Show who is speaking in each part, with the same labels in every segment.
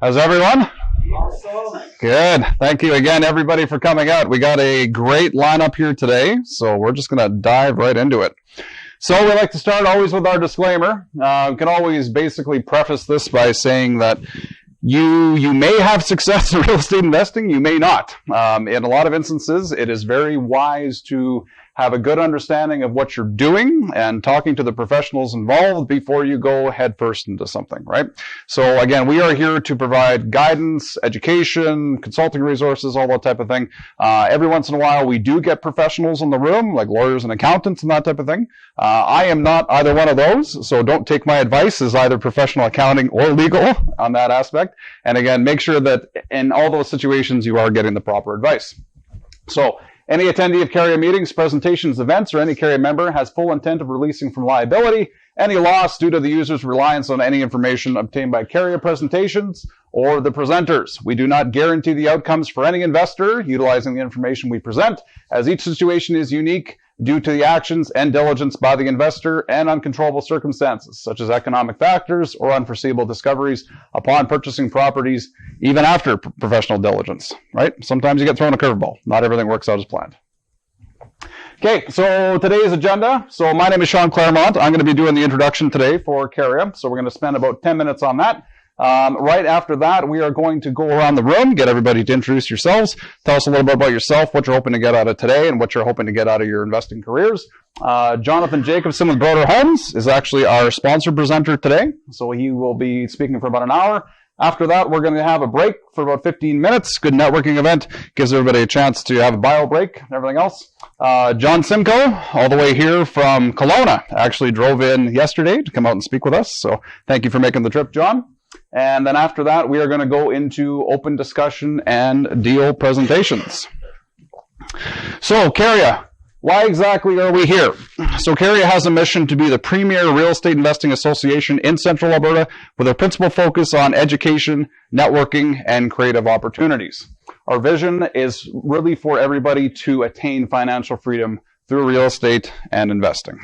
Speaker 1: How's everyone? Awesome. Good. Thank you again, everybody, for coming out. We got a great lineup here today, so we're just going to dive right into it. So we like to start always with our disclaimer. We can always basically preface this by saying that you may have success in real estate investing, you may not. In a lot of instances, it is very wise to have a good understanding of what you're doing and talking to the professionals involved before you go headfirst into something, right? So again, we are here to provide guidance, education, consulting resources, all that type of thing. Every once in a while, we do get professionals in the room, like lawyers and accountants and that type of thing. I am not either one of those, so don't take my advice as either professional accounting or legal on that aspect. And again, make sure that in all those situations, you are getting the proper advice. So, any attendee of Careia meetings, presentations, events, or any Careia member has full intent of releasing from liability any loss due to the user's reliance on any information obtained by Careia Presentations or the presenters. We do not guarantee the outcomes for any investor utilizing the information we present, as each situation is unique due to the actions and diligence by the investor and uncontrollable circumstances, such as economic factors or unforeseeable discoveries upon purchasing properties, even after professional diligence, right? Sometimes you get thrown a curveball. Not everything works out as planned. Okay, so today's agenda. So my name is Sean Claremont. I'm going to be doing the introduction today for Careia. So we're going to spend about 10 minutes on that. Right after that, we are going to go around the room, get everybody to introduce yourselves, tell us a little bit about yourself, what you're hoping to get out of today, and what you're hoping to get out of your investing careers. Jonathan Jacobson with Broder Homes is actually our sponsor presenter today, so he will be speaking for about an hour. After that, we're going to have a break for about 15 minutes. Good networking event. Gives everybody a chance to have a bio break and everything else. John Simcoe, all the way here from Kelowna, actually drove in yesterday to come out and speak with us. So thank you for making the trip, John. And then after that, we are going to go into open discussion and deal presentations. So, Careia, why exactly are we here? So, Careia has a mission to be the premier real estate investing association in Central Alberta with a principal focus on education, networking, and creative opportunities. Our vision is really for everybody to attain financial freedom through real estate and investing.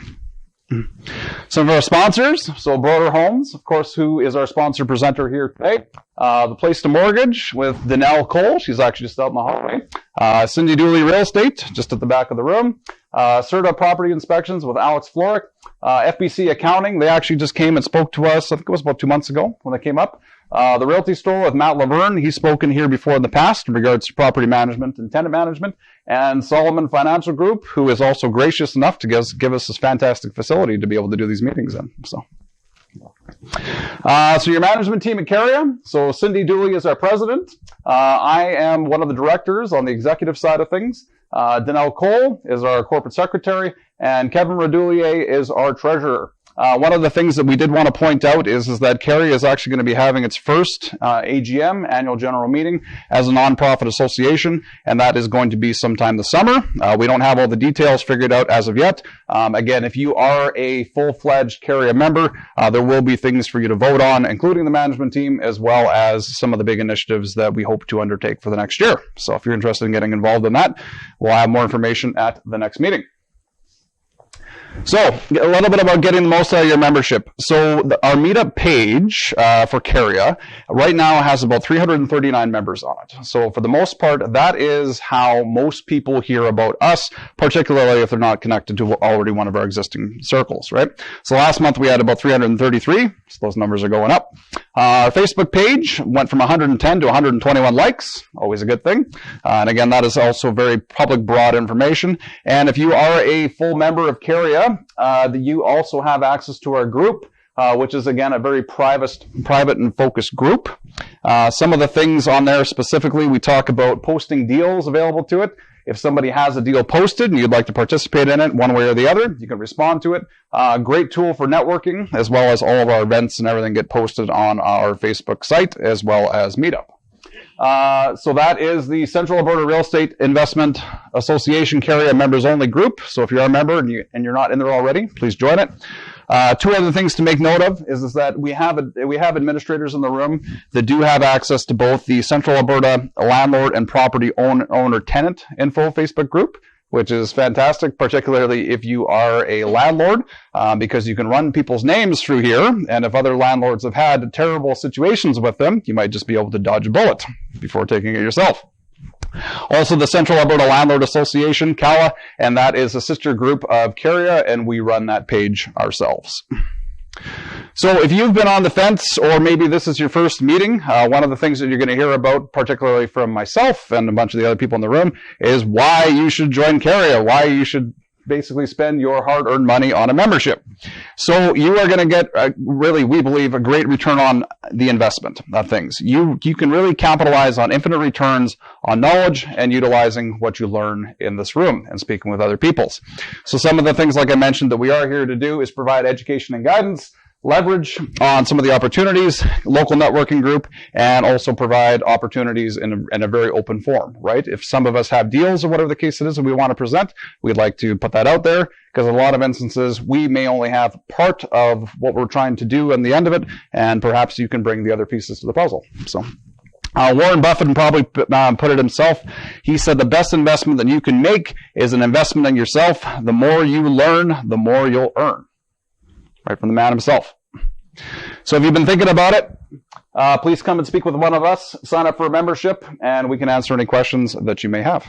Speaker 1: Some of our sponsors, so Broder Homes, of course, who is our sponsor presenter here today. The Place to Mortgage with Danelle Cole, she's actually just out in the hallway. Cindy Dooley Real Estate, just at the back of the room. Serta Property Inspections with Alex Floric. FBC Accounting, they actually just came and spoke to us, I think it was about 2 months ago when they came up. The Realty Store with Matt Laverne, he's spoken here before in the past in regards to property management and tenant management. And Solomon Financial Group, who is also gracious enough to give us this fantastic facility to be able to do these meetings in. So your management team at Careia. So Cindy Dooley is our president. I am one of the directors on the executive side of things. Danelle Cole is our corporate secretary, and Kevin Radoulier is our treasurer. One of the things that we did want to point out is that Careia is actually going to be having its first AGM, annual general meeting, as a nonprofit association, and that is going to be sometime this summer. We don't have all the details figured out as of yet. Again, if you are a full-fledged Careia member, there will be things for you to vote on, including the management team, as well as some of the big initiatives that we hope to undertake for the next year. So if you're interested in getting involved in that, we'll have more information at the next meeting. So, a little bit about getting the most out of your membership. So, our meetup page for Careia right now has about 339 members on it. So, for the most part, that is how most people hear about us, particularly if they're not connected to already one of our existing circles, right? So, last month we had about 333, so those numbers are going up. Our Facebook page went from 110 to 121 likes, always a good thing. And again, that is also very public, broad information. And if you are a full member of Careia, you also have access to our group, which is, again, a very private and focused group. Some of the things on there specifically, we talk about posting deals available to it. If somebody has a deal posted and you'd like to participate in it one way or the other, you can respond to it. Great tool for networking, as well as all of our events and everything get posted on our Facebook site, as well as Meetup. So that is the Central Alberta Real Estate Investment Association Careia members only group. So if you're a member and you're not in there already, please join it. Two other things to make note of is that we have administrators in the room that do have access to both the Central Alberta Landlord and Property Owner Tenant Info Facebook group, which is fantastic, particularly if you are a landlord, because you can run people's names through here. And if other landlords have had terrible situations with them, you might just be able to dodge a bullet before taking it yourself. Also, the Central Alberta Landlord Association, CALA, and that is a sister group of Careia, and we run that page ourselves. So if you've been on the fence, or maybe this is your first meeting, one of the things that you're going to hear about, particularly from myself and a bunch of the other people in the room, is why you should join Careia, why you should basically spend your hard-earned money on a membership. So you are going to get, really, we believe, a great return on the investment of things. You can really capitalize on infinite returns on knowledge and utilizing what you learn in this room and speaking with other peoples. So some of the things, like I mentioned, that we are here to do is provide education and guidance, leverage on some of the opportunities, local networking group, and also provide opportunities in a very open forum, right? If some of us have deals or whatever the case it is that we want to present, we'd like to put that out there, because in a lot of instances, we may only have part of what we're trying to do in the end of it, and perhaps you can bring the other pieces to the puzzle. So Warren Buffett probably put it himself. He said the best investment that you can make is an investment in yourself. The more you learn, the more you'll earn. Right from the man himself. So if you've been thinking about it, please come and speak with one of us. Sign up for a membership, and we can answer any questions that you may have.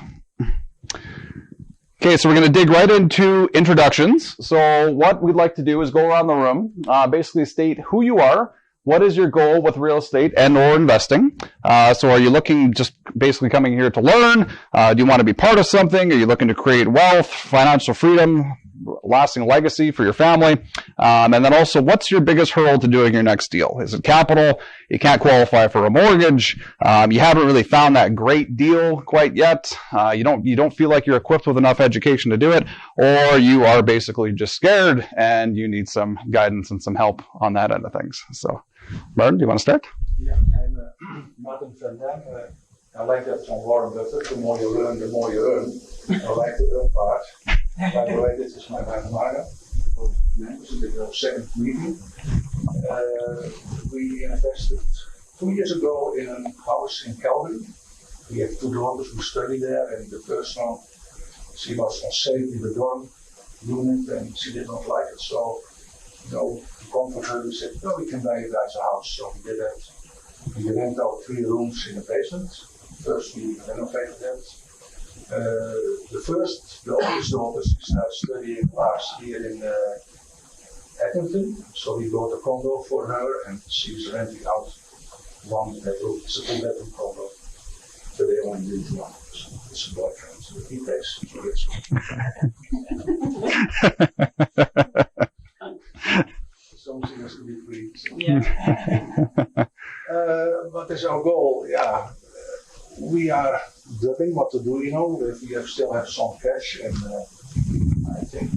Speaker 1: Okay, so we're going to dig right into introductions. So what we'd like to do is go around the room, basically state who you are, what is your goal with real estate and or investing. So are you looking just basically coming here to learn? Do you want to be part of something? Are you looking to create wealth, financial freedom, lasting legacy for your family? And then also, what's your biggest hurdle to doing your next deal? Is it capital? You can't qualify for a mortgage. You haven't really found that great deal quite yet. You don't feel like you're equipped with enough education to do it, or you are basically just scared and you need some guidance and some help on that end of things. So, Martin, do you want to start?
Speaker 2: Yeah, I'm Martin van Dam. I like that from Warren Buffett. The more you learn, the more you earn. I like the earn part. By the way, this is my wife Mara. This is our second meeting. We invested 2 years ago in a house in Calgary. We have two daughters who study there, and the first one, she was unsafe in the dorm unit and she did not like it. So, to comfort her, we said, no, we can buy you guys a house. So we did that. We rent out 3 rooms in the basement. First, we renovated that. The oldest daughter, she started studying last year in Edmonton. So we bought a condo for her and she's renting out 1 bedroom. It's a 2-bedroom condo. So they only need 1. So it's a boyfriend. So he pays. Something has to be free. So. Yeah. What is our goal? Yeah. We are dubbing what to do, if we still have some cash, and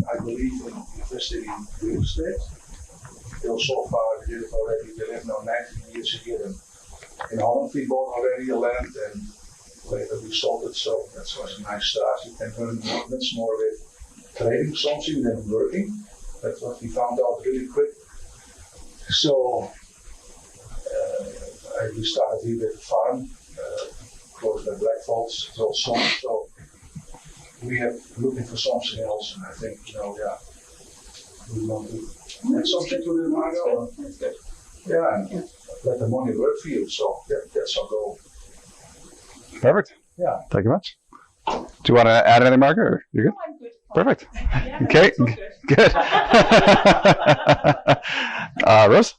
Speaker 2: I believe in investing in real estate. So far, we did it already. We live now 19 years here in Holland. We bought already a land, and later we sold it, so that was a nice start. You can earn much more with trading something than working. That's what we found out really quick. So, we started here with a farm. Close by Black Falls, it's all sold, so we are looking for something else, and I think, we want to add something to the Margo. Yeah, and let the money work for you, so that's our goal.
Speaker 1: Perfect.
Speaker 2: Yeah.
Speaker 1: Thank you much. Do you want to add anything, Margo, or you're good?
Speaker 3: No, I'm good.
Speaker 1: Perfect.
Speaker 3: Yeah,
Speaker 1: okay, good. Rose?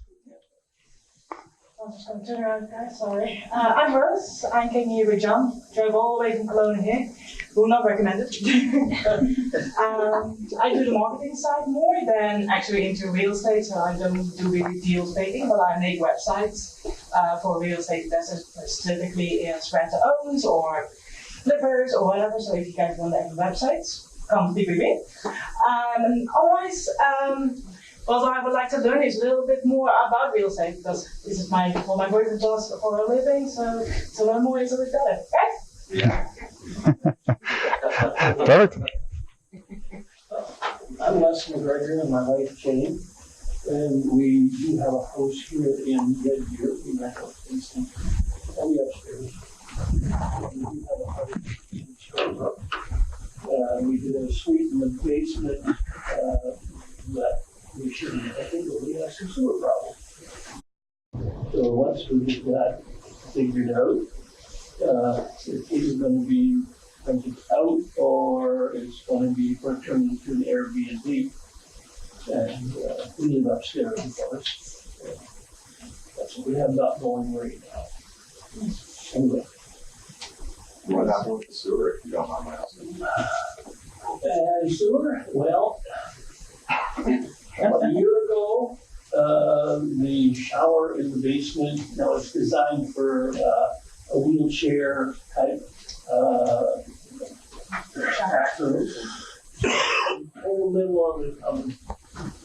Speaker 3: I'm just going to turn around, guys, sorry. I'm Rose. I came here with John. Drove all the way from Cologne here. Will not recommend it. I do the marketing side more than actually into real estate, so I don't do really deal stating, but I make websites for real estate investors, typically it's rent-to-owns or flippers or whatever, so if you guys want to have websites, come speak with me. Otherwise, what I would like to learn is a little bit more about real estate, because this is what my boyfriend does for a living, so to learn more is always better, right?
Speaker 2: Yeah.
Speaker 1: Perfect.
Speaker 4: I'm Les McGregor and my wife Jane, and we do have a house here in Red Deer. We rent out Kingston, only upstairs. We do have a house in Sherbrooke. we did a suite in the basement that we shouldn't, I think we had some sewer problems. So once we get that figured out, it's either going to be rented out or it's going to be turned into an Airbnb. And we live upstairs, of course. That's what we have got going right now. Anyway.
Speaker 5: What happened with the sewer, if you don't mind my asking?
Speaker 4: Sewer, well, about a year ago, the shower in the basement, now it's designed for a wheelchair type bathroom. In the middle of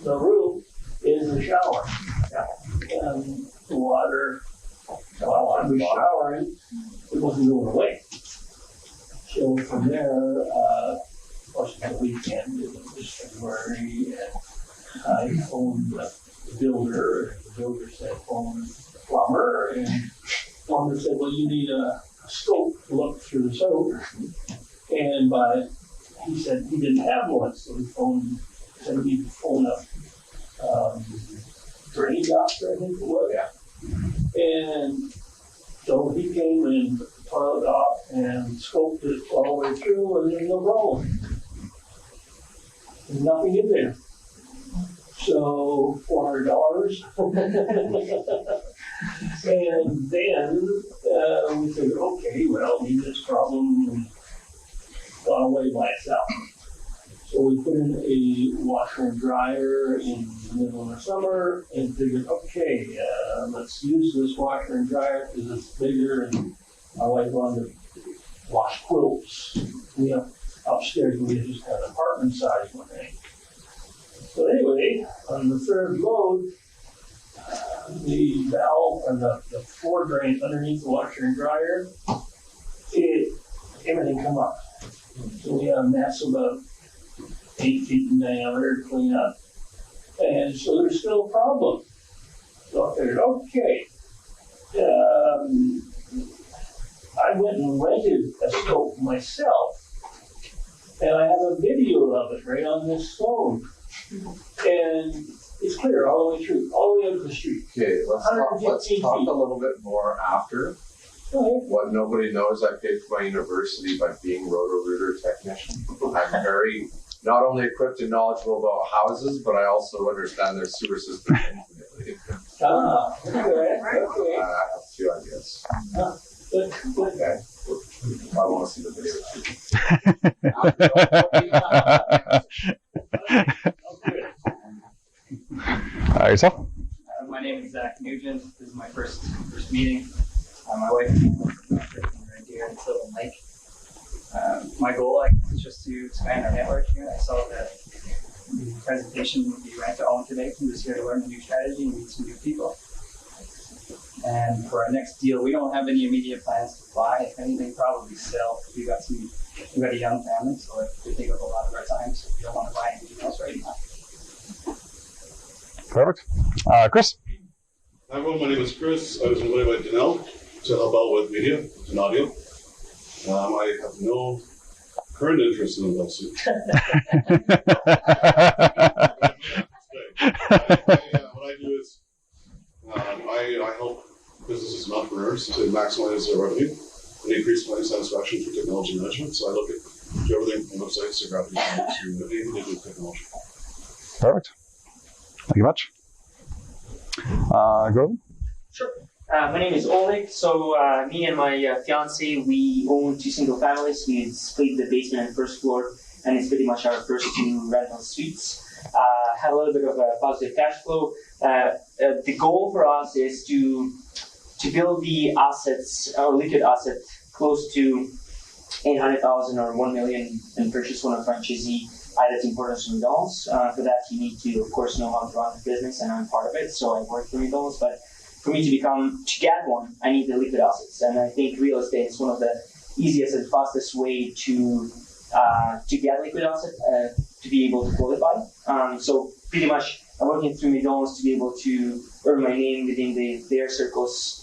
Speaker 4: the room is the shower. And the water, while I was showering, it wasn't going away. So from there, of course, the weekend, it was February, and I phoned the builder. The builder said, phone the plumber, and the plumber said, well, you need a scope to look through the soap. And he said he didn't have one, so he said he could phone up drain doctor, I think it was.
Speaker 5: Yeah.
Speaker 4: And so he came and took the toilet off and scoped it all the way through, and there's no problem. There's nothing in there. So $400. And then we figured, okay, well, maybe this problem gone away by itself. So we put in a washer and dryer in the middle of the summer and figured, okay, let's use this washer and dryer because it's bigger and I like one to wash quilts. We have upstairs, we just had an apartment size one thing. So anyway, on the third load, the valve or the floor drain underneath the washer and dryer, everything come up. So we had a mess about 8 feet in diameter to clean up. And so there's still a problem. So I figured, okay. I went and rented a scope myself. And I have a video of it right on this phone. And it's clear all the way through, all the way up the street.
Speaker 5: Okay, let's talk a little bit more after.
Speaker 4: Okay.
Speaker 5: What nobody knows, I paid for my university by being roto-rooter technician. I'm very not only equipped and knowledgeable about houses, but I also understand their sewer system infinitely.
Speaker 4: Okay.
Speaker 5: I have 2 ideas.
Speaker 4: Good.
Speaker 5: Okay. I want to see the video.
Speaker 1: Yourself?
Speaker 6: My name is Zach Nugent. This is my first meeting. My wife right here in Silver Lake. My goal, I guess, is just to expand our network here. I saw that the presentation would be rent to own today. I'm just here to learn a new strategy and meet some new people. And for our next deal, we don't have any immediate plans to buy. If anything, probably sell. We've got a young family, so they take up a lot of our time. So we don't want to buy anything else right now.
Speaker 1: Perfect. Chris?
Speaker 7: Hi everyone, my name is Chris. I was invited by Danelle to help out with media and audio. I have no current interest in a lawsuit. What I do is I help businesses and entrepreneurs to maximize their revenue and increase client satisfaction through technology management. So I look at everything from websites to graphic design to anything to do with technology.
Speaker 1: Perfect. Thank you much. Gordon?
Speaker 8: Sure. My name is Oleg. So me and my fiance, we own 2 single families. We split the basement and first floor, and it's pretty much our first 2 rental suites. Have a little bit of a positive cash flow. The goal for us is to build the assets, or liquid asset, close to 800,000 or 1 million, and purchase one of franchisee either Tim Hortons or McDonald's. For that, you need to, of course, know how to run the business, and I'm part of it, so I work for McDonald's. But for me to get one, I need the liquid assets, and I think real estate is one of the easiest and fastest way to get liquid assets to be able to qualify. So pretty much, I'm working through McDonald's to be able to earn my name within their circles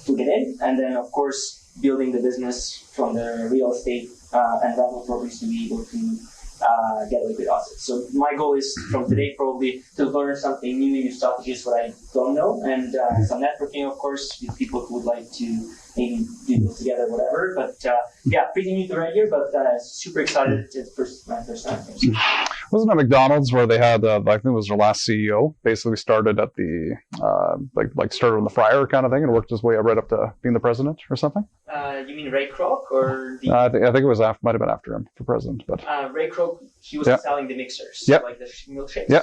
Speaker 8: to get in, and then of course building the business from the real estate and rental properties to be able to get liquid assets. So my goal is from today probably to learn something new strategies what I don't know, and some networking, of course, with people who would like to maybe do this together, whatever. But pretty new to right here, but super excited. It's my first time here.
Speaker 1: Wasn't it McDonald's where they had, I think it was their last CEO, basically started at the, started on the fryer kind of thing and worked his way right up to being the president or something?
Speaker 8: You mean Ray Kroc or the?
Speaker 1: I think it was might have been after him for president, but.
Speaker 8: Ray Kroc, he was selling the mixers, like the milkshakes. Yeah.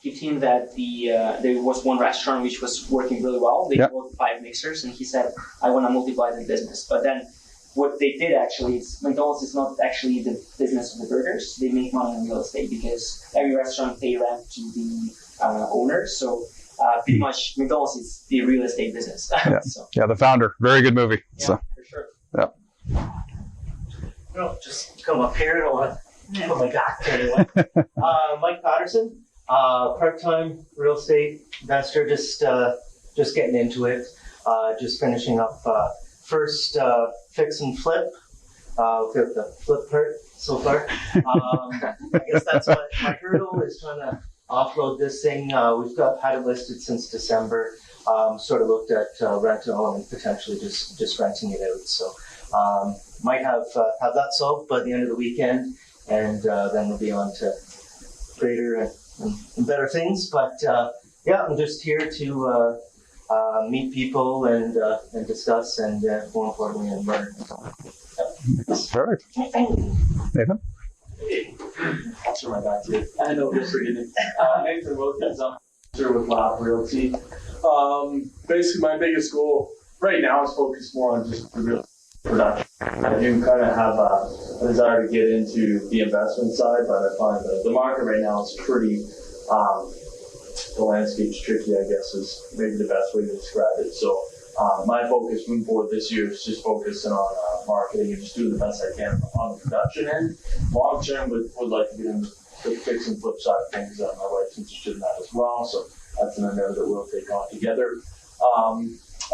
Speaker 8: You've seen that there was one restaurant which was working really well. They bought 5 mixers, and he said, "I want to multiply the business." But then, what they did actually is McDonald's is not actually the business of the burgers. They make money on real estate because every restaurant pay rent to the owners. So pretty much McDonald's is the real estate business.
Speaker 1: Yeah, the founder. Very good movie.
Speaker 8: Yeah, for sure.
Speaker 1: Yeah.
Speaker 9: No, just come up here. I don't want to put my back to anyone. Mike Patterson, part-time real estate investor, just getting into it. Just finishing up first fix and flip. We've got the flip part so far. I guess that's my hurdle is trying to offload this thing. We've had it listed since December. Sort of looked at rent to own and potentially just renting it out. So might have that solved by the end of the weekend, and then we'll be on to greater and better things. But I'm just here to meet people and discuss, and more importantly, and learn.
Speaker 1: Perfect. Nathan?
Speaker 10: I'll turn my back to it. I know this reading. Nathan Wilkins, I'm here with Lab Realty. Basically, my biggest goal right now is focused more on just the real production. I do kind of have a desire to get into the investment side, but I find that the market right now is pretty, the landscape's tricky, I guess, is maybe the best way to describe it. So my focus moving forward this year is just focusing on marketing and just doing the best I can on the production end. Long term, would like to get into the fix and flip side of things. My wife's interested in that as well, so that's an endeavor that we'll take on together.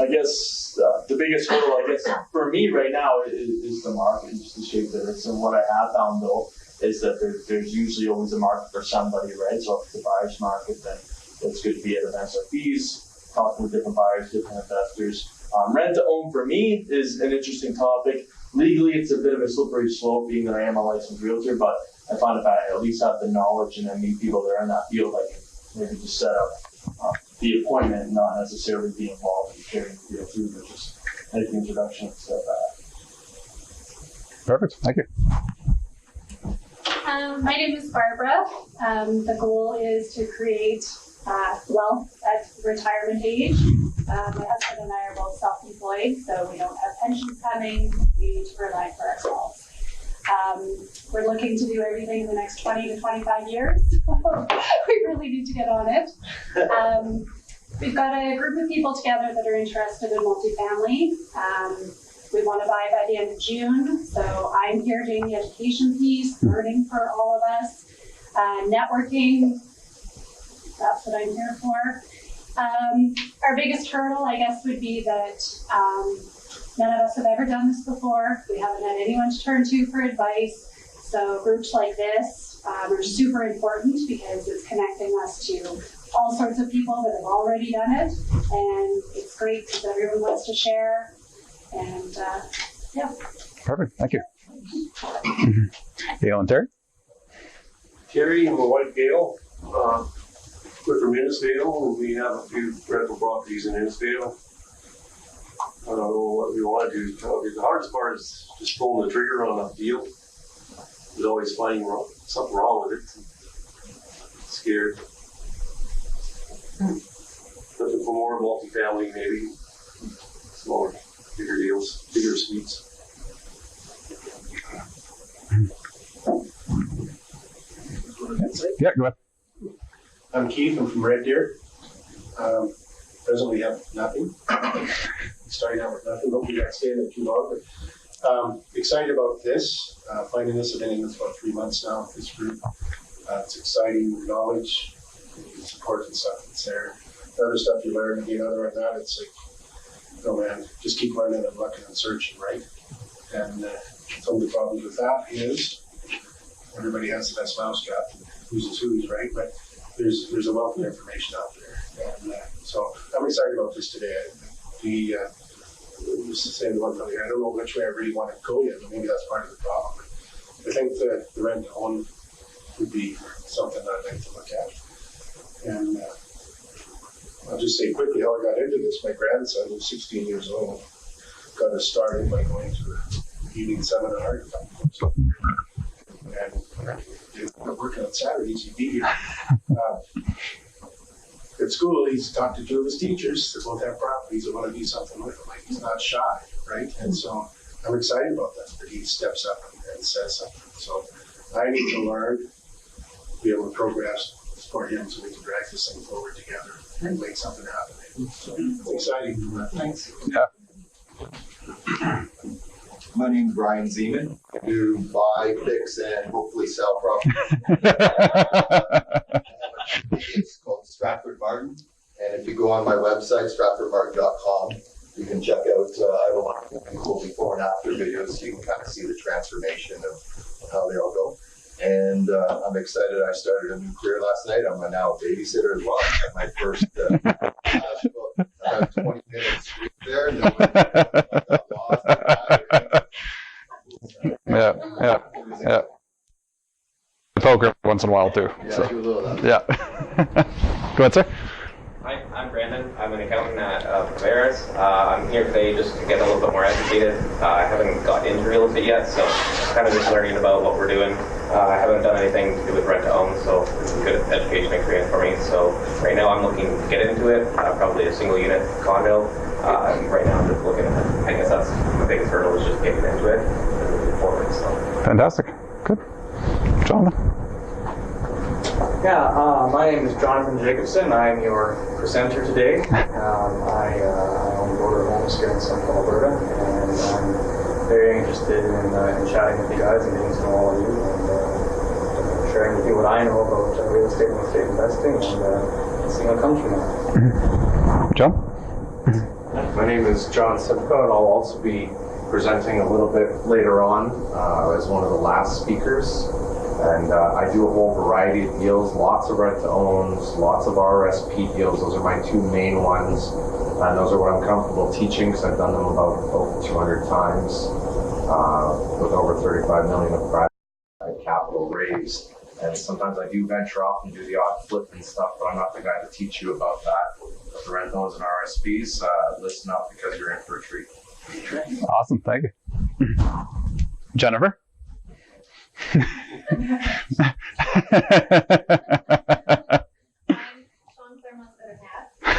Speaker 10: I guess the biggest hurdle, I guess, for me right now is the market, just the shape that it's. And what I have found, though, is that there's usually always a market for somebody, right? So if it's a buyer's market, then it's good to be at events like these, talking with different buyers, different investors. Rent to own for me is an interesting topic. Legally, it's a bit of a slippery slope, being that I am a licensed realtor, but I find if I at least have the knowledge and I meet people that are in that field, I can maybe just set up the appointment and not necessarily be involved in carrying the deal through, but just make the introduction and stuff like that.
Speaker 1: Perfect. Thank you.
Speaker 11: My name is Barbara. The goal is to create wealth at retirement age. My husband and I are both self-employed, so we don't have pensions coming. We need to provide for ourselves. We're looking to do everything in the next 20 to 25 years. We really need to get on it. We've got a group of people together that are interested in multifamily. We want to buy by the end of June, so I'm here doing the education piece, learning for all of us, networking. That's what I'm here for. Our biggest hurdle, I guess, would be that none of us have ever done this before. We haven't had anyone to turn to for advice. So groups like this are super important because it's connecting us to all sorts of people that have already done it. And it's great because everyone wants to share. And
Speaker 1: Perfect. Thank you. Gail and Terry?
Speaker 12: Terry and my wife Gail. We're from Innisfail, and we have a few rental properties in Innisfail. I don't know what we want to do. The hardest part is just pulling the trigger on a deal. There's always finding something wrong with it. Scared. Looking for more multifamily, maybe. Smaller, bigger deals, bigger suites.
Speaker 1: Yeah, go ahead.
Speaker 13: I'm Keith. I'm from Red Deer. Presently have nothing. Starting out with nothing. Hopefully not staying there too long. But excited about this. Finding this. I've been in this about 3 months now with this group. It's exciting knowledge. It's important stuff that's there. The other stuff you learn, other than that, it's like, oh man, just keep learning and looking and searching, right? And Some of the problems with that is everybody has the best mousetrap, who's is who's, right? But there's a wealth of information out there. And so I'm excited about this today. Just to say the one thing, I don't know which way I really want to go yet, but maybe that's part of the problem. I think the rent to own would be something I'd like to look at. And I'll just say quickly how I got into this. My grandson, who's 16 years old, got us started by going to an evening seminar. And working on Saturdays, he'd be here. At school, he's talked to two of his teachers that both have properties that want to do something with him. Like, he's not shy, right? And so I'm excited about that he steps up and says something. So I need to learn, be able to progress, support him so we can drag this thing forward together and make something happen. So it's exciting. Thanks.
Speaker 1: Yeah.
Speaker 14: My name's Brian Zeman. I do buy, fix, and hopefully sell property. It's called Stratford Martin. And if you go on my website, stratfordmartin.com, you can check out, I have a lot of cool before and after videos so you can kind of see the transformation of how they all go. And I'm excited. I started a new career last night. I'm now a babysitter as well. I had my first about 20 minutes there. And then got lost.
Speaker 1: Yeah. Poker once in a while too.
Speaker 14: Yeah,
Speaker 1: So.
Speaker 14: do a little of that.
Speaker 1: Yeah. Go ahead, sir.
Speaker 15: Hi, I'm Brandon. I'm an accountant at Careia. I'm here today just to get a little bit more educated. I haven't got into real estate yet, so kind of just learning about what we're doing. I haven't done anything to do with rent to own, so it's a good education experience for me. So right now I'm looking to get into it, probably a single unit condo. Right now I'm just looking at, I guess that's the biggest hurdle is just getting into it and moving forward. So.
Speaker 1: Fantastic. Good. Jonathan.
Speaker 6: Yeah, my name is Jonathan Jacobson. I'm your presenter today. I own Border Homes here in Central Alberta, and I'm very interested in chatting with you guys and getting to know all of you and sharing with you what I know about real estate and real estate investing and seeing what comes from that.
Speaker 1: John?
Speaker 5: My name is John Simcoe, and I'll also be presenting a little bit later on as one of the last speakers. And I do a whole variety of deals, lots of rent-to-owns, lots of RSP deals. Those are my two main ones. And those are what I'm comfortable teaching because I've done them about over 200 times with over 35 million of private capital raised. And sometimes I do venture off and do the odd flip and stuff, but I'm not the guy to teach you about that. But the rent-to-owns and RSPs, listen up because you're in for a treat.
Speaker 1: Awesome. Thank you. Jennifer?
Speaker 16: I'm Sean Claremont Better and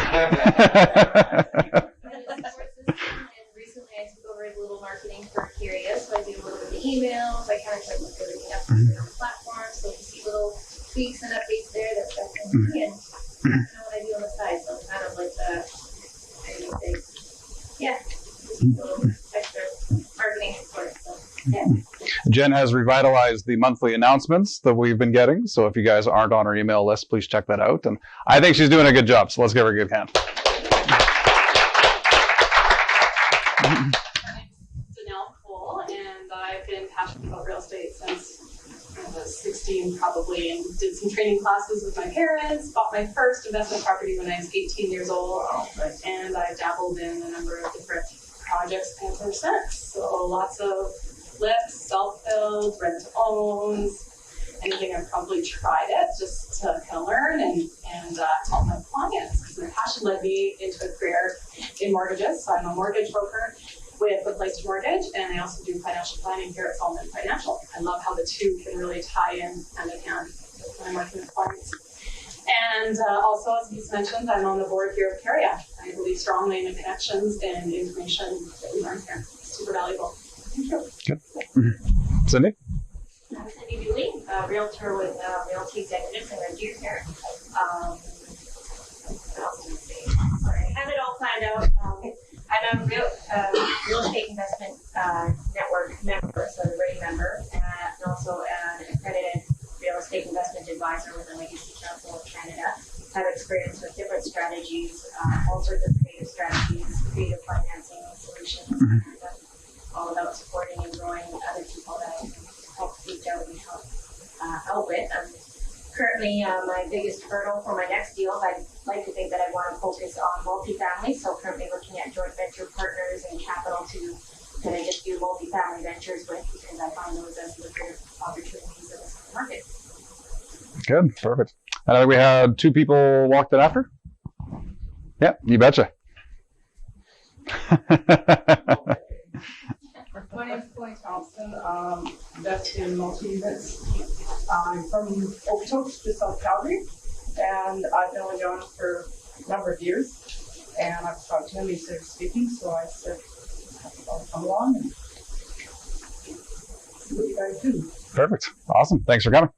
Speaker 16: recently I took over a little marketing for Careia, so I do a little bit of emails, I kind of try to look everything up on the platform, so if you see little tweaks and updates there, that's definitely and you know what I do on the side, so I'm kind of like just a little extra marketing support, so yeah.
Speaker 1: Jen has revitalized the monthly announcements that we've been getting. So if you guys aren't on our email list, please check that out. And I think she's doing a good job. So let's give her a good hand.
Speaker 17: Danelle Cole, and I've been passionate about real estate since I was 16 probably, and did some training classes with my parents, bought my first investment property when I was 18 years old, and I dabbled in a number of different projects ever since. So lots of flips, self-builds, rent-to-owns, anything. I've probably tried it just to kind of learn and help my clients, because my passion led me into a career in mortgages. So I'm a mortgage broker with a place to mortgage, and I also do financial planning here at Solomon Financial. I love how the two can really tie in hand when I'm working with clients. And also, as he's mentioned, I'm on the board here of Careia. I believe strongly in the connections and information that we learn here. It's super valuable. Thank you.
Speaker 1: Good. Cindy?
Speaker 16: I'm Cindy Dooley, a realtor with Realty Executives in Red Deer here. What else did I say? Sorry, I have it all planned out. I'm a real estate investment network member, so the READY member, and also an accredited real estate investment advisor with the Legacy Council of Canada. Have experience with different strategies, all sorts of creative strategies, creative financing solutions, and all about supporting and enjoying other people that I can help reach out and help out with. Currently, my biggest hurdle for my next deals, I'd like to think that I want to focus on multifamily. So currently looking at joint venture partners and capital to kind of just do multifamily ventures with, because I find those as lucrative opportunities in this market.
Speaker 1: Good, perfect. And I think we had 2 people walk that after. Yeah, you betcha.
Speaker 18: My name is Blaine Thompson. That's in multi-units. I'm from Okotoks, just South Calgary, and I've known John for a number of years. And I've talked to him. He started speaking, so I said, I'll come along and see what you guys do.
Speaker 1: Perfect. Awesome. Thanks for coming.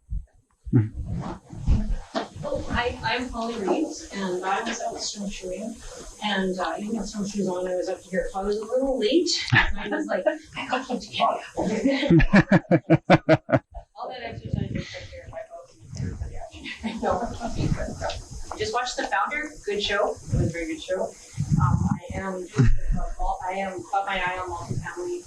Speaker 19: Oh, I'm Holly Reeves, and I was out snowshoeing, and even had snowshoes on, I was up here, so I was a little late. I was like, I got to get out. All that exercise is right there in my house. I just watched The Founder, good show. It was a very good show. I am got my eye on multifamily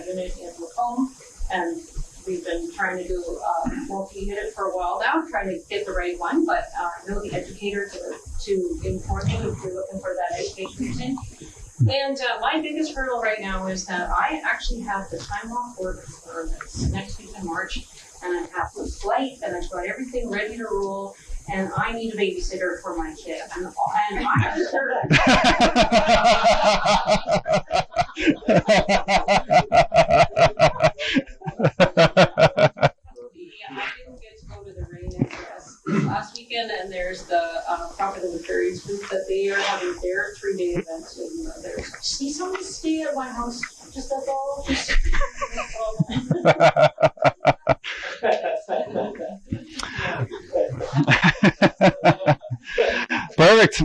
Speaker 19: unit in Macomb, and we've been trying to do multi-unit for a while now, trying to get the right one, but I know the educator to inform you if you're looking for that education thing. And my biggest hurdle right now is that I actually have the time off work for next week in March, and I have the flight, and I've got everything ready to roll, and I need a babysitter for my kid. And I'm certain. I didn't get to go to the rain this last weekend, and there's the Profit of the Fairies group that they are having their 3-day event. And there's see someone stay at my house. Just that's all.
Speaker 1: Perfect.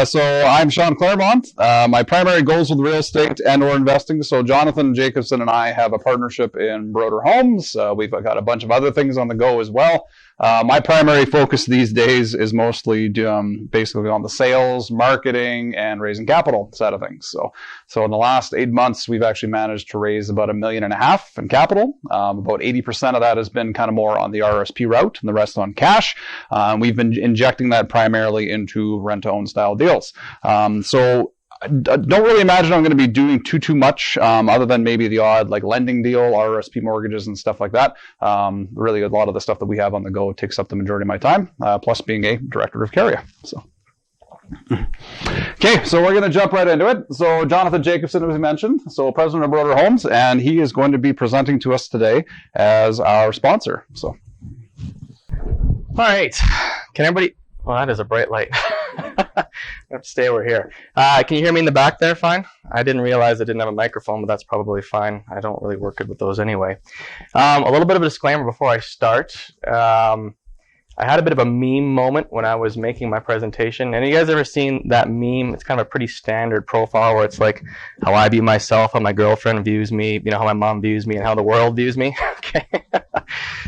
Speaker 1: So I'm Sean Claremont. My primary goals with real estate and or investing. So Jonathan Jacobson and I have a partnership in Broder Homes. We've got a bunch of other things on the go as well. My primary focus these days is mostly basically on the sales, marketing, and raising capital side of things. So in the last 8 months, we've actually managed to raise about $1.5 million in capital. About 80% of that has been kind of more on the RSP route, and the rest on cash. We've been injecting that primarily into rent-to-own style deals. So I don't really imagine I'm going to be doing too much other than maybe the odd like lending deal, RSP mortgages and stuff like that. Really a lot of the stuff that we have on the go takes up the majority of my time, plus being a director of Careia. So. Okay, so we're going to jump right into it. So Jonathan Jacobson, as we mentioned, so president of Broder Homes, and he is going to be presenting to us today as our sponsor. So.
Speaker 20: All right, can everybody? Well, that is a bright light. I have to stay over here. Can you hear me in the back there fine? I didn't realize I didn't have a microphone, but that's probably fine. I don't really work good with those anyway. A little bit of a disclaimer before I start. I had a bit of a meme moment when I was making my presentation. And you guys ever seen that meme? It's kind of a pretty standard profile where it's like how I view myself, how my girlfriend views me, you know, how my mom views me, and how the world views me. Okay.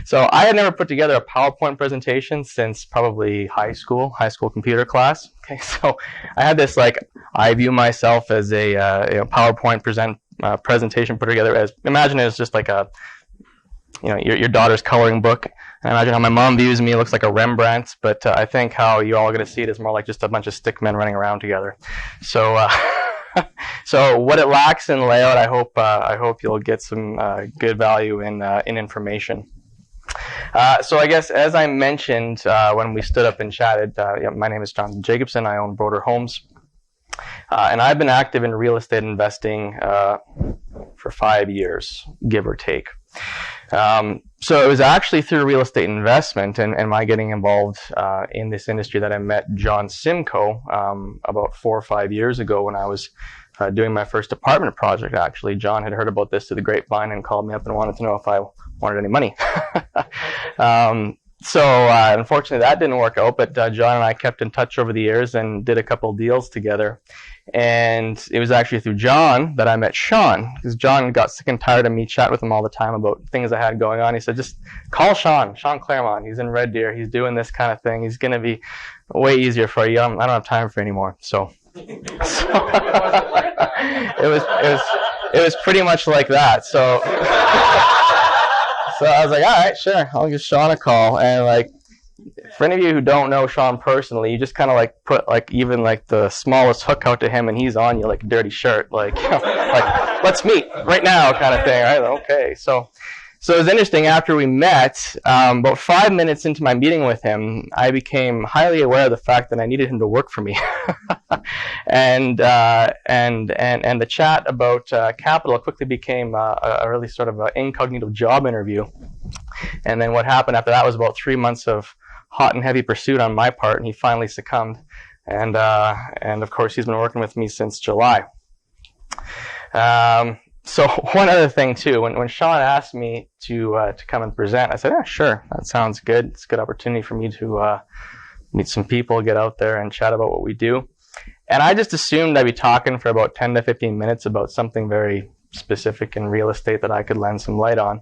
Speaker 20: So I had never put together a PowerPoint presentation since probably high school computer class. Okay. So I had this like, I view myself as a PowerPoint presentation put together as, imagine it as just like a, your daughter's coloring book. I imagine how my mom views me. It looks like a Rembrandt, but I think how you're all going to see it is more like just a bunch of stick men running around together. So, so what it lacks in layout, I hope you'll get some good value in information. So I guess as I mentioned when we stood up and chatted, my name is Jonathan Jacobson. I own Broder Homes, and I've been active in real estate investing for 5 years, give or take. So it was actually through real estate investment and my getting involved in this industry that I met John Simcoe about 4 or 5 years ago when I was doing my first apartment project. Actually, John had heard about this through the grapevine and called me up and wanted to know if I wanted any money. So unfortunately that didn't work out, but John and I kept in touch over the years and did a couple of deals together. And it was actually through John that I met Sean, because John got sick and tired of me chatting with him all the time about things I had going on. He said, just call Sean Claremont. He's in Red Deer. He's doing this kind of thing. He's going to be way easier for you. I don't have time for it anymore. So it was it was pretty much like that. So, so I was like, all right, sure, I'll give Sean a call. And like, for any of you who don't know Sean personally, you just kind of like put like even like the smallest hook out to him, and he's on you like a dirty shirt, like like let's meet right now kind of thing. Right? Okay, so it was interesting. After we met, about 5 minutes into my meeting with him, I became highly aware of the fact that I needed him to work for me, and the chat about capital quickly became a really sort of an incognito job interview. And then what happened after that was about 3 months of hot and heavy pursuit on my part, and he finally succumbed. And of course, he's been working with me since July. So one other thing too, when Sean asked me to come and present, I said, yeah, sure, that sounds good. It's a good opportunity for me to meet some people, get out there and chat about what we do. And I just assumed I'd be talking for about 10 to 15 minutes about something very specific in real estate that I could lend some light on.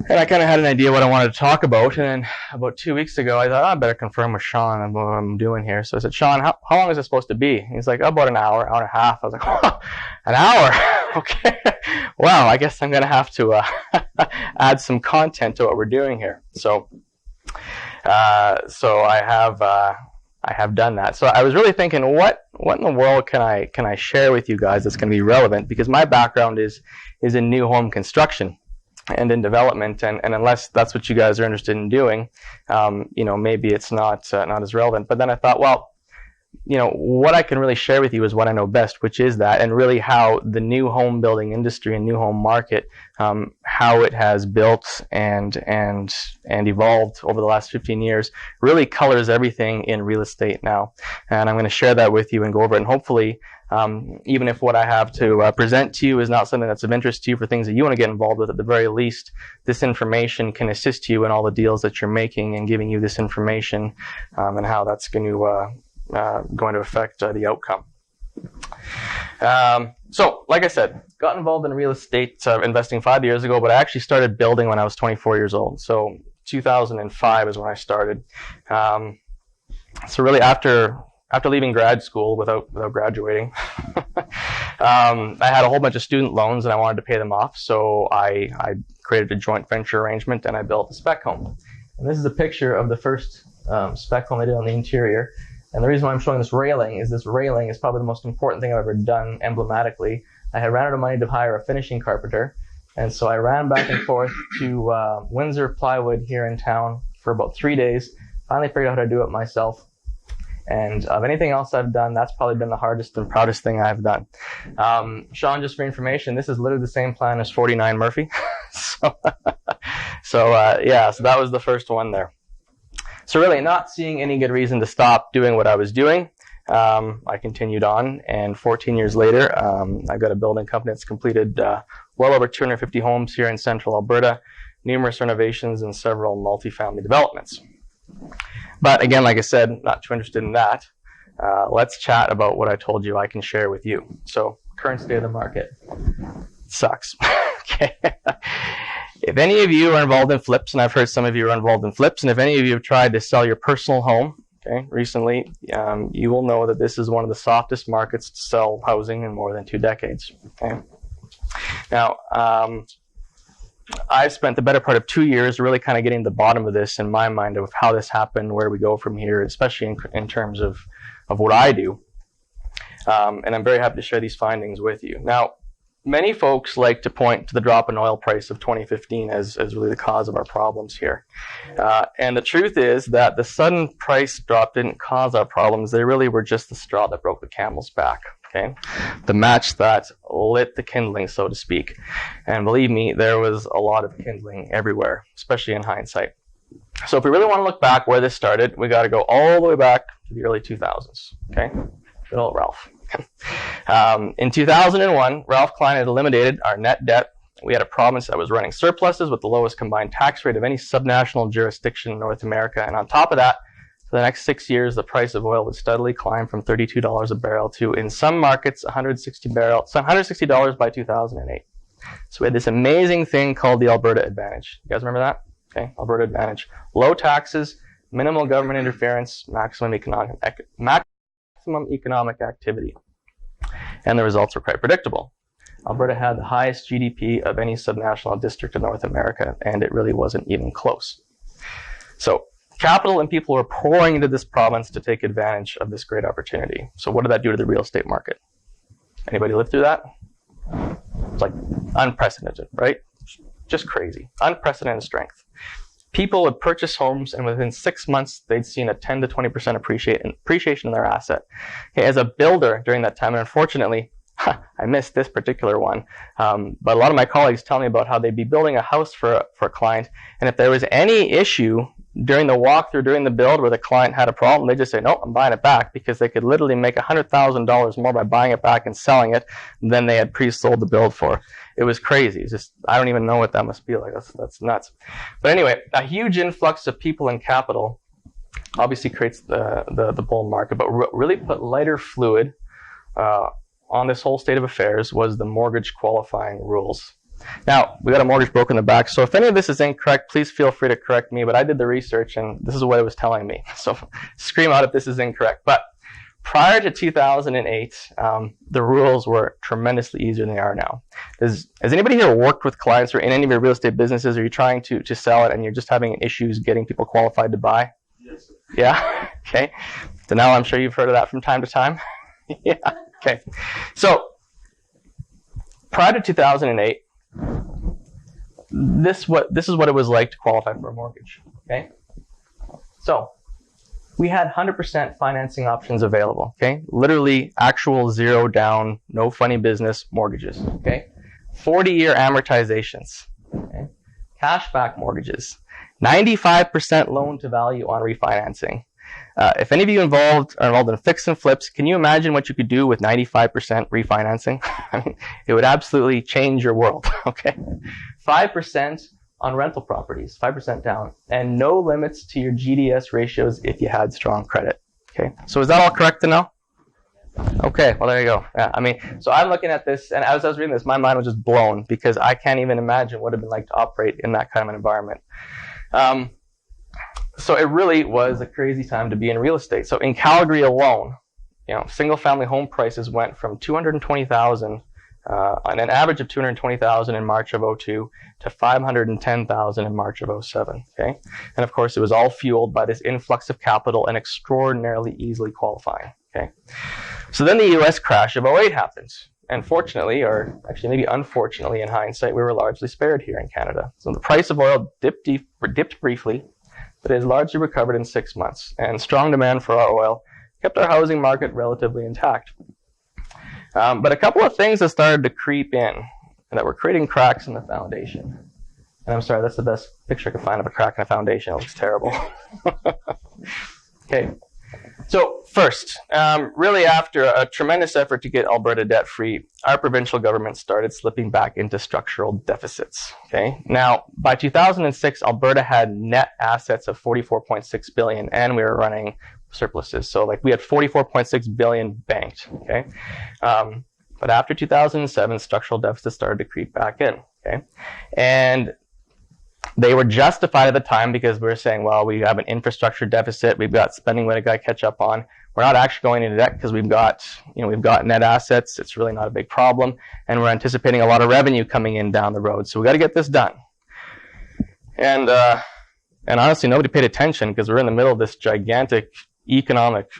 Speaker 20: And I kind of had an idea what I wanted to talk about. And then about 2 weeks ago, I thought, I better confirm with Sean on what I'm doing here. So I said, Sean, how long is it supposed to be? He's like, about an hour and a half. I was like, oh, an hour? Okay. Wow, I guess I'm going to have to add some content to what we're doing here. So I have done that. So I was really thinking, what in the world can I share with you guys that's going to be relevant? Because my background is in new home construction and in development, and unless that's what you guys are interested in doing, maybe it's not as relevant. But then I thought, well, what I can really share with you is what I know best, which is that, and really how the new home building industry and new home market, how it has built and evolved over the last 15 years, really colors everything in real estate now. And I'm going to share that with you and go over it. And hopefully, even if what I have to present to you is not something that's of interest to you for things that you want to get involved with, at the very least, this information can assist you in all the deals that you're making and giving you this information and how that's going to affect the outcome. So, like I said, got involved in real estate investing 5 years ago, but I actually started building when I was 24 years old. So 2005 is when I started. So really after leaving grad school without graduating, I had a whole bunch of student loans and I wanted to pay them off. So I created a joint venture arrangement and I built a spec home. And this is a picture of the first spec home I did on the interior. And the reason why I'm showing this railing is probably the most important thing I've ever done emblematically. I had ran out of money to hire a finishing carpenter, and so I ran back and forth to Windsor Plywood here in town for about 3 days, finally figured out how to do it myself. And of anything else I've done, that's probably been the hardest and proudest thing I've done. Sean, just for information, this is literally the same plan as 49 Murphy. So that was the first one there. So really, not seeing any good reason to stop doing what I was doing, I continued on, and 14 years later, I've got a building company that's completed well over 250 homes here in central Alberta, numerous renovations, and several multifamily developments. But again, like I said, not too interested in that. Let's chat about what I told you I can share with you. So, current state of the market sucks. Okay. If any of you are involved in flips, and I've heard some of you are involved in flips, and if any of you have tried to sell your personal home, recently, you will know that this is one of the softest markets to sell housing in more than 2 decades. Okay. Now, I've spent the better part of 2 years really kind of getting to the bottom of this in my mind of how this happened, where we go from here, especially in terms of what I do. And I'm very happy to share these findings with you. Now, many folks like to point to the drop in oil price of 2015 as really the cause of our problems here. And the truth is that the sudden price drop didn't cause our problems. They really were just the straw that broke the camel's back. Okay, the match that lit the kindling, so to speak. And believe me, there was a lot of kindling everywhere, especially in hindsight. So if we really want to look back where this started, we got to go all the way back to the early 2000s. Okay, good old Ralph. In 2001, Ralph Klein had eliminated our net debt. We had a province that was running surpluses with the lowest combined tax rate of any subnational jurisdiction in North America. And on top of that, for the next 6 years, the price of oil would steadily climb from $32 a barrel to, in some markets, $160 by 2008. So we had this amazing thing called the Alberta Advantage. You guys remember that? Okay, Alberta Advantage. Low taxes, minimal government interference, maximum economic activity. And the results were quite predictable. Alberta had the highest GDP of any subnational district in North America, and it really wasn't even close. So capital and people were pouring into this province to take advantage of this great opportunity. So what did that do to the real estate market? Anybody live through that? It's like unprecedented, right? Just crazy. Unprecedented strength. People would purchase homes, and within 6 months, they'd seen a 10 to 20% appreciation in their asset. Okay, as a builder during that time, and unfortunately, I missed this particular one, but a lot of my colleagues tell me about how they'd be building a house for a client, and if there was any issue during the walkthrough, during the build, where the client had a problem, they just say, "No, I'm buying it back," because they could literally make $100,000 more by buying it back and selling it than they had pre-sold the build for. It was crazy. It's just, I don't even know what that must be like. That's nuts. But anyway, a huge influx of people and capital obviously creates the bull market, but really put lighter fluid on this whole state of affairs was the mortgage qualifying rules. Now, we got a mortgage broker in the back, so if any of this is incorrect, please feel free to correct me, but I did the research, and this is what it was telling me. So scream out if this is incorrect. But prior to 2008, the rules were tremendously easier than they are now. Has anybody here worked with clients or in any of your real estate businesses? Are you trying to sell it and you're just having issues getting people qualified to buy?
Speaker 12: Yes, sir.
Speaker 20: Yeah? Okay. So now I'm sure you've heard of that from time to time. Yeah. Okay. So prior to 2008, this is what it was like to qualify for a mortgage. Okay. So we had 100% financing options available. Okay. Literally actual zero down, no funny business mortgages. Okay. 40-year amortizations. Okay. Cashback mortgages. 95% loan to value on refinancing. If any of you are involved in fix and flips, can you imagine what you could do with 95% refinancing? I mean, it would absolutely change your world. Okay, 5% on rental properties, 5% down, and no limits to your GDS ratios if you had strong credit. Okay, so is that all correct to know? Okay, well there you go. Yeah, I mean, so I'm looking at this, and as I was reading this, my mind was just blown because I can't even imagine what it'd been like to operate in that kind of an environment. So it really was a crazy time to be in real estate. So in Calgary alone, single-family home prices went from $220,000, on an average of $220,000 in March of 2002, to $510,000 in March of 2007. Okay, and of course it was all fueled by this influx of capital and extraordinarily easily qualifying. Okay, so then the U.S. crash of 2008 happens. And fortunately, or actually maybe unfortunately in hindsight, we were largely spared here in Canada. So the price of oil dipped briefly, but it has largely recovered in 6 months. And strong demand for our oil kept our housing market relatively intact. But a couple of things that started to creep in and that were creating cracks in the foundation. And I'm sorry, that's the best picture I could find of a crack in a foundation. It looks terrible. Okay. So first, really after a tremendous effort to get Alberta debt-free, our provincial government started slipping back into structural deficits. Okay. Now, by 2006, Alberta had net assets of $44.6 billion, and we were running surpluses. So, we had $44.6 billion banked. Okay. But after 2007, structural deficits started to creep back in. Okay. And they were justified at the time because we were saying, well, we have an infrastructure deficit. We've got spending we got to catch up on. We're not actually going into debt because we've got net assets. It's really not a big problem. And we're anticipating a lot of revenue coming in down the road. So we got to get this done. And honestly, nobody paid attention because we're in the middle of this gigantic economic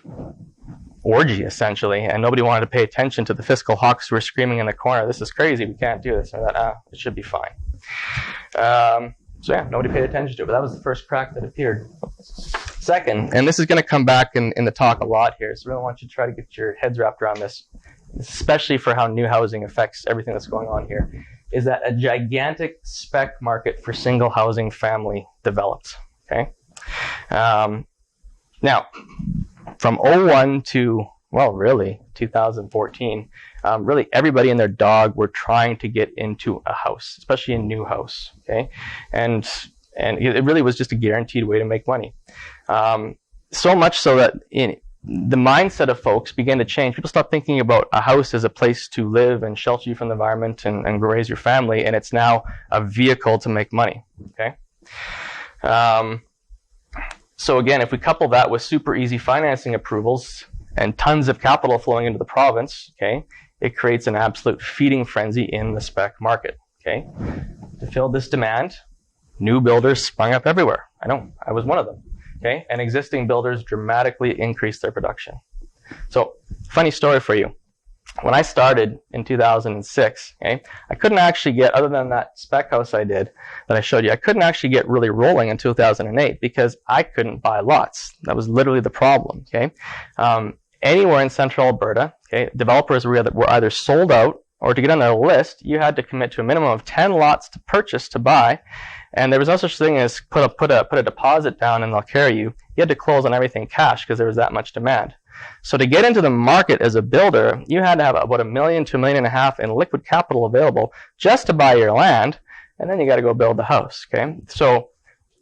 Speaker 20: orgy, essentially. And nobody wanted to pay attention to the fiscal hawks who were screaming in the corner, this is crazy. We can't do this. And that, it should be fine. So yeah, nobody paid attention to it, but that was the first crack that appeared. Second, and this is going to come back in the talk a lot here, so I really want you to try to get your heads wrapped around this, especially for how new housing affects everything that's going on here, is that a gigantic spec market for single housing family developed. Okay, now from 2001 to, well, really 2014, really everybody and their dog were trying to get into a house, especially a new house. Okay, and it really was just a guaranteed way to make money. So much so that the mindset of folks began to change. People stopped thinking about a house as a place to live and shelter you from the environment and raise your family, and it's now a vehicle to make money. Okay. So again, if we couple that with super easy financing approvals and tons of capital flowing into the province, okay, it creates an absolute feeding frenzy in the spec market. Okay, to fill this demand, new builders sprung up everywhere. I know, I was one of them. Okay, and existing builders dramatically increased their production. So, funny story for you. When I started in 2006, okay, I couldn't actually get, other than that spec house I did that I showed you, I couldn't actually get really rolling in 2008 because I couldn't buy lots. That was literally the problem. Okay, anywhere in central Alberta, okay, developers were either sold out, or to get on their list, you had to commit to a minimum of 10 lots to purchase to buy, and there was no such thing as put a deposit down and they'll carry you. You had to close on everything cash because there was that much demand. So to get into the market as a builder, you had to have about $1 million to $1.5 million in liquid capital available just to buy your land, and then you got to go build the house. Okay, so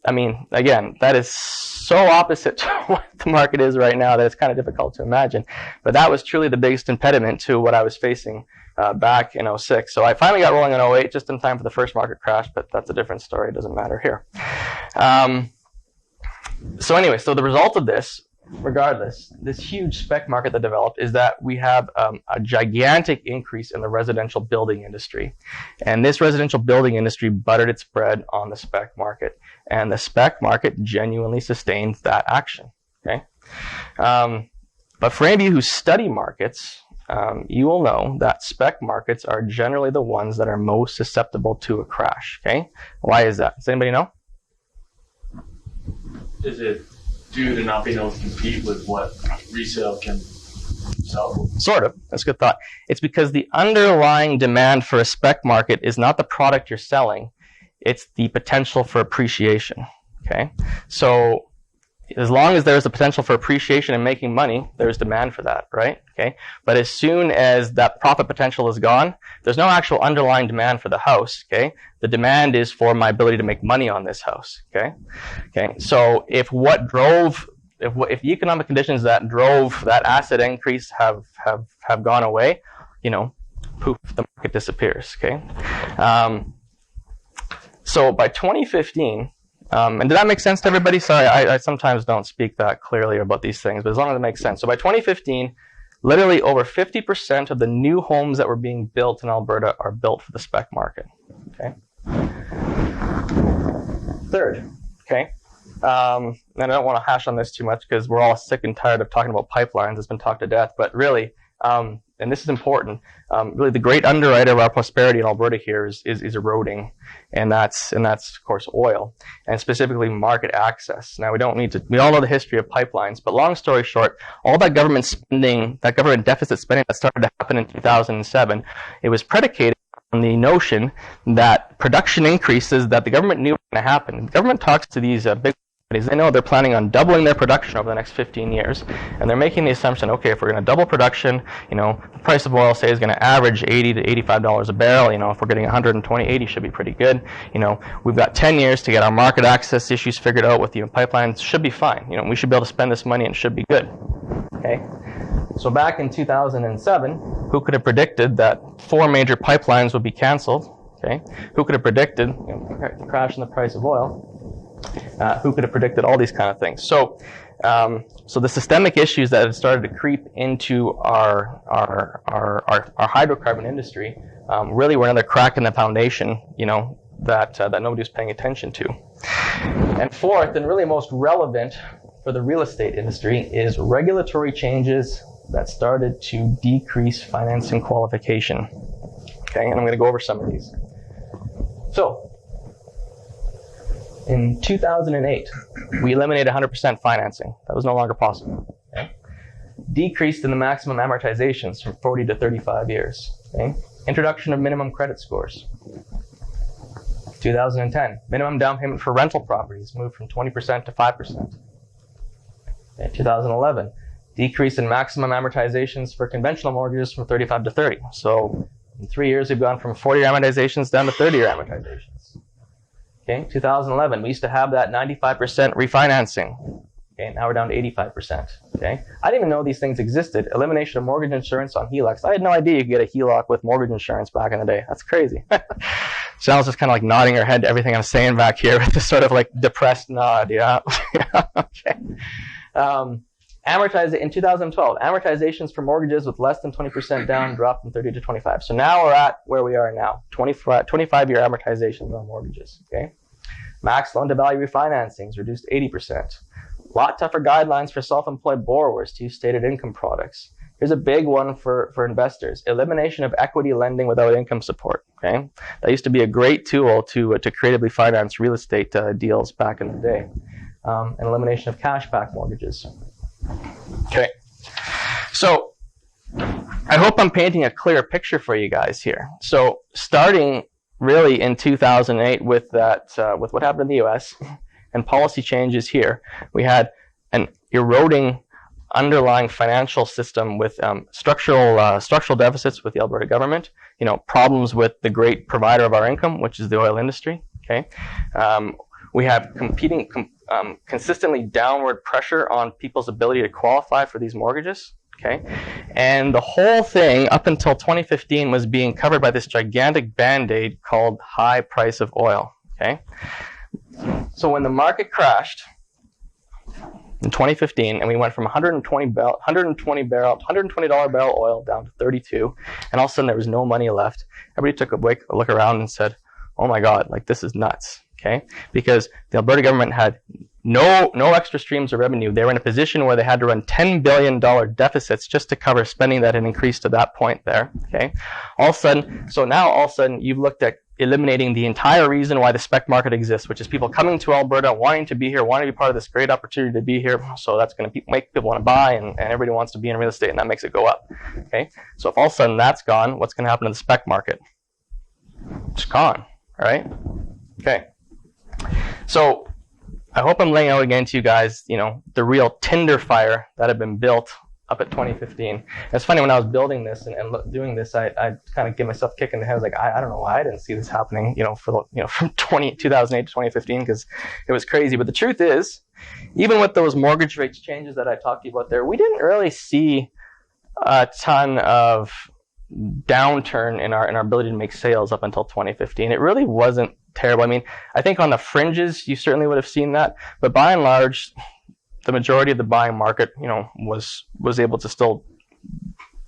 Speaker 20: I mean, again, that is so opposite to what the market is right now that it's kind of difficult to imagine. But that was truly the biggest impediment to what I was facing back in 06. So I finally got rolling in 08, just in time for the first market crash, but that's a different story. It doesn't matter here. So anyway, so the result of this, regardless, this huge spec market that developed is that we have a gigantic increase in the residential building industry. And this residential building industry buttered its bread on the spec market. And the spec market genuinely sustained that action. Okay? But for any of you who study markets, you will know that spec markets are generally the ones that are most susceptible to a crash. Okay? Why is that? Does anybody know?
Speaker 10: Is it due to not being able to compete with what resale can sell?
Speaker 20: Sort of. That's a good thought. It's because the underlying demand for a spec market is not the product you're selling. It's the potential for appreciation. Okay? So as long as there's a potential for appreciation and making money, there's demand for that, right? Okay? But as soon as that profit potential is gone, there's no actual underlying demand for the house, okay? The demand is for my ability to make money on this house, okay? Okay, so if the economic conditions that drove that asset increase have gone away, you know, poof, the market disappears, okay? So by 2015, and did that make sense to everybody? Sorry, I sometimes don't speak that clearly about these things, but as long as it makes sense. So by 2015, literally over 50% of the new homes that were being built in Alberta are built for the spec market. Okay. Third, okay. And I don't want to hash on this too much because we're all sick and tired of talking about pipelines. It's been talked to death, but really, and this is important, really the great underwriter of our prosperity in Alberta here is eroding, and that's of course oil, and specifically market access. Now we all know the history of pipelines, but long story short, all that government spending, that government deficit spending that started to happen in 2007, it was predicated on the notion that production increases that the government knew were going to happen. The government talks to these big companies. They know they're planning on doubling their production over the next 15 years, and they're making the assumption, okay, if we're going to double production, you know, the price of oil, say, is going to average $80 to $85 a barrel. You know, if we're getting 120, 80 should be pretty good. You know, we've got 10 years to get our market access issues figured out with, pipelines. Should be fine. You know, we should be able to spend this money and it should be good. Okay. So back in 2007, who could have predicted that 4 major pipelines would be canceled? Okay. Who could have predicted the crash in the price of oil? Who could have predicted all these kind of things? So, so the systemic issues that had started to creep into our hydrocarbon industry really were another crack in the foundation, that nobody was paying attention to. And fourth, and really most relevant for the real estate industry, is regulatory changes that started to decrease financing qualification. Okay, and I'm going to go over some of these. So, in 2008, we eliminated 100% financing. That was no longer possible. Okay? Decreased in the maximum amortizations from 40 to 35 years. Okay? Introduction of minimum credit scores. 2010, minimum down payment for rental properties moved from 20% to 5%. Okay? 2011, decrease in maximum amortizations for conventional mortgages from 35 to 30. So in 3 years, we've gone from 40-year amortizations down to 30-year amortizations. Okay, 2011, we used to have that 95% refinancing. Okay, now we're down to 85%. Okay, I didn't even know these things existed. Elimination of mortgage insurance on HELOCs. I had no idea you could get a HELOC with mortgage insurance back in the day. That's crazy. Shannon's just kind of like nodding her head to everything I'm saying back here with this sort of like depressed nod. Yeah. Okay. Amortize in 2012, amortizations for mortgages with less than 20% down dropped from 30 to 25. So now we're at where we are now, 25-year amortizations on mortgages. Okay, max loan-to-value refinancings reduced 80%. A lot tougher guidelines for self-employed borrowers to use stated income products. Here's a big one for investors: elimination of equity lending without income support. Okay, that used to be a great tool to creatively finance real estate deals back in the day. And elimination of cashback mortgages. Okay, so I hope I'm painting a clear picture for you guys here. So starting really in 2008 with what happened in the U.S. and policy changes here, we had an eroding underlying financial system with structural deficits with the Alberta government. Problems with the great provider of our income, which is the oil industry. Okay, we have consistently downward pressure on people's ability to qualify for these mortgages. Okay, and the whole thing up until 2015 was being covered by this gigantic band-aid called high price of oil. Okay, so when the market crashed in 2015, and we went from $120 barrel oil down to 32, and all of a sudden there was no money left. Everybody took a look around and said, "Oh my God, like this is nuts." Okay, because the Alberta government had no extra streams of revenue. They were in a position where they had to run $10 billion deficits just to cover spending that had increased to that point there. Okay, all of a sudden you've looked at eliminating the entire reason why the spec market exists, which is people coming to Alberta, wanting to be here, wanting to be part of this great opportunity to be here. So that's going to make people want to buy, and everybody wants to be in real estate, and that makes it go up. Okay, so if all of a sudden that's gone, what's going to happen to the spec market? It's gone, right? Okay. So I hope I'm laying out again to you guys, the real tinder fire that had been built up at 2015. It's funny, when I was building this and doing this, I kind of give myself a kick in the head. I was like, I don't know why I didn't see this happening, from 2008 to 2015, because it was crazy. But the truth is, even with those mortgage rates changes that I talked to you about there, we didn't really see a ton of downturn in our ability to make sales up until 2015. It really wasn't terrible. I mean, I think on the fringes, you certainly would have seen that, but by and large, the majority of the buying market, was able to still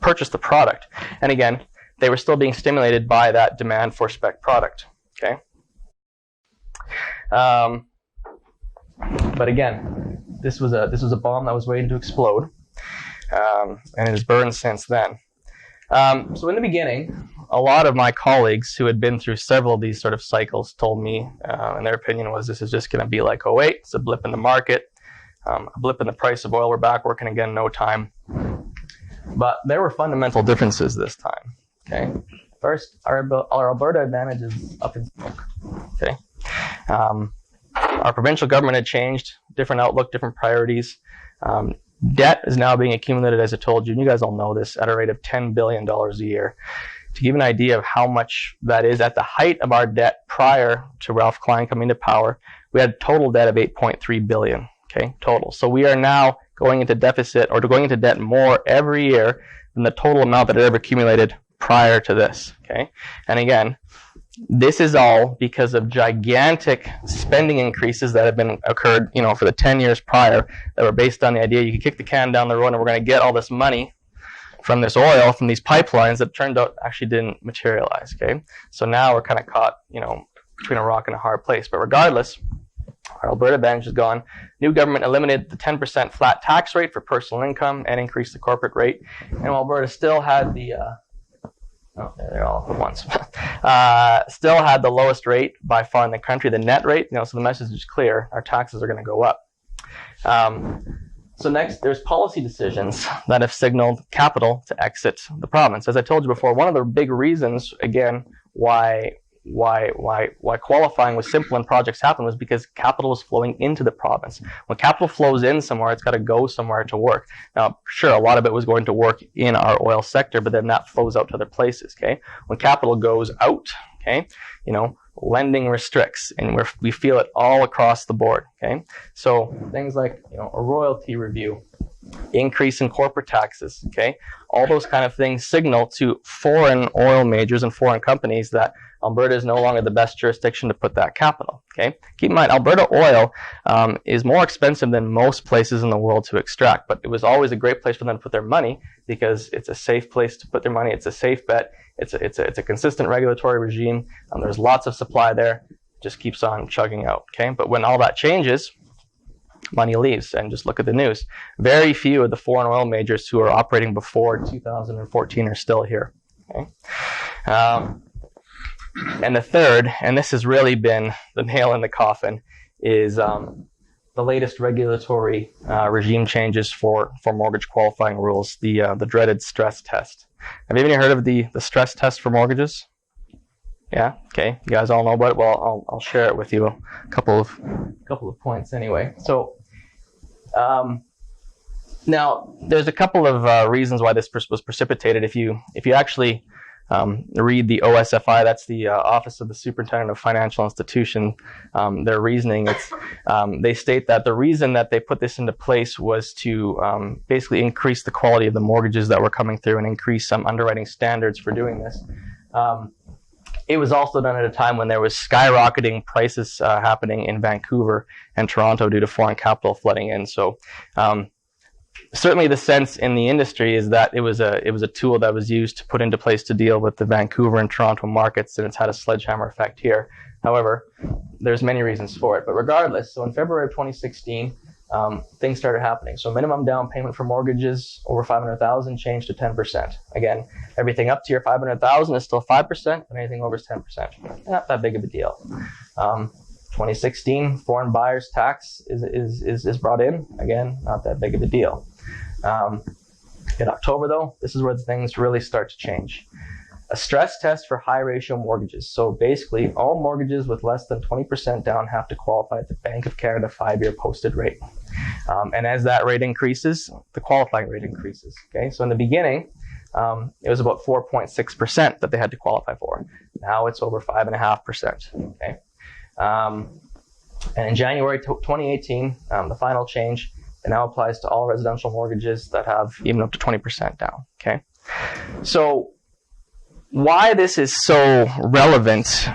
Speaker 20: purchase the product. And again, they were still being stimulated by that demand for spec product. Okay. But again, this was a bomb that was waiting to explode, and it has burned since then. So in the beginning, a lot of my colleagues who had been through several of these sort of cycles told me, and their opinion was, this is just going to be like 08. It's a blip in the market, a blip in the price of oil. We're back working again in no time. But there were fundamental differences this time. Okay. First, our Alberta advantage is up in smoke. Okay. Our provincial government had changed, different outlook, different priorities. Debt is now being accumulated, as I told you, and you guys all know this, at a rate of $10 billion a year. To give an idea of how much that is, at the height of our debt prior to Ralph Klein coming to power, we had total debt of $8.3 billion, okay, total. So we are now going into deficit, or going into debt more every year than the total amount that had ever accumulated prior to this, okay? And again, this is all because of gigantic spending increases that have been occurred, for the 10 years prior, that were based on the idea you could kick the can down the road and we're going to get all this money from this oil, from these pipelines, that turned out actually didn't materialize, okay? So now we're kind of caught, between a rock and a hard place. But regardless, our Alberta advantage is gone. New government eliminated the 10% flat tax rate for personal income and increased the corporate rate. And Alberta still had the they're all at once. Still had the lowest rate by far in the country, the net rate. So the message is clear: our taxes are going to go up. So next, there's policy decisions that have signaled capital to exit the province. As I told you before, one of the big reasons, again, why qualifying was simple and projects happened was because capital was flowing into the province. When capital flows in somewhere, it's got to go somewhere to work. Now, sure, a lot of it was going to work in our oil sector, but then that flows out to other places, okay? When capital goes out, okay, lending restricts, and we feel it all across the board, okay? So things like, a royalty review, increase in corporate taxes, okay? All those kind of things signal to foreign oil majors and foreign companies that Alberta is no longer the best jurisdiction to put that capital, okay? Keep in mind, Alberta oil is more expensive than most places in the world to extract, but it was always a great place for them to put their money because it's a safe place to put their money. It's a safe bet. It's a consistent regulatory regime. There's lots of supply there. It just keeps on chugging out, okay? But when all that changes, money leaves, and just look at the news. Very few of the foreign oil majors who are operating before 2014 are still here, okay? And the third, and this has really been the nail in the coffin, is the latest regulatory regime changes for mortgage qualifying rules, the dreaded stress test. Have you even heard of the stress test for mortgages? Yeah, okay. You guys all know about it. Well, I'll share it with you. A couple of points anyway. So now there's a couple of reasons why this was precipitated. If you actually read the OSFI, that's the Office of the Superintendent of Financial Institution, their reasoning, they state that the reason that they put this into place was to basically increase the quality of the mortgages that were coming through and increase some underwriting standards for doing this. It was also done at a time when there was skyrocketing prices happening in Vancouver and Toronto due to foreign capital flooding in. So certainly the sense in the industry is that it was a tool that was used to put into place to deal with the Vancouver and Toronto markets, and it's had a sledgehammer effect here. However, there's many reasons for it. But regardless, so in February of 2016, things started happening. So minimum down payment for mortgages over $500,000 changed to 10%. Again, everything up to your $500,000 is still 5%, but anything over is 10%. Not that big of a deal. 2016, foreign buyers tax is brought in. Again, not that big of a deal. In October, though, this is where things really start to change. A stress test for high ratio mortgages. So basically, all mortgages with less than 20% down have to qualify at the Bank of Canada 5-year posted rate. And as that rate increases, the qualifying rate increases. Okay, so in the beginning, it was about 4.6% that they had to qualify for. Now it's over 5.5%. Okay, and in January 2018, the final change, it now applies to all residential mortgages that have even up to 20% down. Okay, so why this is so relevant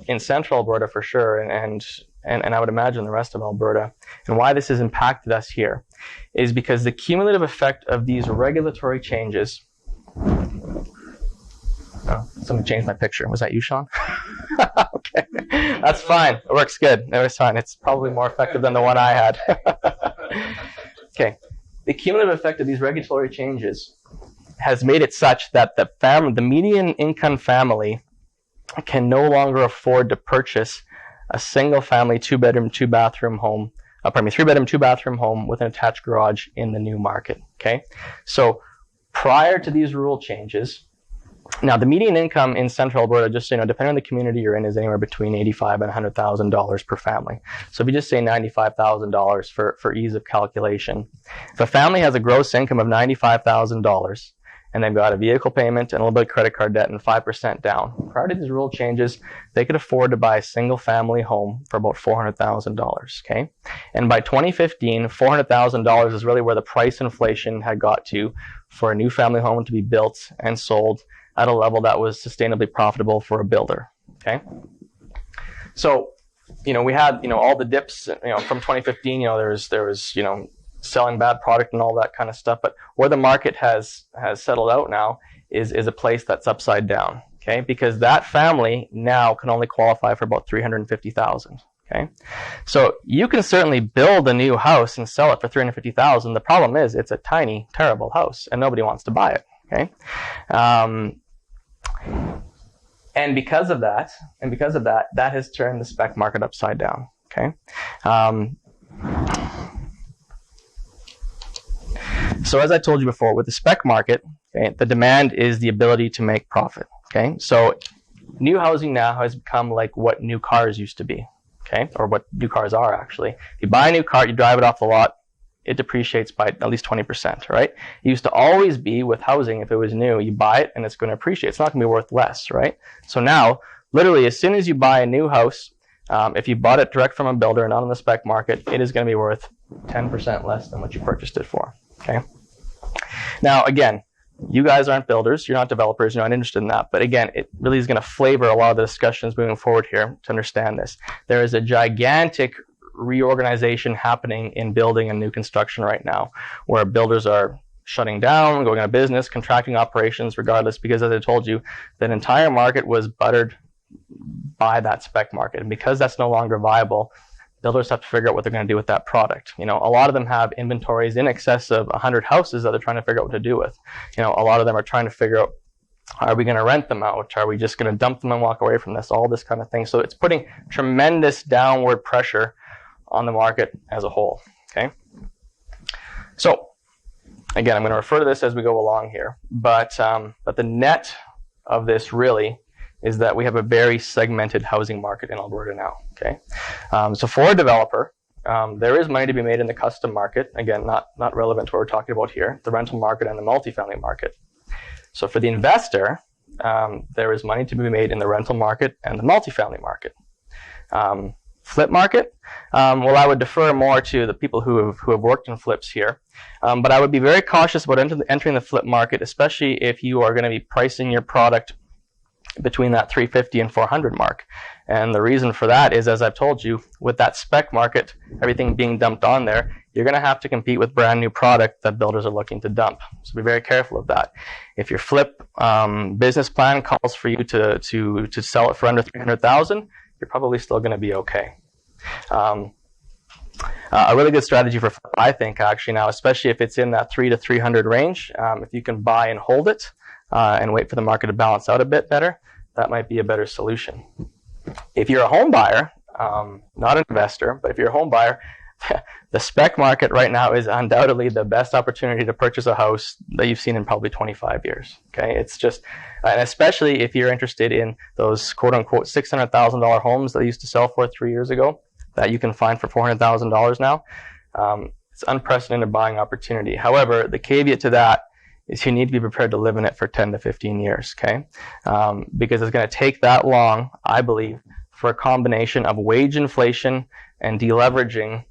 Speaker 20: in central Alberta for sure, and I would imagine the rest of Alberta, and why this has impacted us here, is because the cumulative effect of these regulatory changes. Oh, somebody changed my picture. Was that you, Sean? Okay, that's fine. It works good. It was fine. It's probably more effective than the one I had. Okay, the cumulative effect of these regulatory changes has made it such that the median income family can no longer afford to purchase a single family 2-bedroom, 2-bathroom home, 3-bedroom, 2-bathroom home with an attached garage in the new market. Okay, so prior to these rule changes, now the median income in central Alberta, just so you know, depending on the community you're in, is anywhere between $85,000 and $100,000 per family. So if you just say $95,000 for ease of calculation, if a family has a gross income of $95,000 and they've got a vehicle payment and a little bit of credit card debt and 5% down, prior to these rule changes, they could afford to buy a single family home for about $400,000. Okay, and by 2015, $400,000 is really where the price inflation had got to for a new family home to be built and sold at a level that was sustainably profitable for a builder. Okay, so we had all the dips from 2015. There was selling bad product and all that kind of stuff. But where the market has settled out now is a place that's upside down. Okay, because that family now can only qualify for about $350,000. Okay, so you can certainly build a new house and sell it for $350,000. The problem is it's a tiny, terrible house, and nobody wants to buy it. Okay, and because of that, that has turned the spec market upside down. Okay. So as I told you before, with the spec market, okay, the demand is the ability to make profit. Okay, so new housing now has become like what new cars used to be. Okay, or what new cars are actually. If you buy a new car, you drive it off the lot, it depreciates by at least 20%. Right? It used to always be with housing, if it was new, you buy it and it's going to appreciate. It's not going to be worth less. Right? So now, literally, as soon as you buy a new house, if you bought it direct from a builder, not on the spec market, it is going to be worth 10% less than what you purchased it for. Okay. Now, again, you guys aren't builders, you're not developers, you're not interested in that. But again, it really is going to flavor a lot of the discussions moving forward here to understand this. There is a gigantic reorganization happening in building and new construction right now, where builders are shutting down, going out of business, contracting operations regardless, because as I told you, that entire market was buttered by that spec market. And because that's no longer viable, builders have to figure out what they're going to do with that product. You know, a lot of them have inventories in excess of 100 houses that they're trying to figure out what to do with. You know, a lot of them are trying to figure out, are we going to rent them out? Are we just going to dump them and walk away from this? All this kind of thing. So it's putting tremendous downward pressure on the market as a whole. Okay. So again, I'm going to refer to this as we go along here, but the net of this really is that we have a very segmented housing market in Alberta now. Okay, so for a developer, there is money to be made in the custom market. Again, not relevant to what we're talking about here, the rental market and the multifamily market. So for the investor, there is money to be made in the rental market and the multifamily market. Flip market, well, I would defer more to the people who have worked in flips here. But I would be very cautious about entering the flip market, especially if you are going to be pricing your product between that 350 and 400 mark. And the reason for that is, as I've told you, with that spec market, everything being dumped on there, you're going to have to compete with brand new product that builders are looking to dump. So be very careful of that. If your flip business plan calls for you to sell it for under 300,000, you're probably still going to be okay. A really good strategy for flip, I think, actually now, especially if it's in that 300 to 300 range, if you can buy and hold it and wait for the market to balance out a bit better, that might be a better solution. If you're a home buyer, not an investor, but if you're a home buyer, the spec market right now is undoubtedly the best opportunity to purchase a house that you've seen in probably 25 years. Okay, it's just, and especially if you're interested in those quote-unquote $600,000 homes that used to sell for 3 years ago, that you can find for $400,000 now. It's unprecedented buying opportunity. However, the caveat to that is you need to be prepared to live in it for 10 to 15 years, okay? Because it's going to take that long, I believe, for a combination of wage inflation and deleveraging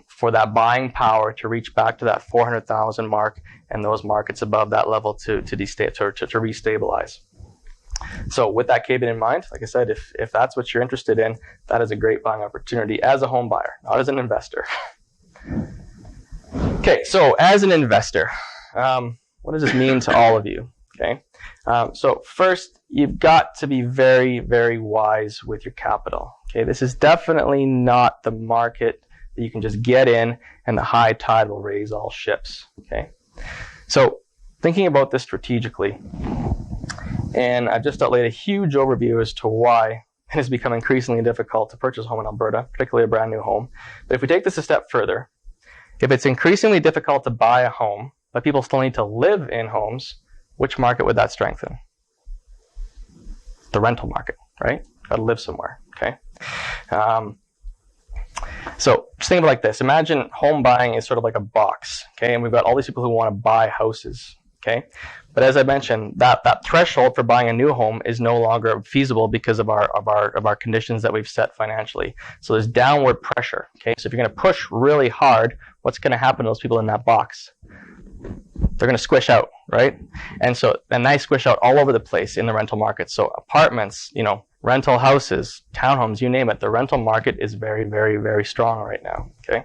Speaker 20: for that buying power to reach back to that 400,000 mark and those markets above that level to restabilize. So with that caveat in mind, like I said, if that's what you're interested in, that is a great buying opportunity as a home buyer, not as an investor. Okay, so as an investor, what does this mean to all of you? Okay, so first, you've got to be very, very wise with your capital. Okay, this is definitely not the market that you can just get in and the high tide will raise all ships. Okay, so thinking about this strategically, and I've just outlaid a huge overview as to why it has become increasingly difficult to purchase a home in Alberta, particularly a brand new home. But if we take this a step further, if it's increasingly difficult to buy a home, but people still need to live in homes, which market would that strengthen? The rental market, right? Got to live somewhere, okay? So just think of it like this. Imagine home buying is sort of like a box, okay? And we've got all these people who want to buy houses, okay? But as I mentioned, that threshold for buying a new home is no longer feasible because of our conditions that we've set financially. So there's downward pressure, okay? So if you're going to push really hard, what's going to happen to those people in that box? They're going to squish out, right? And they squish out all over the place in the rental market. So apartments, rental houses, townhomes, you name it. The rental market is very, very, very strong right now, okay?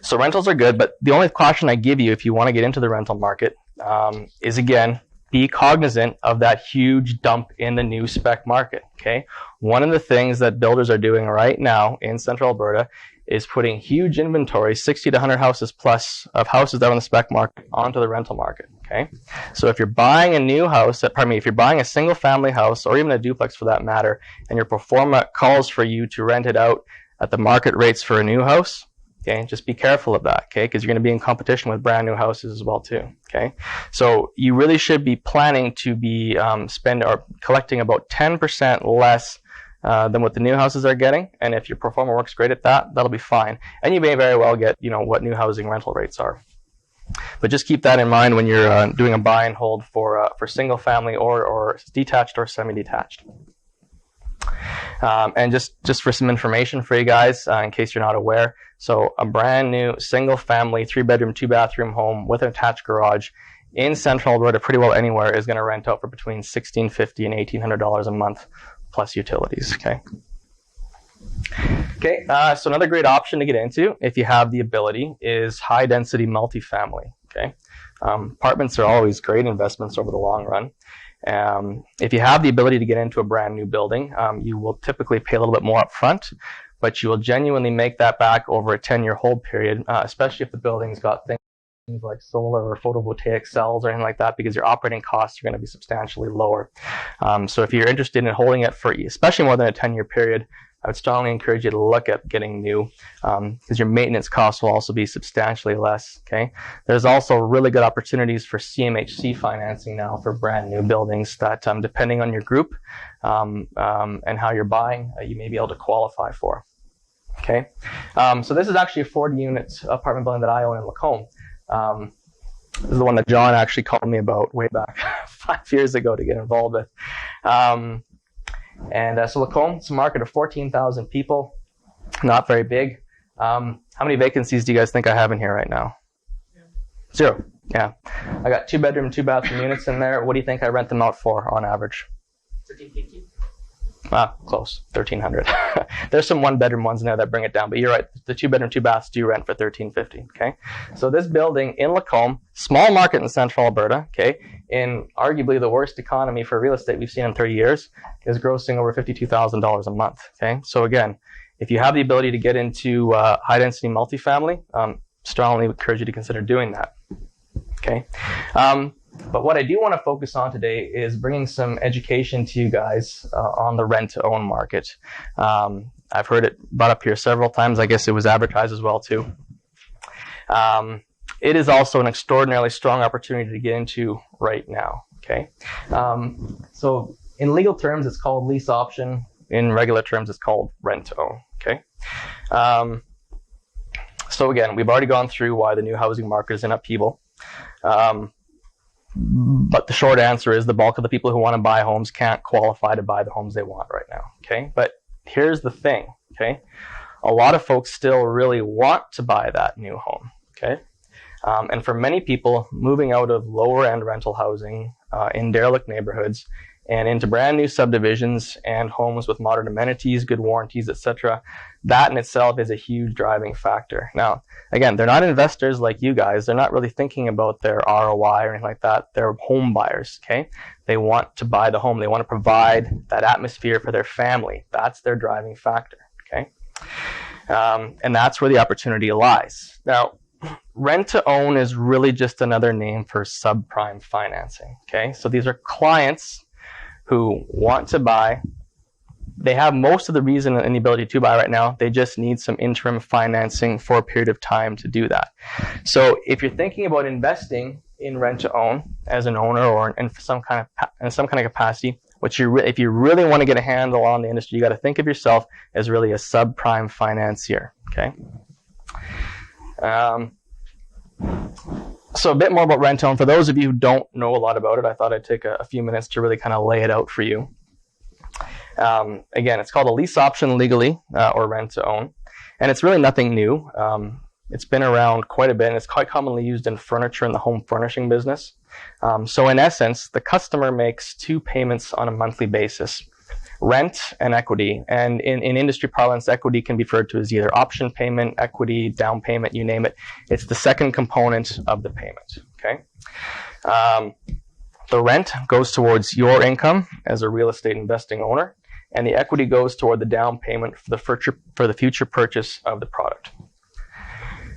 Speaker 20: So rentals are good, but the only caution I give you if you want to get into the rental market is, again, be cognizant of that huge dump in the new spec market, okay? One of the things that builders are doing right now in central Alberta is putting huge inventory, 60 to 100 houses plus of houses that are on the spec market onto the rental market, okay? So if you're buying a new house, if you're buying a single family house or even a duplex for that matter, and your pro forma calls for you to rent it out at the market rates for a new house, okay, just be careful of that, okay, because you're going to be in competition with brand new houses as well too, okay? So you really should be planning to be collecting about 10% less than what the new houses are getting, and if your pro forma works great at that, that'll be fine. And you may very well get, what new housing rental rates are. But just keep that in mind when you're doing a buy and hold for single family or detached or semi-detached. And just for some information for you guys, in case you're not aware, so a brand new single family 3-bedroom, 2-bathroom home with an attached garage in Central Alberta, pretty well anywhere, is going to rent out for between $1,650 and $1,800 a month plus utilities. Okay, so another great option to get into, if you have the ability, is high density multifamily. Okay, apartments are always great investments over the long run. If you have the ability to get into a brand new building, you will typically pay a little bit more up front, but you will genuinely make that back over a 10-year hold period, especially if the building's got things like solar or photovoltaic cells or anything like that, because your operating costs are going to be substantially lower. So if you're interested in holding it for especially more than a 10-year period, I would strongly encourage you to look at getting new, because your maintenance costs will also be substantially less. Okay, there's also really good opportunities for CMHC financing now for brand new buildings that, depending on your group and how you're buying, you may be able to qualify for. Okay, so this is actually a 40-unit apartment building that I own in Lacombe. This is the one that John actually called me about way back 5 years ago to get involved with. So Lacombe, it's a market of 14,000 people, not very big. How many vacancies do you guys think I have in here right now? 0. Yeah. I got 2-bedroom, 2-bathroom units in there. What do you think I rent them out for on average?
Speaker 8: $1,350.
Speaker 20: Close. 1,300. There's some 1-bedroom ones in there that bring it down, but you're right. The 2-bedroom, 2-baths do rent for $1,350. Okay. So this building in Lacombe, small market in Central Alberta, okay, in arguably the worst economy for real estate we've seen in 30 years, is grossing over $52,000 a month. Okay. So again, if you have the ability to get into high density multifamily, strongly encourage you to consider doing that. Okay. But what I do want to focus on today is bringing some education to you guys on the rent-to-own market. I've heard it brought up here several times. I guess it was advertised as well too. It is also an extraordinarily strong opportunity to get into right now. Okay, so in legal terms, it's called lease option. In regular terms, it's called rent-to-own. Okay. So again, we've already gone through why the new housing market is in upheaval. But the short answer is the bulk of the people who want to buy homes can't qualify to buy the homes they want right now. Okay, but here's the thing. Okay, a lot of folks still really want to buy that new home. Okay, and for many people, moving out of lower end rental housing in derelict neighborhoods and into brand new subdivisions and homes with modern amenities, good warranties, etc., that in itself is a huge driving factor. Now, again, they're not investors like you guys. They're not really thinking about their ROI or anything like that. They're home buyers, okay? They want to buy the home. They want to provide that atmosphere for their family. That's their driving factor, okay? And that's where the opportunity lies. Now, rent-to-own is really just another name for subprime financing, okay? So these are clients who want to buy. They have most of the reason and the ability to buy right now. They just need some interim financing for a period of time to do that. So if you're thinking about investing in rent to own as an owner or in some kind of capacity, if you really want to get a handle on the industry, you got to think of yourself as really a subprime financier. Okay. So a bit more about rent to own. For those of you who don't know a lot about it, I thought I'd take a few minutes to really kind of lay it out for you. Again, it's called a lease option legally, or rent to own. And it's really nothing new. It's been around quite a bit, and it's quite commonly used in furniture and the home furnishing business. So in essence, the customer makes 2 payments on a monthly basis, rent and equity. And in industry parlance, equity can be referred to as either option payment, equity, down payment, you name it. It's the second component of the payment, okay? The rent goes towards your income as a real estate investing owner, and the equity goes toward the down payment for the future purchase of the product.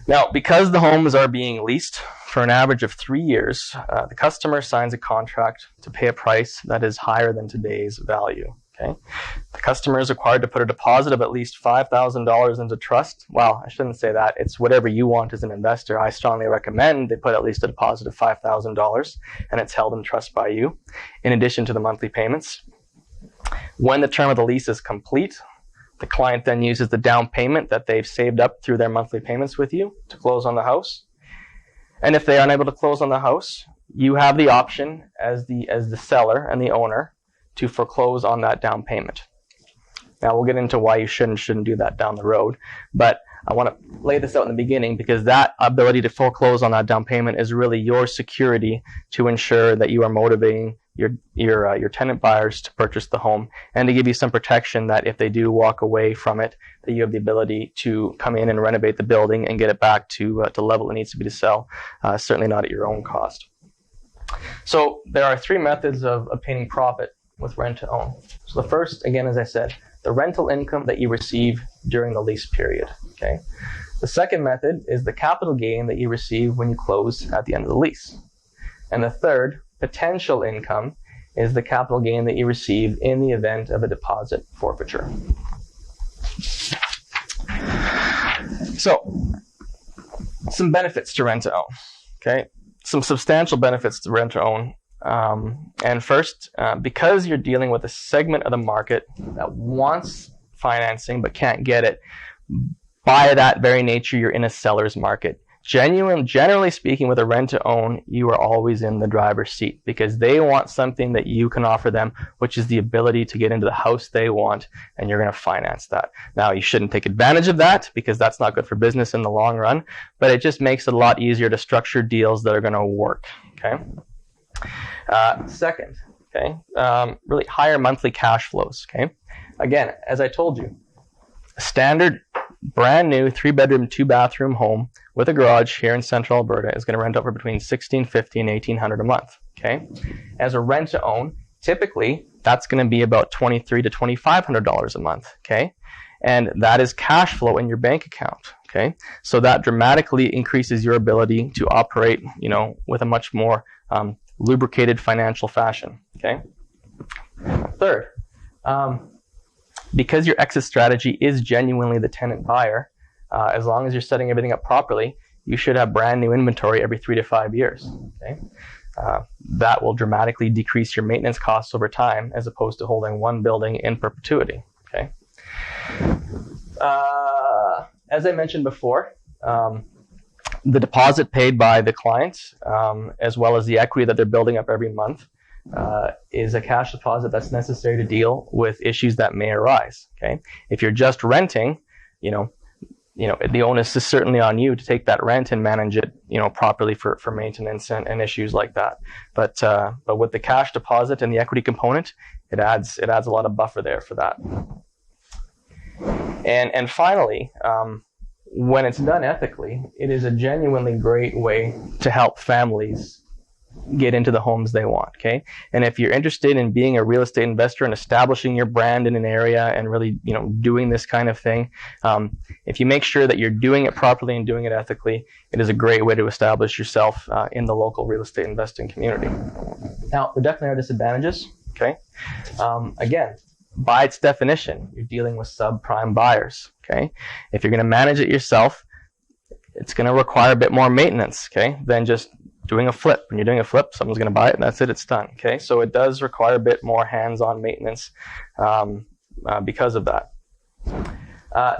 Speaker 20: Now, because the homes are being leased for an average of 3 years, the customer signs a contract to pay a price that is higher than today's value. Okay, the customer is required to put a deposit of at least $5,000 into trust. Well, I shouldn't say that. It's whatever you want as an investor. I strongly recommend they put at least a deposit of $5,000, and it's held in trust by you, in addition to the monthly payments. When the term of the lease is complete, the client then uses the down payment that they've saved up through their monthly payments with you to close on the house. And if they are unable to close on the house, you have the option as the seller and the owner to foreclose on that down payment. Now we'll get into why you shouldn't do that down the road, but I want to lay this out in the beginning because that ability to foreclose on that down payment is really your security to ensure that you are motivating your tenant buyers to purchase the home, and to give you some protection that if they do walk away from it, that you have the ability to come in and renovate the building and get it back to the level it needs to be to sell, certainly not at your own cost. So there are three methods of obtaining profit with rent to own. So the first, again, as I said, the rental income that you receive during the lease period. Okay. The second method is the capital gain that you receive when you close at the end of the lease. And the third, potential income, is the capital gain that you receive in the event of a deposit forfeiture. So, some benefits to rent to own. Okay, some substantial benefits to rent to own. And first, because you're dealing with a segment of the market that wants financing but can't get it, by that very nature, you're in a seller's market. Generally speaking, with a rent to own, you are always in the driver's seat because they want something that you can offer them, which is the ability to get into the house they want, and you're going to finance that. Now, you shouldn't take advantage of that because that's not good for business in the long run, but it just makes it a lot easier to structure deals that are going to work. Okay. Second, okay, really higher monthly cash flows. Okay. Again, as I told you, a standard brand new 3-bedroom, 2-bathroom home with a garage here in Central Alberta is going to rent out for between $1,650 and $1,800 a month. Okay, as a rent to own, typically that's going to be about $2,300 to $2,500 a month. Okay, and that is cash flow in your bank account. Okay, so that dramatically increases your ability to operate, with a much more lubricated financial fashion. Okay. Third, because your exit strategy is genuinely the tenant buyer, as long as you're setting everything up properly, you should have brand new inventory every 3 to 5 years. Okay, that will dramatically decrease your maintenance costs over time, as opposed to holding one building in perpetuity. Okay. As I mentioned before, the deposit paid by the client, as well as the equity that they're building up every month, is a cash deposit that's necessary to deal with issues that may arise. Okay, if you're just renting, the onus is certainly on you to take that rent and manage it, properly for maintenance and issues like that. But with the cash deposit and the equity component, it adds a lot of buffer there for that. And finally, when it's done ethically, it is a genuinely great way to help families get into the homes they want. Okay, and if you're interested in being a real estate investor and establishing your brand in an area and really, doing this kind of thing, if you make sure that you're doing it properly and doing it ethically, it is a great way to establish yourself in the local real estate investing community. Now, there definitely are disadvantages. Okay, again, by its definition, you're dealing with subprime buyers. Okay, if you're going to manage it yourself, it's going to require a bit more maintenance, okay, than just doing a flip. When you're doing a flip, someone's going to buy it, and that's it, it's done. Okay, so it does require a bit more hands-on maintenance because of that.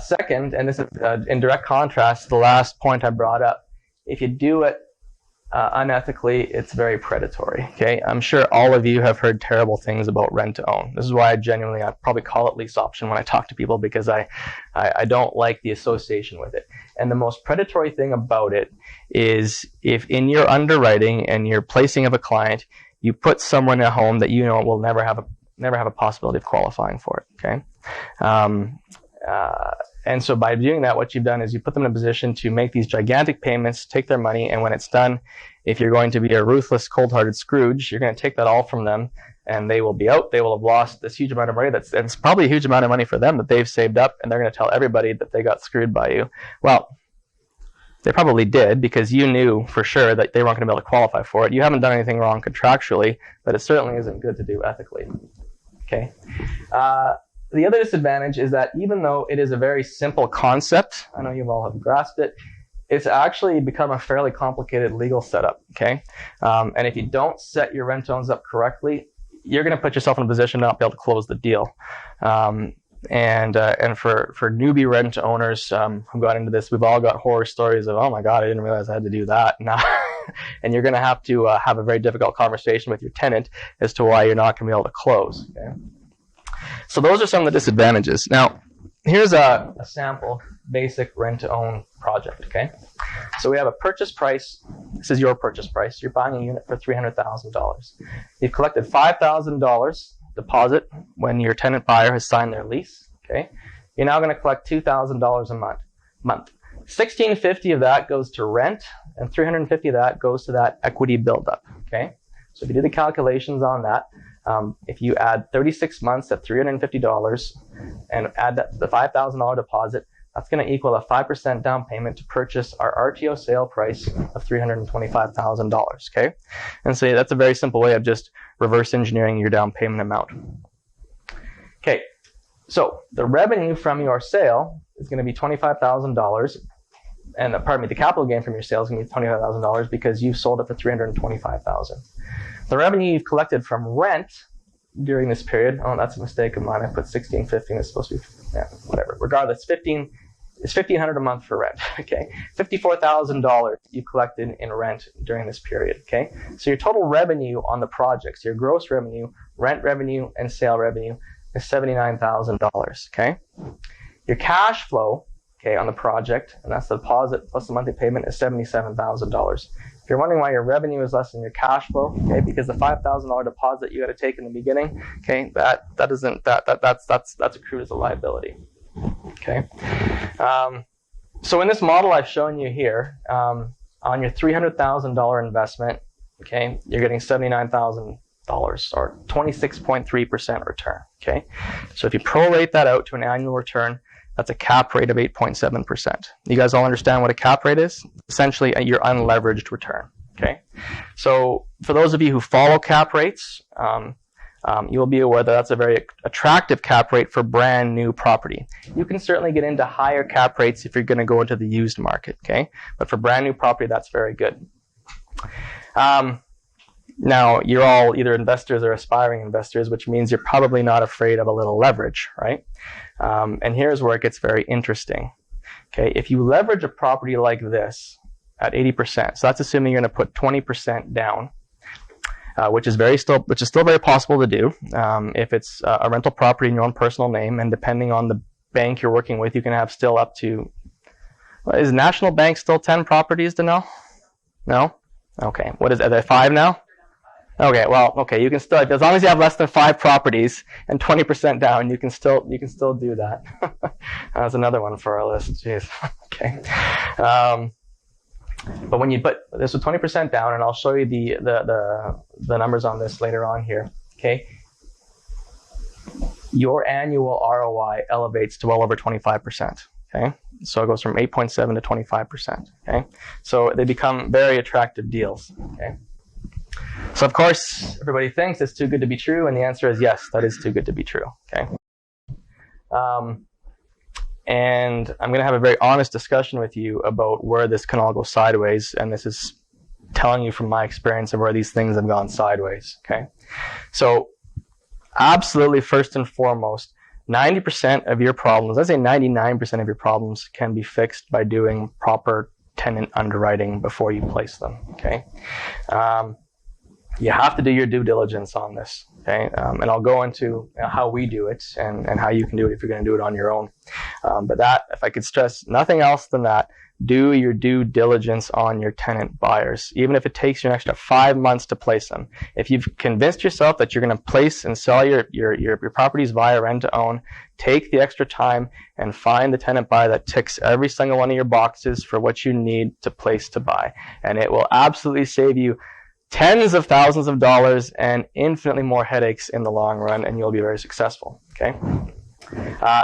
Speaker 20: Second, and this is in direct contrast to the last point I brought up, if you do it unethically, it's very predatory. Okay, I'm sure all of you have heard terrible things about rent to own. This is why I probably call it lease option when I talk to people, because I don't like the association with it. And the most predatory thing about it is if in your underwriting and your placing of a client, you put someone in a home that will never have a possibility of qualifying for it. Okay. And so by doing that, what you've done is you put them in a position to make these gigantic payments, take their money, and when it's done, if you're going to be a ruthless, cold-hearted Scrooge, you're going to take that all from them, and they will be out. They will have lost this huge amount of money. It's probably a huge amount of money for them that they've saved up, and they're going to tell everybody that they got screwed by you. Well, they probably did, because you knew for sure that they weren't going to be able to qualify for it. You haven't done anything wrong contractually, but it certainly isn't good to do ethically. Okay. The other disadvantage is that even though it is a very simple concept, I know you all have grasped it, it's actually become a fairly complicated legal setup. Okay, and if you don't set your rent owns up correctly, you're going to put yourself in a position to not be able to close the deal. And for newbie rent owners who got into this, we've all got horror stories of, oh my God, I didn't realize I had to do that. Now, and you're going to have to have a very difficult conversation with your tenant as to why you're not going to be able to close. Okay? So those are some of the disadvantages. Now, here's a sample basic rent-to-own project, okay? So we have a purchase price. This is your purchase price. You're buying a unit for $300,000. You've collected $5,000 deposit when your tenant buyer has signed their lease, okay? You're now going to collect $2,000 a month. $1,650 of that goes to rent, and $350 of that goes to that equity buildup, okay? So if you do the calculations on that, if you add 36 months at $350 and add the $5,000 deposit, that's going to equal a 5% down payment to purchase our RTO sale price of $325,000, okay? And so that's a very simple way of just reverse engineering your down payment amount. Okay, so the revenue from your sale is going to be $25,000, and the capital gain from your sale is going to be $25,000 because you sold it for $325,000. The revenue you've collected from rent during this period, oh, that's a mistake of mine. I put $1,650 and it's supposed to be, yeah, whatever. Regardless, it's $1,500 a month for rent, okay? $54,000 you collected in rent during this period, okay? So your total revenue on the projects, your gross revenue, rent revenue, and sale revenue is $79,000, okay? Your cash flow, okay, on the project, and that's the deposit plus the monthly payment, is $77,000. If you're wondering why your revenue is less than your cash flow, okay, because the $5,000 deposit you got to take in the beginning, okay, that's accrued as a liability, okay. So in this model I've shown you here, on your $300,000 investment, okay, you're getting $79,000 or 26.3% return, okay. So if you prorate that out to an annual return, that's a cap rate of 8.7%. You guys all understand what a cap rate is? Essentially, your unleveraged return. Okay. So for those of you who follow cap rates, you will be aware that that's a very attractive cap rate for brand new property. You can certainly get into higher cap rates if you're going to go into the used market. Okay. But for brand new property, that's very good. Now, you're all either investors or aspiring investors, which means you're probably not afraid of a little leverage, right? And here's where it gets very interesting. Okay, if you leverage a property like this at 80%, so that's assuming you're going to put 20% down, which is still very possible to do. If it's a rental property in your own personal name, and depending on the bank you're working with, you can have still up to. Is National Bank still 10 properties to know? No. Okay. What is it? Are there 5 now? Okay, well, okay, you can still, as long as you have less than 5 properties and 20% down, you can still do that. That's another one for our list. Jeez. Okay. But when you put this with 20% down, and I'll show you the numbers on this later on here. Okay. Your annual ROI elevates to well over 25%. Okay. So it goes from 8.7 to 25%. Okay. So they become very attractive deals. Okay. So of course, everybody thinks it's too good to be true, and the answer is yes, that is too good to be true. Okay. And I'm going to have a very honest discussion with you about where this can all go sideways, and this is telling you from my experience of where these things have gone sideways. Okay. So absolutely, first and foremost, 90% of your problems, let's say 99% of your problems, can be fixed by doing proper tenant underwriting before you place them. Okay. You have to do your due diligence on this, okay? And I'll go into how we do it and how you can do it if you're going to do it on your own. But that, if I could stress nothing else than that, do your due diligence on your tenant buyers, even if it takes you an extra 5 months to place them. If you've convinced yourself that you're going to place and sell your properties via rent-to-own, take the extra time and find the tenant buyer that ticks every single one of your boxes for what you need to place to buy. And it will absolutely save you tens of thousands of dollars and infinitely more headaches in the long run, and you'll be very successful. Okay.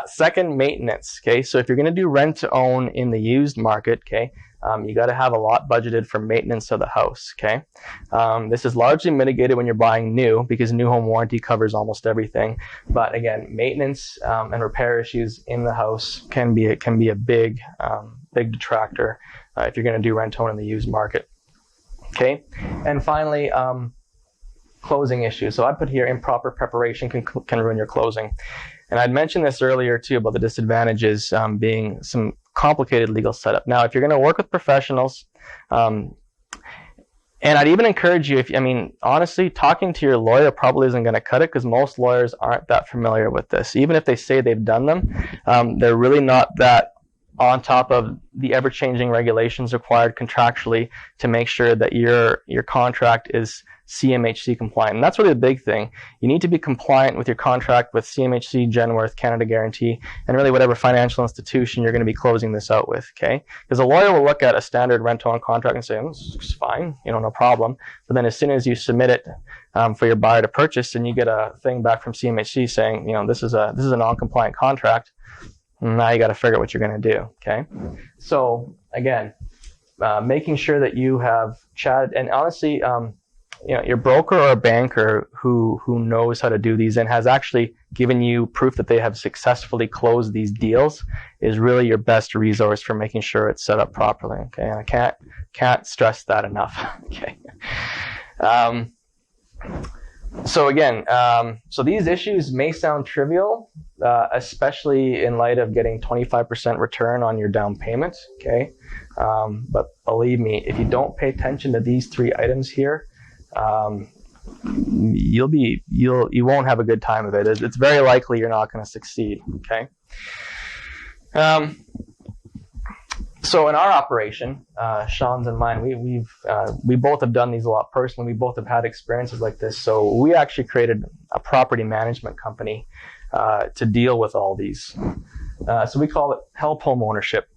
Speaker 20: Second, maintenance. Okay, so if you're going to do rent to own in the used market, okay, you got to have a lot budgeted for maintenance of the house. Okay, this is largely mitigated when you're buying new because new home warranty covers almost everything. But again, maintenance and repair issues in the house can be a big detractor if you're going to do rent to own in the used market. Okay, and finally, closing issues. So I put here improper preparation can ruin your closing. And I'd mentioned this earlier too about the disadvantages being some complicated legal setup. Now, if you're going to work with professionals, And I'd even encourage you, honestly, talking to your lawyer probably isn't going to cut it, because most lawyers aren't that familiar with this. Even if they say they've done them, they're really not that on top of the ever-changing regulations required contractually to make sure that your contract is CMHC compliant. And that's really the big thing. You need to be compliant with your contract with CMHC, Genworth, Canada Guarantee, and really whatever financial institution you're going to be closing this out with, okay? Because a lawyer will look at a standard rent-to-own contract and say, this is fine, no problem. But then as soon as you submit it for your buyer to purchase, and you get a thing back from CMHC saying, this is a non-compliant contract, now you got to figure out what you're going to do, okay? So again, making sure that you have chatted, and honestly, your broker or a banker who knows how to do these and has actually given you proof that they have successfully closed these deals is really your best resource for making sure it's set up properly, okay? And I can't stress that enough, okay? So again, so these issues may sound trivial, especially in light of getting 25% return on your down payment, okay? But believe me, if you don't pay attention to these 3 items here, you won't have a good time of it. It's very likely you're not going to succeed, okay? So in our operation, Sean's and mine, we both have done these a lot personally. We both have had experiences like this. So we actually created a property management company to deal with all these. So we call it Help Home Ownership,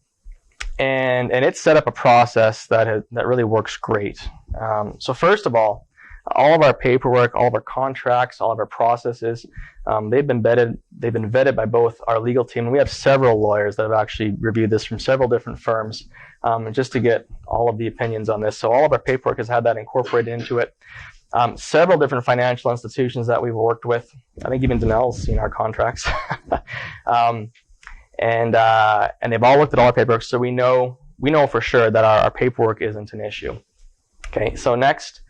Speaker 20: and it's set up a process that really works great. So first of all of our paperwork, all of our contracts, all of our processes, they've been vetted by both our legal team, and we have several lawyers that have actually reviewed this from several different firms, just to get all of the opinions on this. So all of our paperwork has had that incorporated into it. Several different financial institutions that we've worked with. I think even Danelle's seen our contracts. And they've all looked at all our paperwork, so we know for sure that our paperwork isn't an issue. Okay, so next,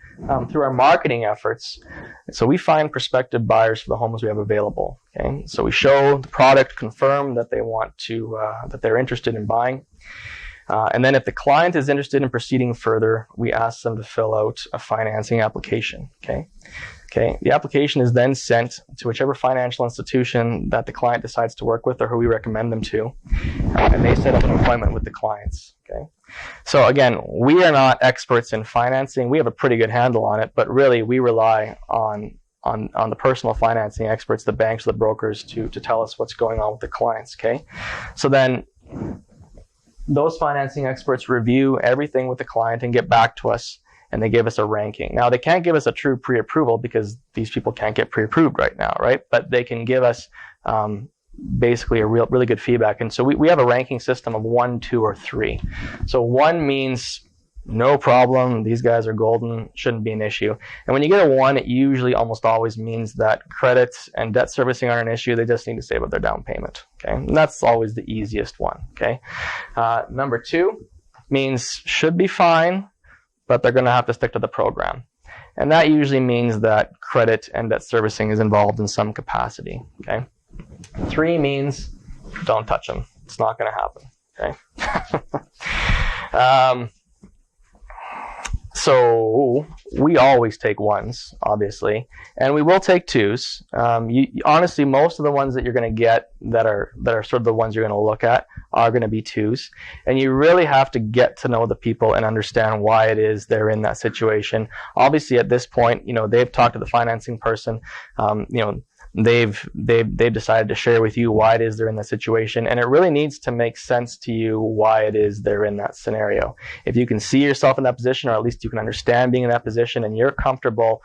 Speaker 20: through our marketing efforts, so we find prospective buyers for the homes we have available. Okay, so we show the product, confirm that they want to, that they're interested in buying, and then if the client is interested in proceeding further, we ask them to fill out a financing application. Okay, the application is then sent to whichever financial institution that the client decides to work with or who we recommend them to, and they set up an appointment with the clients. Okay, so again, we are not experts in financing. We have a pretty good handle on it, but really we rely on the personal financing experts, the banks, the brokers, to tell us what's going on with the clients. Okay, so then those financing experts review everything with the client and get back to us, and they give us a ranking. Now, they can't give us a true pre-approval because these people can't get pre-approved right now, right? But they can give us basically a really good feedback. And so we have a ranking system of 1, 2, or 3. So 1 means no problem, these guys are golden, shouldn't be an issue. And when you get a 1, it usually almost always means that credit and debt servicing aren't an issue, they just need to save up their down payment. Okay, and that's always the easiest one. Okay, number 2 means should be fine, but they're going to have to stick to the program. And that usually means that credit and debt servicing is involved in some capacity. Okay. 3 means don't touch them. It's not going to happen. Okay. So we always take 1s, obviously, and we will take 2s. Honestly, most of the ones that you're going to get that are sort of the ones you're going to look at are going to be 2s, and you really have to get to know the people and understand why it is they're in that situation. Obviously, at this point, they've talked to the financing person. They've decided to share with you why it is they're in that situation, and it really needs to make sense to you why it is they're in that scenario. If you can see yourself in that position, or at least you can understand being in that position, and you're comfortable,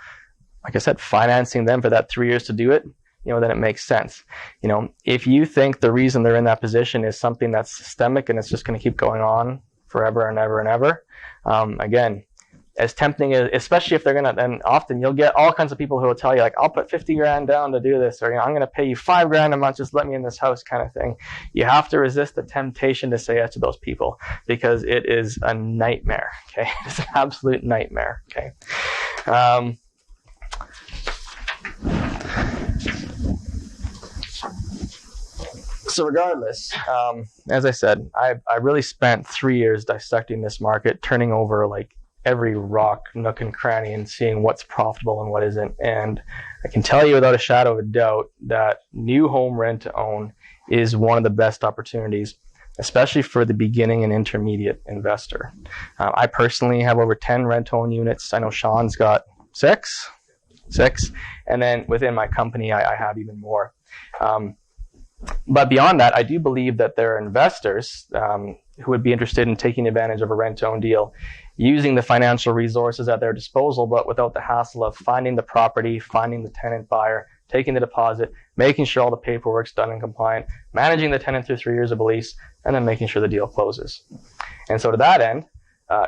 Speaker 20: like I said, financing them for that 3 years to do it, then it makes sense. If you think the reason they're in that position is something that's systemic and it's just going to keep going on forever and ever and ever, again, as tempting as, especially if they're going to, and often you'll get all kinds of people who will tell you, like, I'll put 50 grand down to do this, or, I'm going to pay you 5 grand a month, just let me in this house kind of thing. You have to resist the temptation to say yes to those people, because it is a nightmare. Okay. It's an absolute nightmare. Okay. So regardless, as I said, I really spent 3 years dissecting this market, turning over like every rock, nook, and cranny and seeing what's profitable and what isn't. And I can tell you without a shadow of a doubt that new home rent to own is one of the best opportunities, especially for the beginning and intermediate investor. I personally have over 10 rent-to-own units. I know Sean's got six, and then within my company, I have even more. But beyond that, I do believe that there are investors who would be interested in taking advantage of a rent-to-own deal, using the financial resources at their disposal, but without the hassle of finding the property, finding the tenant buyer, taking the deposit, making sure all the paperwork's done and compliant, managing the tenant through 3 years of a lease, and then making sure the deal closes. And so to that end,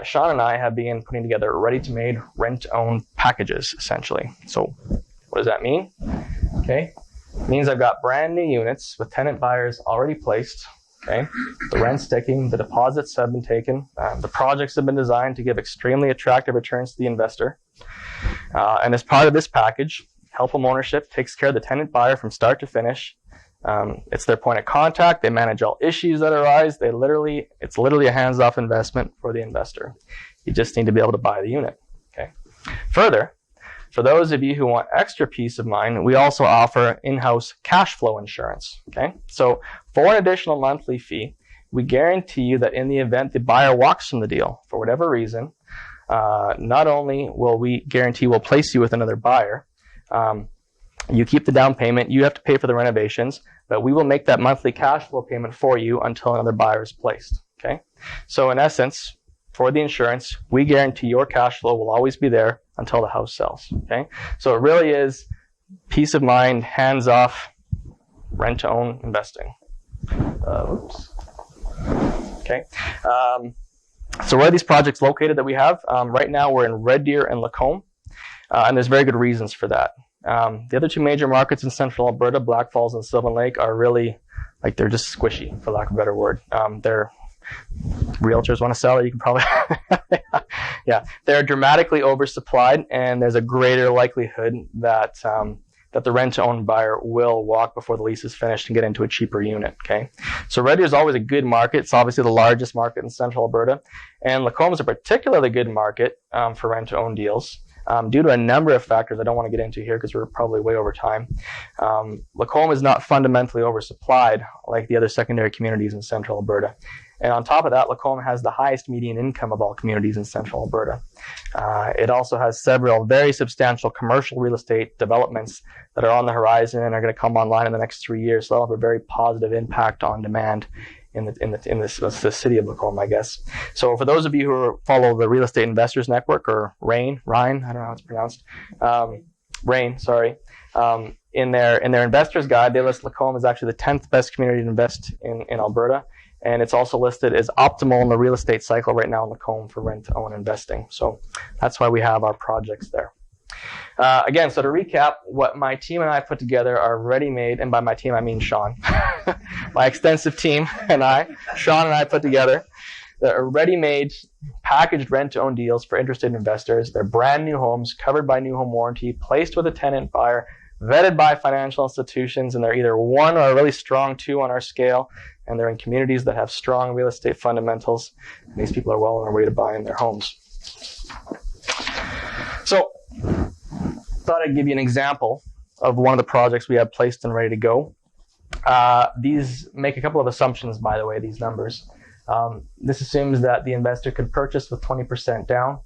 Speaker 20: Sean and I have been putting together ready-to-made rent-to-own packages, essentially. So what does that mean? Okay, it means I've got brand new units with tenant buyers already placed. Okay, the rent's ticking, the deposits have been taken, the projects have been designed to give extremely attractive returns to the investor. And as part of this package, Help Home Ownership takes care of the tenant buyer from start to finish. It's their point of contact. They manage all issues that arise. It's literally a hands-off investment for the investor. You just need to be able to buy the unit. Okay. Further, for those of you who want extra peace of mind, we also offer in-house cash flow insurance. Okay. So for an additional monthly fee, we guarantee you that in the event the buyer walks from the deal for whatever reason, not only will we guarantee we'll place you with another buyer, you keep the down payment, you have to pay for the renovations, but we will make that monthly cash flow payment for you until another buyer is placed. Okay? So in essence, for the insurance, we guarantee your cash flow will always be there until the house sells. Okay? So it really is peace of mind, hands-off, rent-to-own investing. Oops. Okay. So where are these projects located that we have? Right now we're in Red Deer and Lacombe, and there's very good reasons for that. The other two major markets in central Alberta, Black Falls and Sylvan Lake, are really, they're just squishy, for lack of a better word. They're realtors want to sell it, you can probably, yeah, they're dramatically oversupplied, and there's a greater likelihood that that the rent-to-own buyer will walk before the lease is finished and get into a cheaper unit. Okay, so Red Deer is always a good market. It's obviously the largest market in central Alberta, and Lacombe is a particularly good market for rent-to-own deals. Due to a number of factors I don't want to get into here because we're probably way over time. Lacombe is not fundamentally oversupplied like the other secondary communities in central Alberta. And on top of that, Lacombe has the highest median income of all communities in central Alberta. It also has several very substantial commercial real estate developments that are on the horizon and are going to come online in the next 3 years. So they'll have a very positive impact on demand in the city of Lacombe, I guess. So for those of you who follow the Real Estate Investors Network, or RAIN, I don't know how it's pronounced, RAIN, sorry. In their investors guide, they list Lacombe as actually the 10th best community to invest in Alberta. And it's also listed as optimal in the real estate cycle right now in Lacombe for rent-to-own investing. So that's why we have our projects there. Again, so to recap, what my team and I put together are ready-made, and by my team I mean Sean. My extensive team and Sean and I put together the ready-made packaged rent-to-own deals for interested investors. They're brand new homes, covered by new home warranty, placed with a tenant buyer, vetted by financial institutions, and they're either 1 or a really strong 2 on our scale, and they're in communities that have strong real estate fundamentals, and these people are well on their way to buying their homes. So, thought I'd give you an example of one of the projects we have placed and ready to go. These make a couple of assumptions, by the way, these numbers. This assumes that the investor could purchase with 20% down.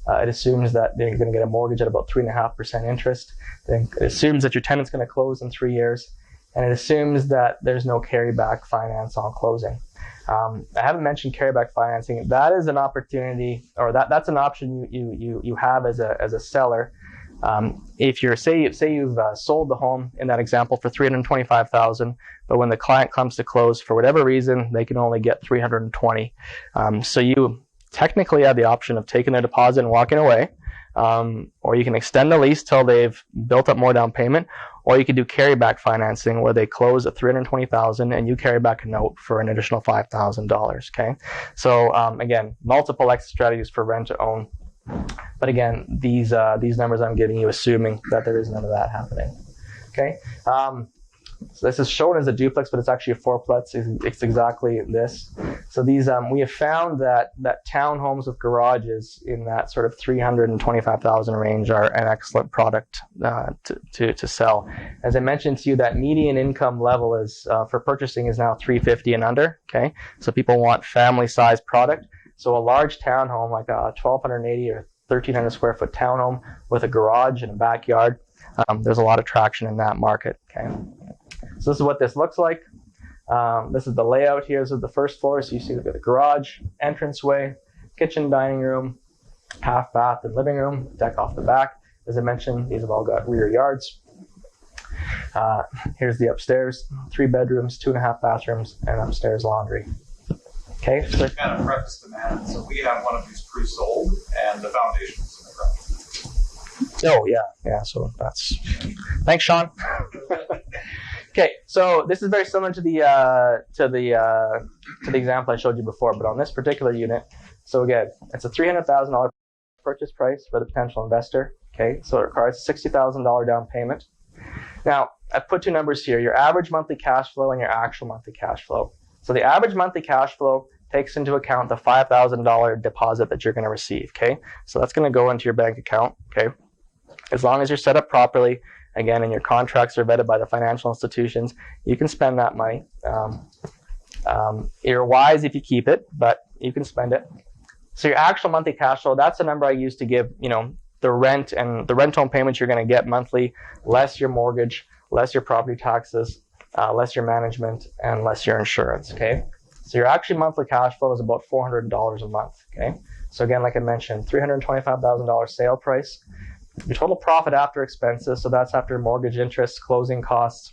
Speaker 20: It assumes that they're going to get a mortgage at about 3.5% interest. It assumes that your tenant's going to close in 3 years. And it assumes that there's no carryback finance on closing. I haven't mentioned carryback financing. That is an opportunity, or that's an option you have as a seller. If you're say you've sold the home in that example for $325,000, but when the client comes to close for whatever reason, they can only get $320,000. So you technically have the option of taking their deposit and walking away, or you can extend the lease till they've built up more down payment, or you could do carryback financing where they close at $320,000 and you carry back a note for an additional $5,000. Okay, so again, multiple exit strategies for rent to own. But again, these numbers I'm giving you, assuming that there is none of that happening. Okay. So this is shown as a duplex, but it's actually a fourplex. It's exactly this. So these, we have found that townhomes with garages in that sort of $325,000 range are an excellent product to sell. As I mentioned to you, that median income level is for purchasing is now $350,000 and under. Okay, so people want family-sized product. So a large townhome, like a 1,280 or 1,300 square foot townhome with a garage and a backyard, there's a lot of traction in that market. Okay. So this is what this looks like. This is the layout here. This is the first floor. So you see we've got the garage, entranceway, kitchen, dining room, half bath and living room, deck off the back. As I mentioned, these have all got rear yards. Here's the upstairs, 3 bedrooms, 2.5 bathrooms, and upstairs laundry. Okay. So
Speaker 21: kind of preface to that. So we have one of these pre-sold, and the foundation's in the ground.
Speaker 20: Oh yeah. So that's. Thanks, Sean. Okay, so this is very similar to the example I showed you before, but on this particular unit, so again, it's a $300,000 purchase price for the potential investor. Okay, so it requires a $60,000 down payment. Now, I've put 2 numbers here: your average monthly cash flow and your actual monthly cash flow. So the average monthly cash flow takes into account the $5,000 deposit that you're going to receive. Okay, so that's going to go into your bank account. Okay, as long as you're set up properly. Again, and your contracts are vetted by the financial institutions, you can spend that money. You're wise if you keep it, but you can spend it. So your actual monthly cash flow, that's the number I use to give, the rent and the rent home payments you're going to get monthly, less your mortgage, less your property taxes, less your management, and less your insurance, okay? So your actual monthly cash flow is about $400 a month, okay? So again, like I mentioned, $325,000 sale price. Your total profit after expenses, so that's after mortgage, interest, closing costs,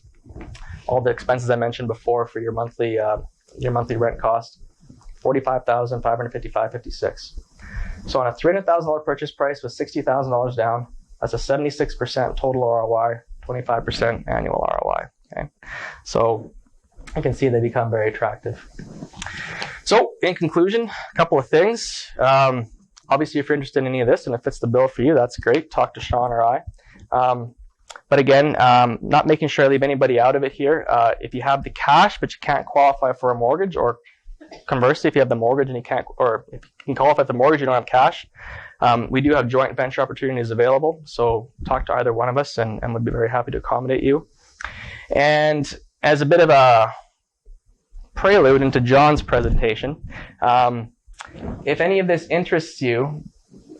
Speaker 20: all the expenses I mentioned before for your monthly rent cost, $45,555.56. So on a $300,000 purchase price with $60,000 down, that's a 76% total ROI, 25% annual ROI. Okay, so you can see they become very attractive. So in conclusion, a couple of things. Obviously, if you're interested in any of this and it fits the bill for you, that's great. Talk to Sean or I. But again, not making sure I leave anybody out of it here. If you have the cash but you can't qualify for a mortgage, or conversely, if you have the mortgage and you can't, or if you can qualify for the mortgage, you don't have cash, we do have joint venture opportunities available. So talk to either one of us and we'd be very happy to accommodate you. And as a bit of a prelude into John's presentation, if any of this interests you,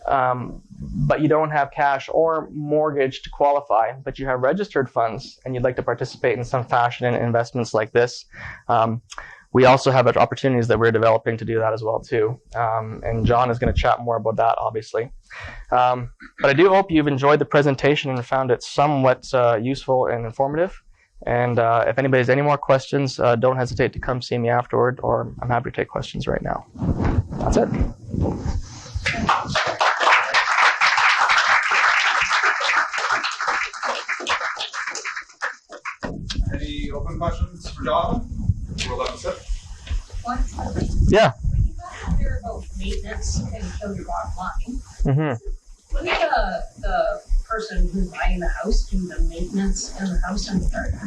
Speaker 20: but you don't have cash or mortgage to qualify, but you have registered funds and you'd like to participate in some fashion in investments like this, we also have opportunities that we're developing to do that as well too. And John is going to chat more about that, obviously. But I do hope you've enjoyed the presentation and found it somewhat useful and informative. And if anybody has any more questions, don't hesitate to come see me afterward, or I'm happy to take questions right now. That's it.
Speaker 21: Any open questions for John? We'll let him sit.
Speaker 20: Yeah.
Speaker 19: When you talk here about maintenance and show your bottom line,
Speaker 20: Mm-hmm.
Speaker 19: wouldn't the person who's buying the house do the maintenance in the house and the garden?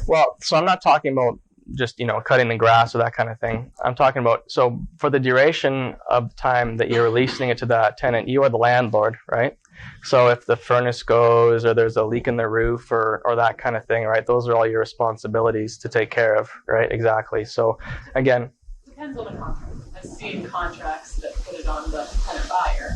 Speaker 20: Well, so I'm not talking about just, cutting the grass or that kind of thing. I'm talking about, so for the duration of the time that you're leasing it to that tenant, you are the landlord, right? So if the furnace goes or there's a leak in the roof or that kind of thing, right? Those are all your responsibilities to take care of, right? Exactly. So again,
Speaker 18: Depends on the contract. I've seen contracts that put it on the tenant buyer,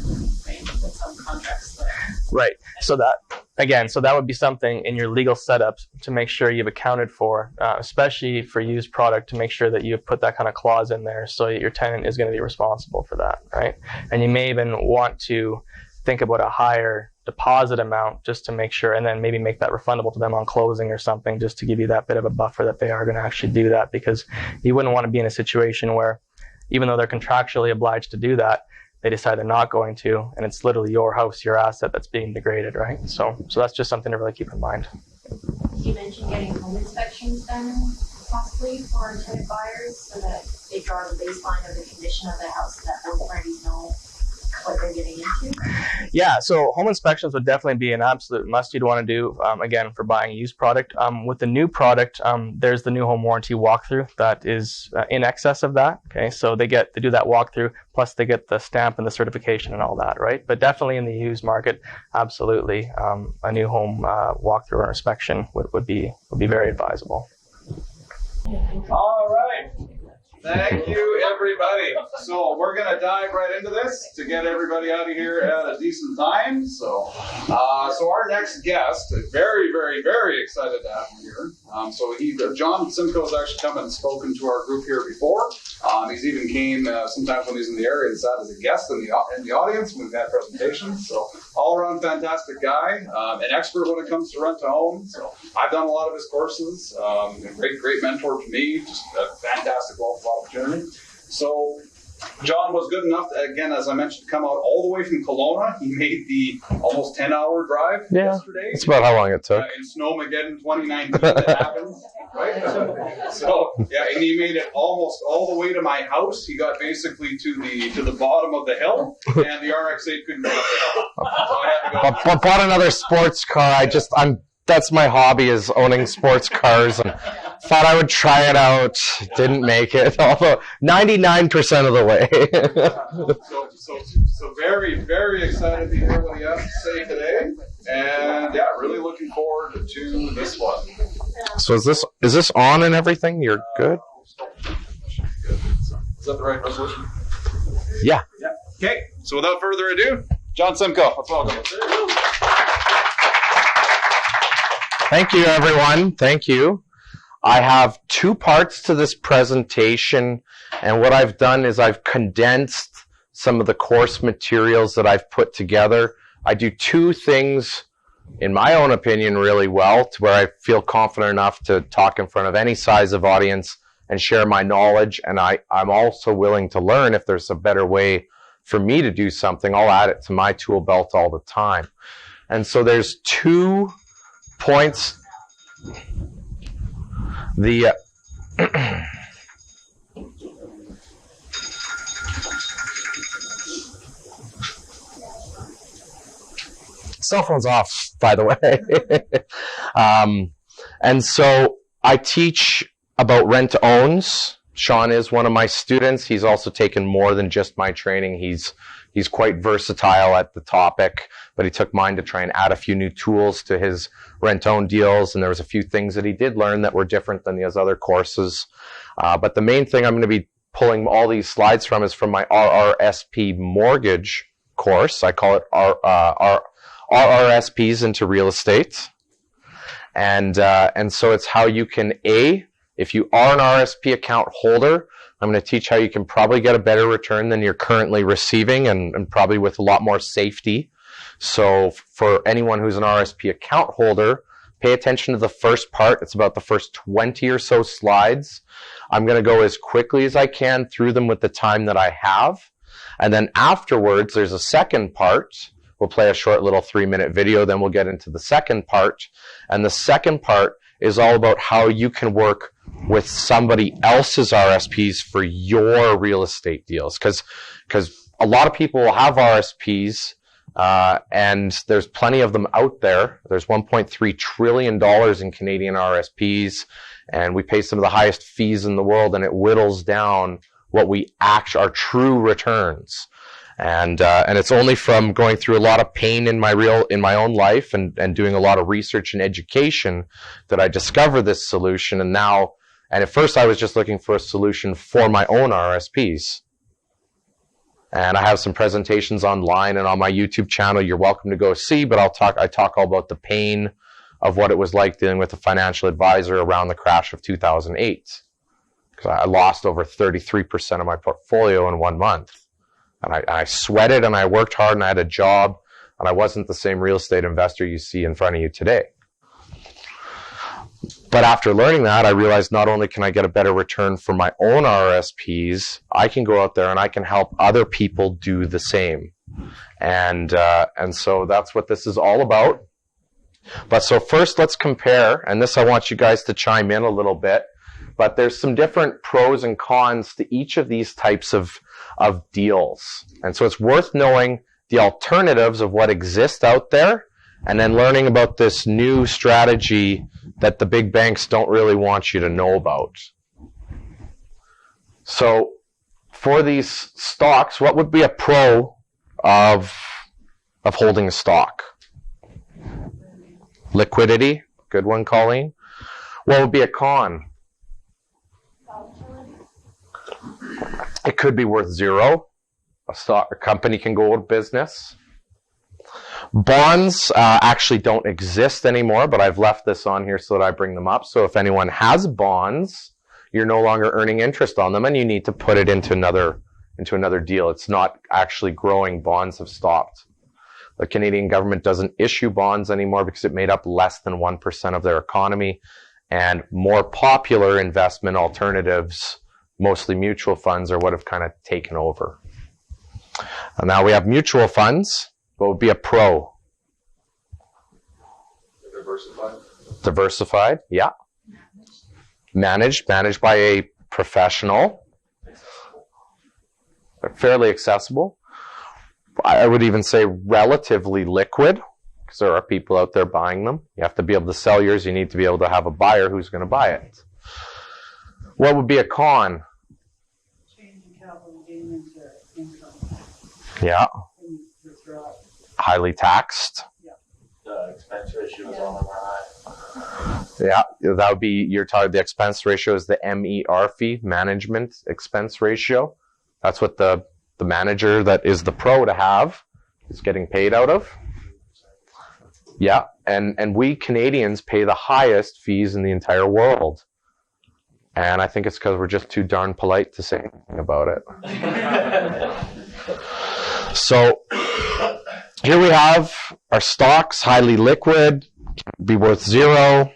Speaker 18: right? But some contracts that.
Speaker 20: Right. So that would be something in your legal setup to make sure you've accounted for, especially for used product, to make sure that you've put that kind of clause in there so your tenant is going to be responsible for that, right? And you may even want to think about a higher deposit amount just to make sure, and then maybe make that refundable to them on closing or something, just to give you that bit of a buffer that they are going to actually do that, because you wouldn't want to be in a situation where, even though they're contractually obliged to do that, they decide they're not going to, and it's literally your house, your asset that's being degraded, right? So that's just something to really keep in mind.
Speaker 16: You mentioned getting home inspections done possibly for tenant buyers so that they draw the baseline of the condition of the house, so that both parties know
Speaker 19: what they're getting into?
Speaker 20: Yeah, so home inspections would definitely be an absolute must you'd want to do, again, for buying a used product. With the new product, there's the new home warranty walkthrough that is in excess of that. Okay, so they do that walkthrough, plus they get the stamp and the certification and all that, right? But definitely in the used market, absolutely, a new home walkthrough or inspection would be very advisable.
Speaker 1: All right. Thank you, everybody. So we're going to dive right into this to get everybody out of here at a decent time. So our next guest, very, very, very excited to have him here. John Simcoe has actually come and spoken to our group here before. He's even came sometimes when he's in the area and sat as a guest in the audience when we've had presentations. So all-around fantastic guy, an expert when it comes to rent to own. So I've done a lot of his courses. A great mentor to me. Just a fantastic wealth of opportunity. So John was good enough, again, as I mentioned, to come out all the way from Kelowna. He made the almost 10-hour drive yesterday.
Speaker 3: That's about how long it took.
Speaker 1: In Snowmageddon 2019, that happened, right? So, yeah, and he made it almost all the way to my house. He got basically to the bottom of the hill, and the RX-8 couldn't get up the hill. So I had to go.
Speaker 3: But bought another sports car. That's my hobby, is owning sports cars, and thought I would try it out. Didn't make it, although 99% of the way.
Speaker 1: So very, very excited to hear what he has to say today, and yeah, really looking forward to this one.
Speaker 3: So is this on and everything? You're good?
Speaker 1: Is that the right resolution?
Speaker 3: Yeah.
Speaker 1: Okay. So without further ado, John Simcoe. Let's welcome him.
Speaker 3: Thank you, everyone. Thank you. I have 2 parts to this presentation, and what I've done is I've condensed some of the course materials that I've put together. I do 2 things, in my own opinion, really well, to where I feel confident enough to talk in front of any size of audience and share my knowledge, and I'm also willing to learn. If there's a better way for me to do something, I'll add it to my tool belt all the time. And so there's 2 points. The cell phone's off, by the way. And so I teach about rent-to-owns. Sean is one of my students. He's also taken more than just my training. He's quite versatile at the topic, but he took mine to try and add a few new tools to his rent-own deals, and there was a few things that he did learn that were different than his other courses. But the main thing I'm going to be pulling all these slides from is from my RRSP mortgage course. I call it RRSPs into real estate. And so it's how you can, if you are an RSP account holder, I'm going to teach how you can probably get a better return than you're currently receiving, and probably with a lot more safety. So for anyone who's an RSP account holder, pay attention to the first part. It's about the first 20 or so slides. I'm going to go as quickly as I can through them with the time that I have. And then afterwards, there's a second part. We'll play a short little 3-minute video, then we'll get into the second part. And the second part is all about how you can work with somebody else's RSPs for your real estate deals. Because a lot of people will have RSPs, and there's plenty of them out there. There's $1.3 trillion in Canadian RSPs, and we pay some of the highest fees in the world, and it whittles down what our true returns. And it's only from going through a lot of pain in my own life and doing a lot of research and education that I discovered this solution. And at first I was just looking for a solution for my own RSPs. And I have some presentations online and on my YouTube channel you're welcome to go see, but I talk all about the pain of what it was like dealing with a financial advisor around the crash of 2008. Because I lost over 33% of my portfolio in 1 month. And I sweated and I worked hard and I had a job, and I wasn't the same real estate investor you see in front of you today. But after learning that, I realized not only can I get a better return for my own RSPs, I can go out there and I can help other people do the same. And so that's what this is all about. But so first let's compare, and this I want you guys to chime in a little bit, but there's some different pros and cons to each of these types of of deals. And so it's worth knowing the alternatives of what exists out there, and then learning about this new strategy that the big banks don't really want you to know about. So for these stocks, what would be a pro of holding a stock? Liquidity. Good one, Colleen. What would be a con? It could be worth zero. A company can go out of business. Bonds actually don't exist anymore, but I've left this on here so that I bring them up. So if anyone has bonds, you're no longer earning interest on them, and you need to put it into another deal. It's not actually growing. Bonds have stopped. The Canadian government doesn't issue bonds anymore because it made up less than 1% of their economy, and more popular investment alternatives, mostly mutual funds, are what have kind of taken over. And now we have mutual funds. What would be a pro? Diversified, yeah. Managed by a professional. They're fairly accessible. I would even say relatively liquid, because there are people out there buying them. You have to be able to sell yours. You need to be able to have a buyer who's going to buy it. What would be a con? Yeah. Highly taxed.
Speaker 9: The expense ratio is on the high.
Speaker 3: Yeah, that would be, you're talking, the expense ratio is the MER fee, management expense ratio. That's what the manager that is the pro to have is getting paid out of. Yeah, and we Canadians pay the highest fees in the entire world. And I think it's because we're just too darn polite to say anything about it. So here we have our stocks, highly liquid, can be worth zero.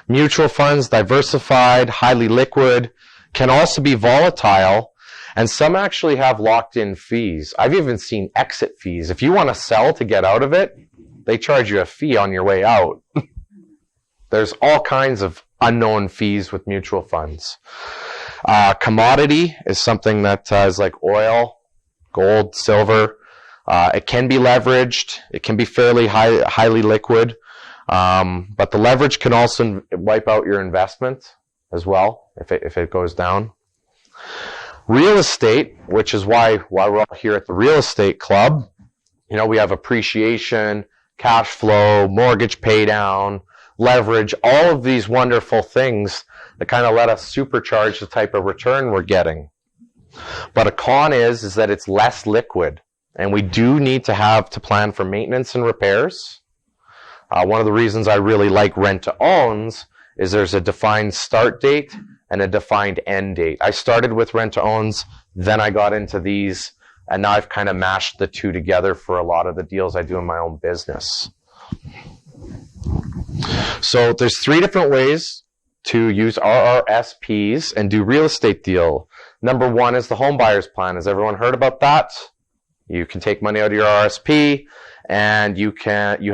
Speaker 3: Mutual funds, diversified, highly liquid, can also be volatile. And some actually have locked-in fees. I've even seen exit fees. If you want to sell to get out of it, they charge you a fee on your way out. There's all kinds of unknown fees with mutual funds. Commodity is something that is like oil, gold, silver. It can be leveraged. It can be fairly highly liquid. But the leverage can also wipe out your investment as well if it goes down. Real estate, which is why we're all here at the Real Estate Club. You know, we have appreciation, cash flow, mortgage pay down, leverage, all of these wonderful things that kind of let us supercharge the type of return we're getting. But a con is that it's less liquid, and we do need to plan for maintenance and repairs. One of the reasons I really like rent-to-owns is there's a defined start date and a defined end date. I started with rent-to-owns, then I got into these, and now I've kind of mashed the two together for a lot of the deals I do in my own business. So there's 3 different ways to use RRSPs and do real estate deal. Number 1 is the home buyer's plan. Has everyone heard about that? You can take money out of your RRSP, and you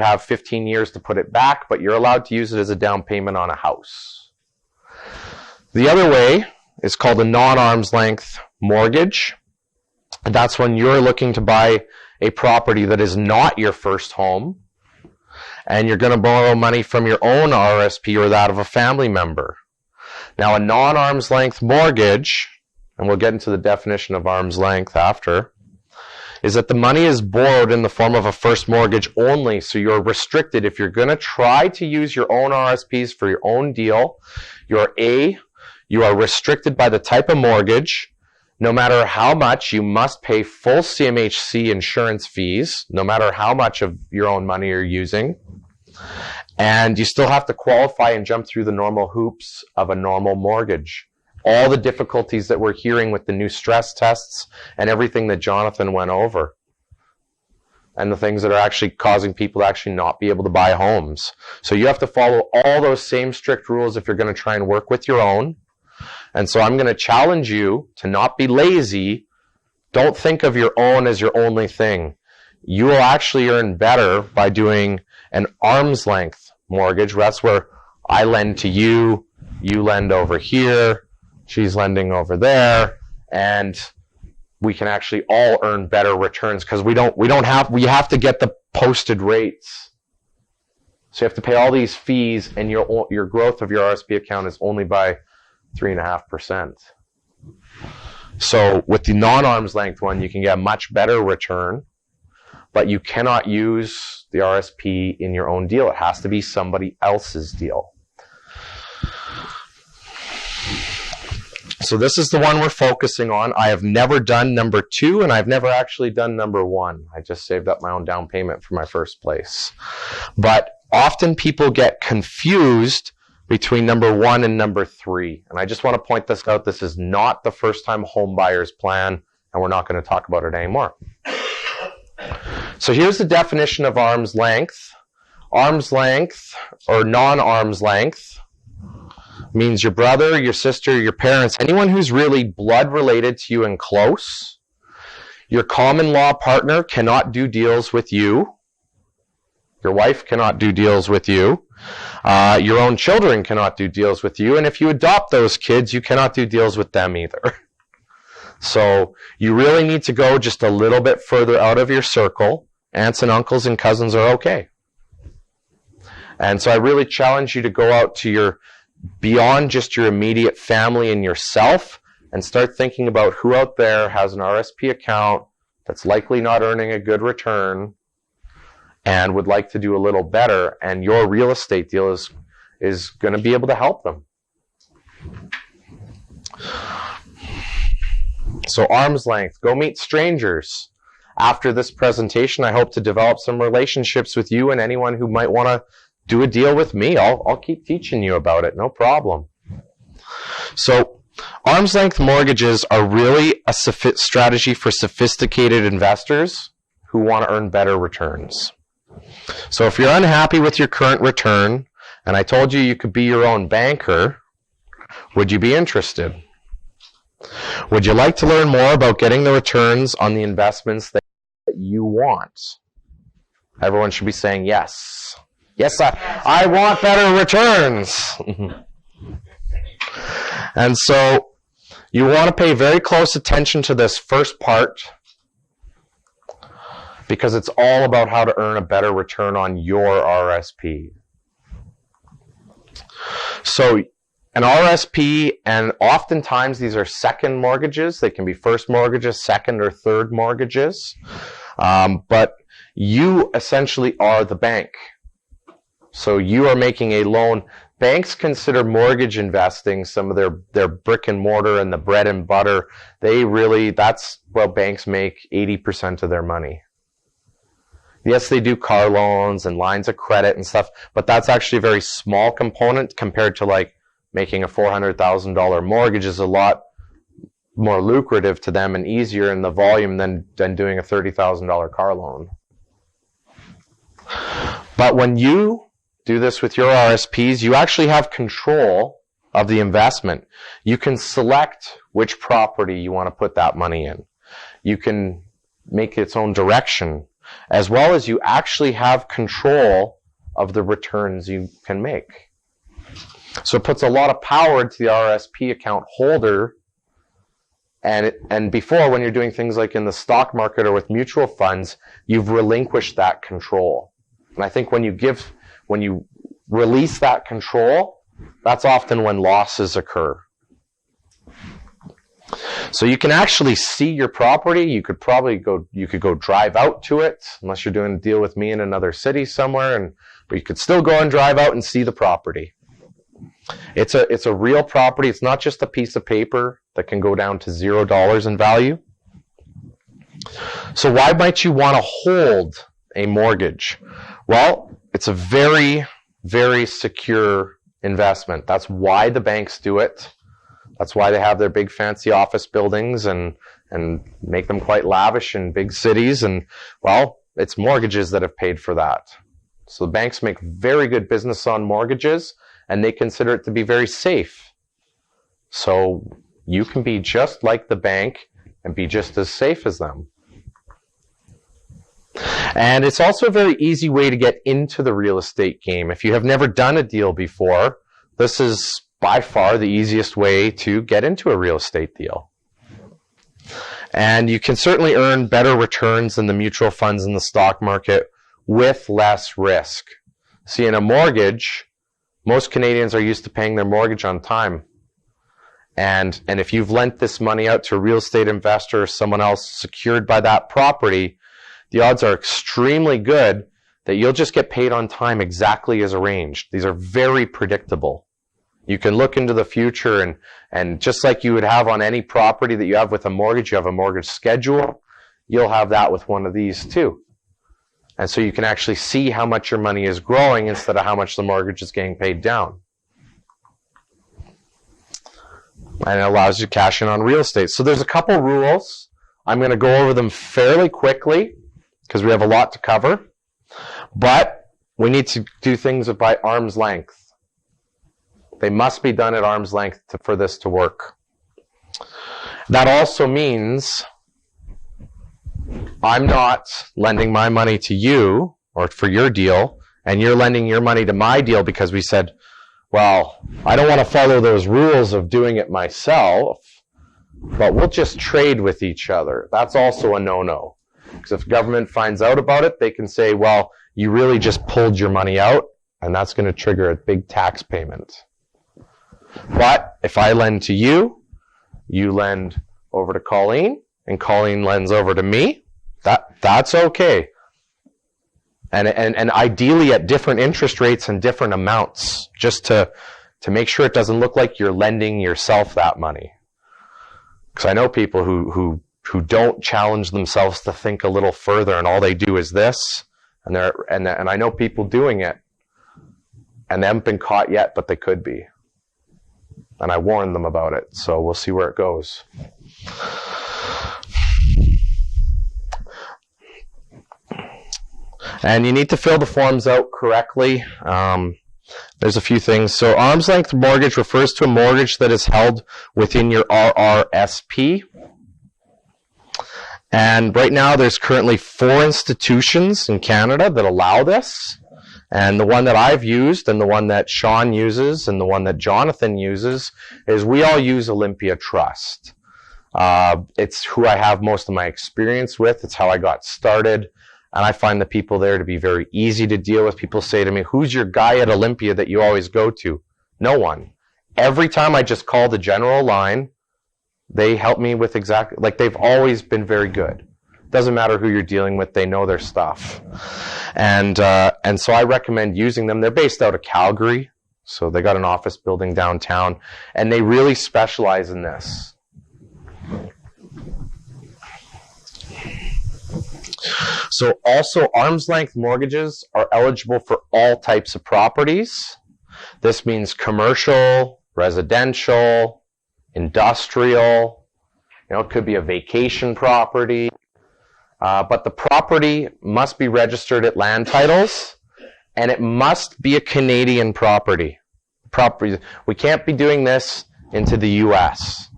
Speaker 3: have 15 years to put it back, but you're allowed to use it as a down payment on a house. The other way is called a non-arm's length mortgage. And that's when you're looking to buy a property that is not your first home, and you're going to borrow money from your own RRSP or that of a family member. Now, a non-arm's length mortgage, and we'll get into the definition of arm's length after, is that the money is borrowed in the form of a first mortgage only, so you're restricted. If you're going to try to use your own RSPs for your own deal, you are restricted by the type of mortgage. No matter how much, you must pay full CMHC insurance fees, no matter how much of your own money you're using. And you still have to qualify and jump through the normal hoops of a normal mortgage. All the difficulties that we're hearing with the new stress tests and everything that Jonathan went over. And the things that are actually causing people to actually not be able to buy homes. So you have to follow all those same strict rules if you're going to try and work with your own. And so I'm going to challenge you to not be lazy. Don't think of your own as your only thing. You will actually earn better by doing an arm's length mortgage. That's where I lend to you, you lend over here, she's lending over there, and we can actually all earn better returns, because we have to get the posted rates. So you have to pay all these fees, and your growth of your RSP account is only by 3.5%. So with the non-arm's length one, you can get a much better return, but you cannot use the RSP in your own deal. It has to be somebody else's deal. So this is the one we're focusing on. I have never done number 2, and I've never actually done number 1. I just saved up my own down payment for my first place. But often people get confused between number 1 and number 3. And I just want to point this out. This is not the first-time home buyer's plan, and we're not going to talk about it anymore. So here's the definition of arm's length. Arm's length, or non-arm's length, means your brother, your sister, your parents, anyone who's really blood related to you and close. Your common law partner cannot do deals with you. Your wife cannot do deals with you. Your own children cannot do deals with you. And if you adopt those kids, you cannot do deals with them either. So you really need to go just a little bit further out of your circle. Aunts and uncles and cousins are okay. And so I really challenge you to go out to beyond just your immediate family and yourself, and start thinking about who out there has an RSP account that's likely not earning a good return and would like to do a little better, and your real estate deal is going to be able to help them. So arm's length, go meet strangers. After this presentation, I hope to develop some relationships with you and anyone who might want to do a deal with me. I'll keep teaching you about it, no problem. So arm's length mortgages are really a strategy for sophisticated investors who want to earn better returns. So if you're unhappy with your current return, and I told you you could be your own banker, would you be interested? Would you like to learn more about getting the returns on the investments that you want? Everyone should be saying yes. Yes, I want better returns. And so you want to pay very close attention to this first part, because it's all about how to earn a better return on your RSP. So an RSP, and oftentimes these are second mortgages. They can be first mortgages, second or third mortgages. But you essentially are the bank. So you are making a loan. Banks consider mortgage investing some of their brick and mortar and the bread and butter. That's where banks make 80% of their money. Yes, they do car loans and lines of credit and stuff, but that's actually a very small component compared to like making a $400,000 mortgage is a lot more lucrative to them and easier in the volume than doing a $30,000 car loan. But when you do this with your RSPs, you actually have control of the investment. You can select which property you want to put that money in. You can make its own direction, as well as you actually have control of the returns you can make. So it puts a lot of power into the RSP account holder. And before, when you're doing things like in the stock market or with mutual funds, you've relinquished that control. And I think when you release that control, that's often when losses occur. So you can actually see your property. You could go drive out to it, unless you're doing a deal with me in another city somewhere, but you could still go and drive out and see the property. It's a real property. It's not just a piece of paper that can go down to $0 in value. So why might you want to hold a mortgage? Well, it's a very, very secure investment. That's why the banks do it. That's why they have their big fancy office buildings and make them quite lavish in big cities. And, well, it's mortgages that have paid for that. So the banks make very good business on mortgages, and they consider it to be very safe. So you can be just like the bank and be just as safe as them. And it's also a very easy way to get into the real estate game. If you have never done a deal before, this is by far the easiest way to get into a real estate deal. And you can certainly earn better returns than the mutual funds in the stock market with less risk. See, in a mortgage, most Canadians are used to paying their mortgage on time. And if you've lent this money out to a real estate investor or someone else secured by that property, the odds are extremely good that you'll just get paid on time exactly as arranged. These are very predictable. You can look into the future and just like you would have on any property that you have with a mortgage, you have a mortgage schedule, you'll have that with one of these too. And so you can actually see how much your money is growing instead of how much the mortgage is getting paid down. And it allows you to cash in on real estate. So there's a couple rules. I'm going to go over them fairly quickly because we have a lot to cover. But we need to do things by arm's length. They must be done at arm's length for this to work. That also means I'm not lending my money to you or for your deal, and you're lending your money to my deal because we said, well, I don't want to follow those rules of doing it myself, but we'll just trade with each other. That's also a no-no. Because if government finds out about it, they can say, well, you really just pulled your money out, and that's going to trigger a big tax payment. But if I lend to you, you lend over to Colleen, and Colleen lends over to me, that's okay. And ideally at different interest rates and different amounts, just to make sure it doesn't look like you're lending yourself that money. Because I know people who don't challenge themselves to think a little further, and all they do is this, and I know people doing it, and they haven't been caught yet, but they could be. And I warned them about it, so we'll see where it goes. And you need to fill the forms out correctly. There's a few things. So arm's length mortgage refers to a mortgage that is held within your RRSP. And right now there's currently 4 institutions in Canada that allow this. And the one that I've used and the one that Sean uses and the one that Jonathan uses is we all use Olympia Trust. It's who I have most of my experience with. It's how I got started. And I find the people there to be very easy to deal with. People say to me, who's your guy at Olympia that you always go to? No one. Every time I just call the general line, they help me with exactly, like they've always been very good. Doesn't matter who you're dealing with, they know their stuff. And so I recommend using them. They're based out of Calgary, so they got an office building downtown, and they really specialize in this. So also arm's length mortgages are eligible for all types of properties. This means commercial, residential, industrial, it could be a vacation property. But the property must be registered at land titles, and it must be a Canadian property. We can't be doing this into the U.S.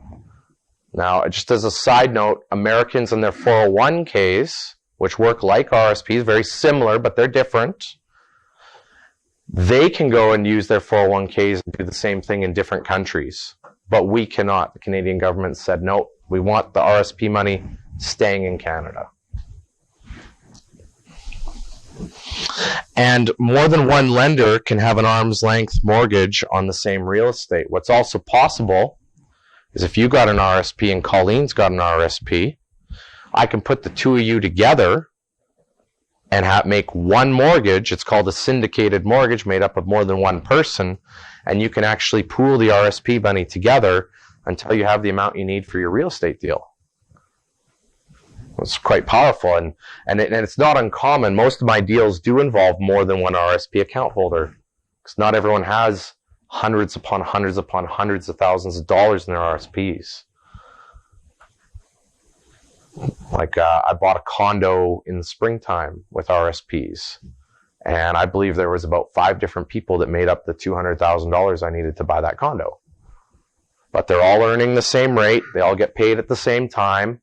Speaker 3: Now, just as a side note, Americans and their 401ks, which work like RSPs, very similar, but they're different, they can go and use their 401ks and do the same thing in different countries. But we cannot. The Canadian government said, no, we want the RSP money staying in Canada. And more than one lender can have an arm's length mortgage on the same real estate. What's also possible is if you got an RSP and Colleen's got an RSP, I can put the two of you together and make one mortgage. It's called a syndicated mortgage made up of more than one person, and you can actually pool the RSP money together until you have the amount you need for your real estate deal. It's quite powerful, and it's not uncommon. Most of my deals do involve more than one RSP account holder, because not everyone has hundreds upon hundreds upon hundreds of thousands of dollars in their RSPs. Like I bought a condo in the springtime with RSPs, and I believe there was about 5 different people that made up the $200,000 I needed to buy that condo. But they're all earning the same rate. They all get paid at the same time.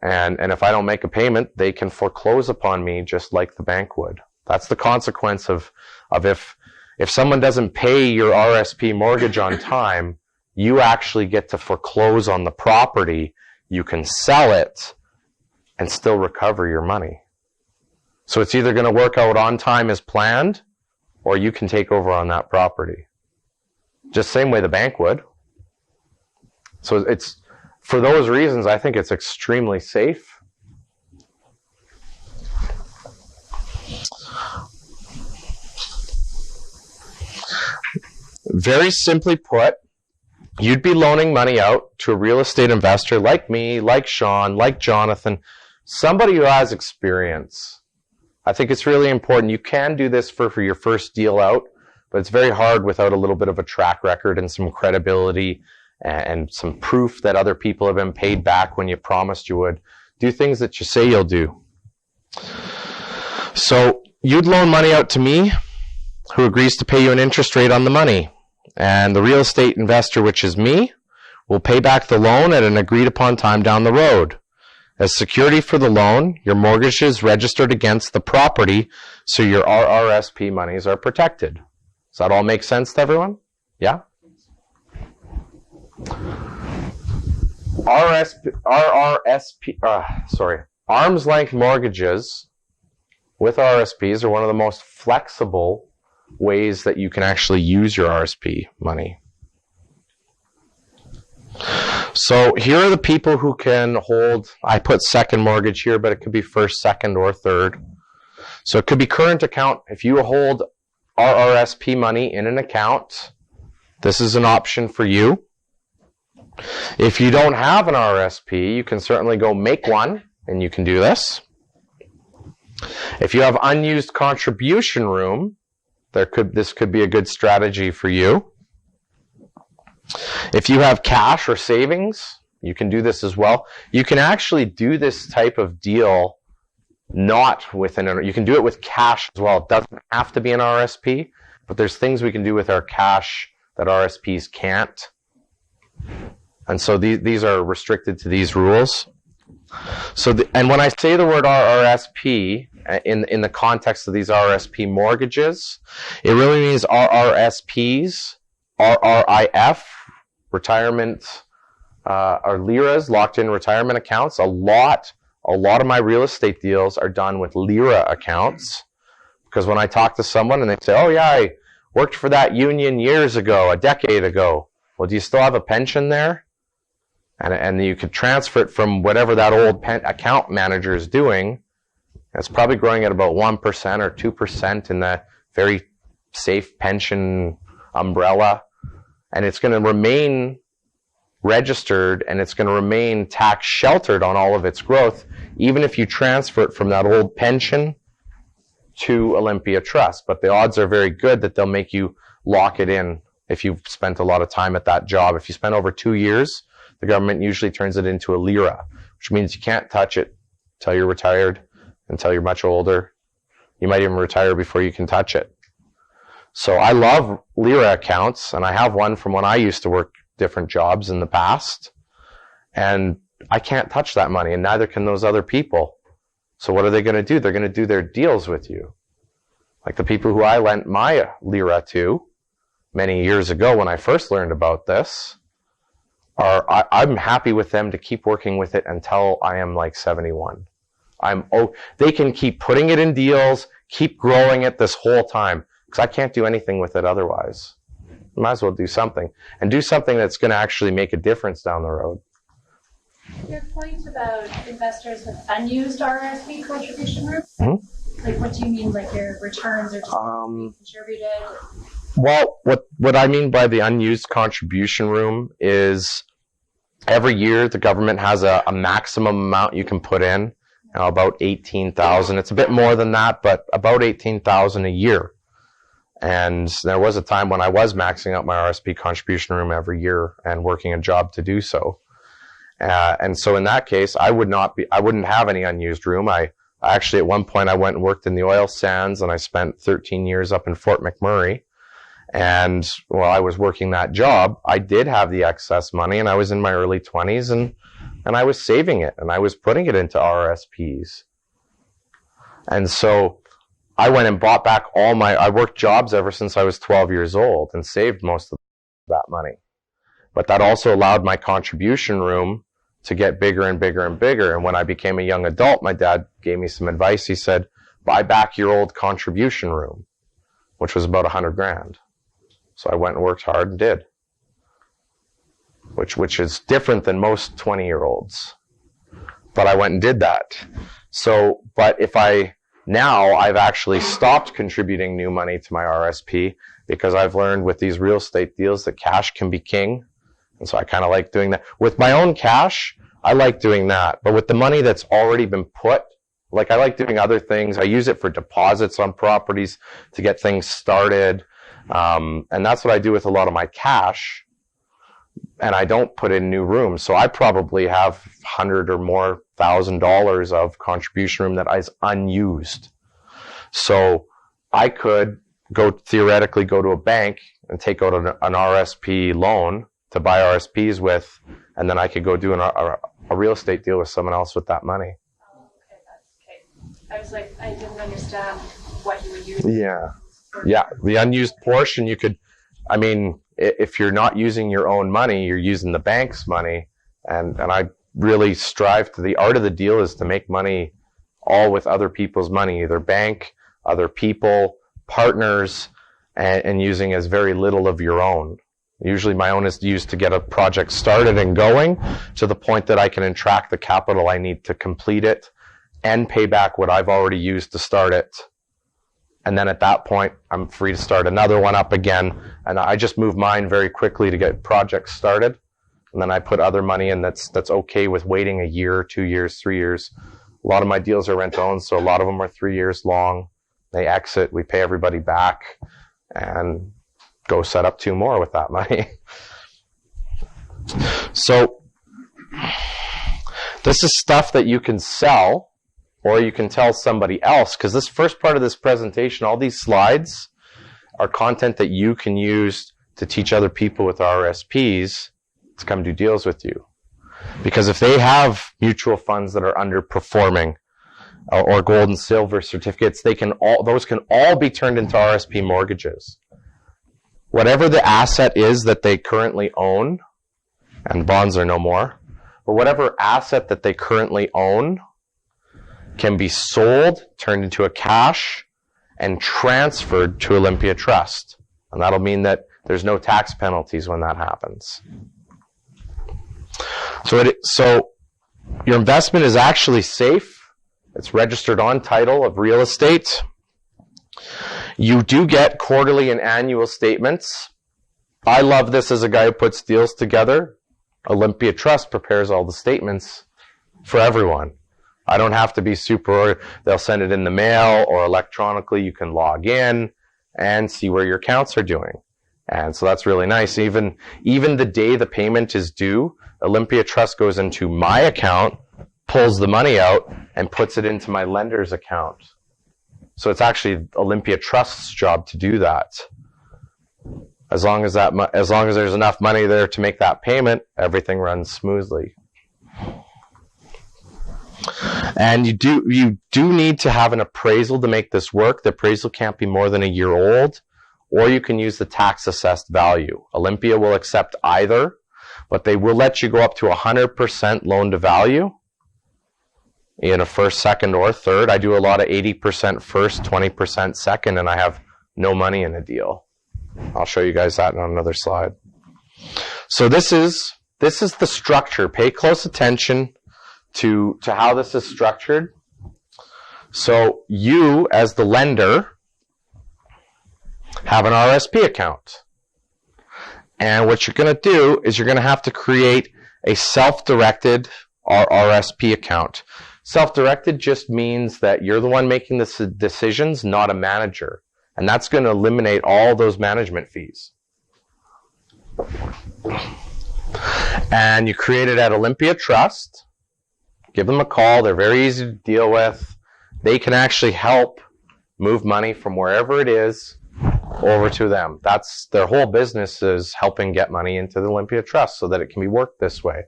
Speaker 3: And if I don't make a payment, they can foreclose upon me just like the bank would. That's the consequence of if someone doesn't pay your RSP mortgage on time, you actually get to foreclose on the property. you can sell it and still recover your money. So it's either going to work out on time as planned, or you can take over on that property. Just same way the bank would. So it's, for those reasons, I think it's extremely safe. Very simply put, you'd be loaning money out to a real estate investor like me, like Sean, like Jonathan, somebody who has experience. I think it's really important. You can do this for your first deal out, but it's very hard without a little bit of a track record and some credibility and some proof that other people have been paid back when you promised you would. Do things that you say you'll do. So you'd loan money out to me, who agrees to pay you an interest rate on the money. And the real estate investor, which is me, will pay back the loan at an agreed upon time down the road. As security for the loan, your mortgage is registered against the property, so your RRSP monies are protected. Does that all make sense to everyone? Yeah? Arm's length mortgages with RSPs are one of the most flexible ways that you can actually use your RSP money. So here are the people who can hold, I put second mortgage here, but it could be first, second, or third. So it could be current account. If you hold RRSP money in an account, this is an option for you. If you don't have an RRSP, you can certainly go make one, and you can do this. If you have unused contribution room, this could be a good strategy for you. If you have cash or savings, you can do this as well. You can actually do this type of deal not within you can do it with cash as well. It doesn't have to be an RSP, but there's things we can do with our cash that RSPs can't. And so these are restricted to these rules. So, and when I say the word RRSP in the context of these RRSP mortgages, it really means RRSPs, RRIF, retirement, or LIRAs, locked-in retirement accounts. A lot of my real estate deals are done with LIRA accounts, because when I talk to someone and they say, "Oh yeah, I worked for that union years ago, a decade ago." Well, do you still have a pension there? And you could transfer it from whatever that old account manager is doing. It's probably growing at about 1% or 2% in that very safe pension umbrella. And it's going to remain registered, and it's going to remain tax sheltered on all of its growth, even if you transfer it from that old pension to Olympia Trust. But the odds are very good that they'll make you lock it in if you've spent a lot of time at that job. If you spend over 2 years, the government usually turns it into a LIRA, which means you can't touch it until you're retired, until you're much older. You might even retire before you can touch it. So I love LIRA accounts, and I have one from when I used to work different jobs in the past. And I can't touch that money, and neither can those other people. So what are they going to do? They're going to do their deals with you. Like the people who I lent my LIRA to many years ago when I first learned about this, I'm happy with them to keep working with it until I am like 71. They can keep putting it in deals, keep growing it this whole time, because I can't do anything with it otherwise. Might as well do something, and do something that's going to actually make a difference down the road.
Speaker 11: Your point about investors with unused RSP contribution room, like what do you mean? Like their returns are just contributed?
Speaker 3: Well, what I mean by the unused contribution room is every year the government has a maximum amount you can put in, about $18,000. It's a bit more than that, but about $18,000 a year. And there was a time when I was maxing out my RSP contribution room every year and working a job to do so. And so in that case, I wouldn't have any unused room. I actually, at one point, I went and worked in the oil sands, and I spent 13 years up in Fort McMurray. And while I was working that job, I did have the excess money, and I was in my early 20s, and I was saving it, and I was putting it into RSPs. And so I went and bought back I worked jobs ever since I was 12 years old and saved most of that money. But that also allowed my contribution room to get bigger and bigger and bigger. And when I became a young adult, my dad gave me some advice. He said, buy back your old contribution room, which was about $100,000. So I went and worked hard and did, which is different than most 20-year-olds. But I went and did that. So, but now I've actually stopped contributing new money to my RSP because I've learned with these real estate deals that cash can be king. And so I kind of like doing that. With my own cash, I like doing that. But with the money that's already been put, like I like doing other things. I use it for deposits on properties to get things started. And that's what I do with a lot of my cash. And I don't put in new rooms. So I probably have $100,000 or more of contribution room that is unused. So I could theoretically go to a bank and take out an RSP loan to buy RSPs with, and then I could go do a real estate deal with someone else with that money.
Speaker 17: I was like, I didn't understand what you were using.
Speaker 3: Yeah. The unused portion, you could, I mean, if you're not using your own money, you're using the bank's money. And I really strive to, the art of the deal is to make money all with other people's money, either bank, other people, partners, and using as very little of your own. Usually my own is used to get a project started and going to the point that I can attract the capital I need to complete it and pay back what I've already used to start it. And then at that point, I'm free to start another one up again. And I just move mine very quickly to get projects started. And then I put other money in that's okay with waiting a year, 2 years, 3 years. A lot of my deals are rent-owned, so a lot of them are 3 years long. They exit, we pay everybody back, and go set up 2 more with that money. So this is stuff that you can sell, or you can tell somebody else, because this first part of this presentation, all these slides are content that you can use to teach other people with RSPs to come do deals with you. Because if they have mutual funds that are underperforming or gold and silver certificates, those can all be turned into RSP mortgages. Whatever the asset is that they currently own, and bonds are no more, but whatever asset that they currently own can be sold, turned into a cash, and transferred to Olympia Trust. And that'll mean that there's no tax penalties when that happens. So your investment is actually safe. It's registered on title of real estate. You do get quarterly and annual statements. I love this as a guy who puts deals together. Olympia Trust prepares all the statements for everyone. I don't have to be they'll send it in the mail or electronically. You can log in and see where your accounts are doing. And so that's really nice. Even the day the payment is due, Olympia Trust goes into my account, pulls the money out, and puts it into my lender's account. So it's actually Olympia Trust's job to do that. As long as there's enough money there to make that payment, everything runs smoothly. And you do need to have an appraisal to make this work. The appraisal can't be more than a year old, or you can use the tax assessed value. Olympia will accept either, but they will let you go up to 100% loan to value in a first, second, or third. I do a lot of 80% first, 20% second, and I have no money in a deal. I'll show you guys that on another slide. So this is the structure. Pay close attention to how this is structured. So you, as the lender, have an RSP account. And what you're going to do is you're going to have to create a self-directed RSP account. Self-directed just means that you're the one making the decisions, not a manager. And that's going to eliminate all those management fees. And you create it at Olympia Trust. Give them a call. They're very easy to deal with. They can actually help move money from wherever it is over to them. That's their whole business, is helping get money into the Olympia Trust so that it can be worked this way.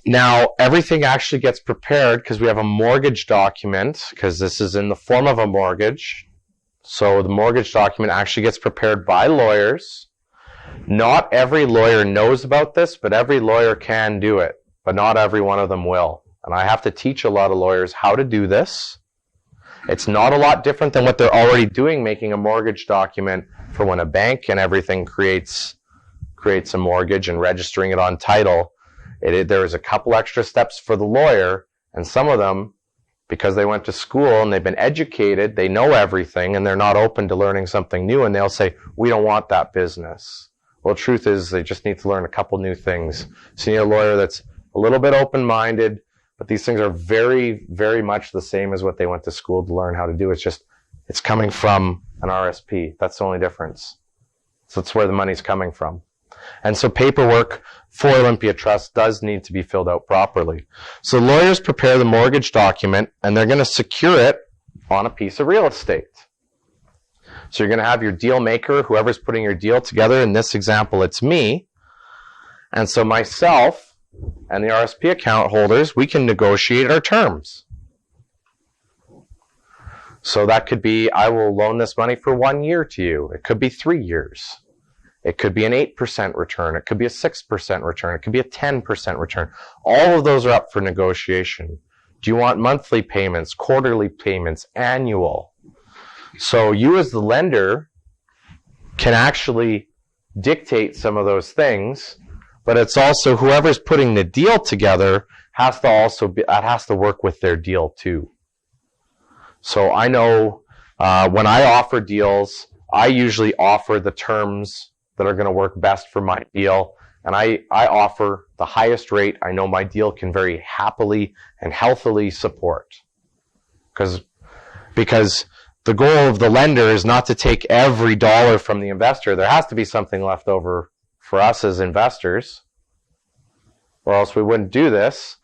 Speaker 3: Now, everything actually gets prepared because we have a mortgage document, because this is in the form of a mortgage. So the mortgage document actually gets prepared by lawyers. Not every lawyer knows about this, but every lawyer can do it, but not every one of them will. And I have to teach a lot of lawyers how to do this. It's not a lot different than what they're already doing, making a mortgage document for when a bank and everything creates a mortgage and registering it on title. There is a couple extra steps for the lawyer, and some of them, because they went to school and they've been educated, they know everything, and they're not open to learning something new, and they'll say, we don't want that business. Well, the truth is they just need to learn a couple new things. So you need a lawyer that's a little bit open-minded, but these things are very, very much the same as what they went to school to learn how to do. It's just, it's coming from an RSP. That's the only difference. So that's where the money's coming from. And so paperwork for Olympia Trust does need to be filled out properly. So lawyers prepare the mortgage document, and they're going to secure it on a piece of real estate. So you're going to have your deal maker, whoever's putting your deal together. In this example, it's me. And so myself and the RSP account holders, we can negotiate our terms. So that could be, I will loan this money for 1 year to you. It could be 3 years. It could be an 8% return. It could be a 6% return. It could be a 10% return. All of those are up for negotiation. Do you want monthly payments, quarterly payments, annual? So you as the lender can actually dictate some of those things, but it's also whoever's putting the deal together has to work with their deal too. So I know when I offer deals, I usually offer the terms that are going to work best for my deal. And I offer the highest rate I know my deal can very happily and healthily support. Because the goal of the lender is not to take every dollar from the investor. There has to be something left over for us as investors, or else we wouldn't do this.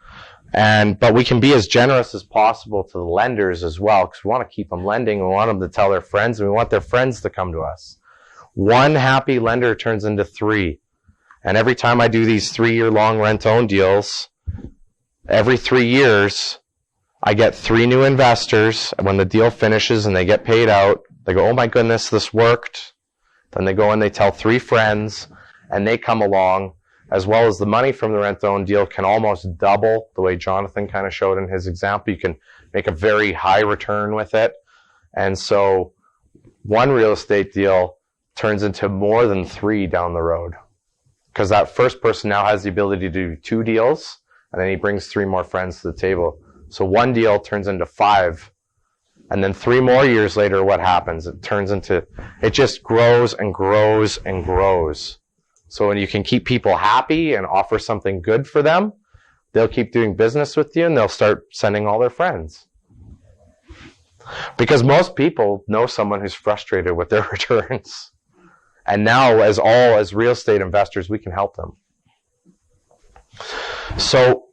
Speaker 3: But we can be as generous as possible to the lenders as well, because we want to keep them lending. We want them to tell their friends, and we want their friends to come to us. One happy lender turns into 3. And every time I do these 3-year-long rent-own deals, every 3 years, I get 3 new investors. When the deal finishes and they get paid out, they go, oh my goodness, this worked. Then they go and they tell 3 friends, and they come along, as well as the money from the rent-own deal can almost double, the way Jonathan kind of showed in his example. You can make a very high return with it. And so one real estate deal turns into more than 3 down the road, because that first person now has the ability to do 2 deals, and then he brings 3 more friends to the table. So one deal turns into 5, and then 3 more years later, what happens? It just grows and grows and grows. So when you can keep people happy and offer something good for them, they'll keep doing business with you, and they'll start sending all their friends. Because most people know someone who's frustrated with their returns. And now, as real estate investors, we can help them. So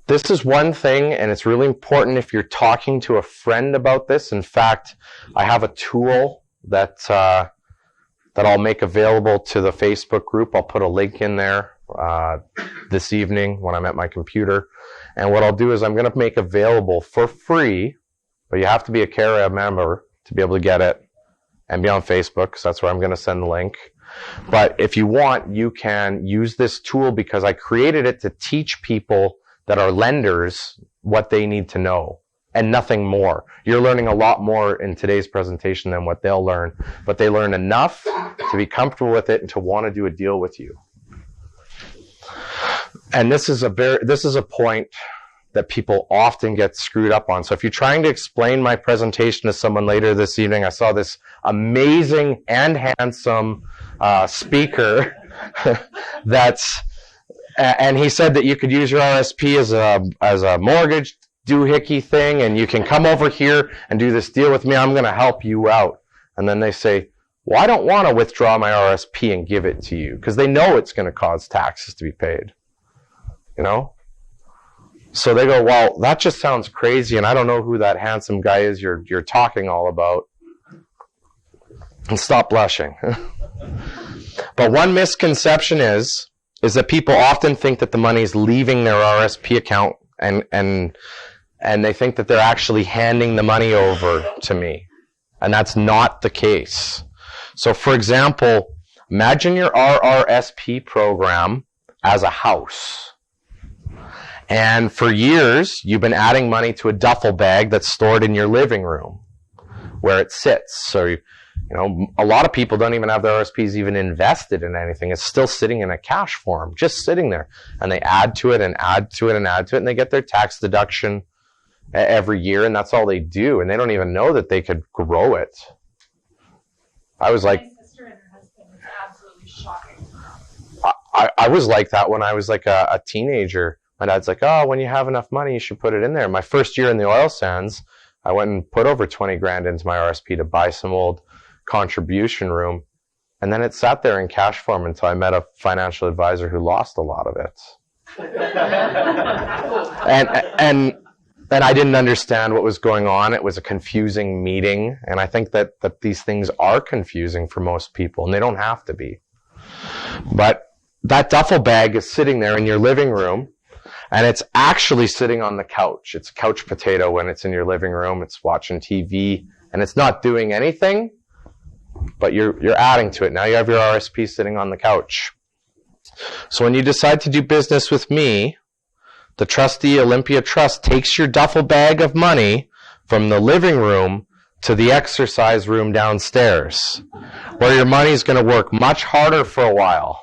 Speaker 3: this is one thing, and it's really important if you're talking to a friend about this. In fact, I have a tool that I'll make available to the Facebook group. I'll put a link in there this evening when I'm at my computer. And what I'll do is I'm going to make available for free, but you have to be a Careia member to be able to get it, and be on Facebook, because that's where I'm going to send the link. But if you want, you can use this tool, because I created it to teach people that are lenders what they need to know, and nothing more. You're learning a lot more in today's presentation than what they'll learn, but they learn enough to be comfortable with it and to want to do a deal with you. And this is a point that people often get screwed up on. So if you're trying to explain my presentation to someone later this evening, I saw this amazing and handsome speaker and he said that you could use your RSP as a mortgage doohickey thing, and you can come over here and do this deal with me. I'm going to help you out. And then they say, well, I don't want to withdraw my RSP and give it to you, because they know it's going to cause taxes to be paid. You know? So they go, well, that just sounds crazy, and I don't know who that handsome guy is you're talking all about. And stop blushing. But one misconception is that people often think that the money is leaving their RSP account, and they think that they're actually handing the money over to me. And that's not the case. So for example, Imagine your RRSP program as a house. And for years, you've been adding money to a duffel bag that's stored in your living room where it sits. So, a lot of people don't even have their RSPs even invested in anything. It's still sitting in a cash form, just sitting there. And they add to it and add to it and add to it, and they get their tax deduction every year, and that's all they do. And they don't even know that they could grow it. I was like,
Speaker 17: My sister and her husband, it's absolutely shocking.
Speaker 3: I was like that when I was like a teenager. My dad's like, oh, when you have enough money, you should put it in there. My first year in the oil sands, I went and put over 20 grand into my RSP to buy some old contribution room. And then it sat there in cash form until I met a financial advisor who lost a lot of it. And I didn't understand what was going on. It was a confusing meeting. And I think that these things are confusing for most people, and they don't have to be. But that duffel bag is sitting there in your living room, and it's actually sitting on the couch. It's a couch potato when it's in your living room. It's watching TV, and it's not doing anything, but you're adding to it. Now you have your RSP sitting on the couch. So when you decide to do business with me, the trustee Olympia Trust takes your duffel bag of money from the living room to the exercise room downstairs, where your money is going to work much harder for a while.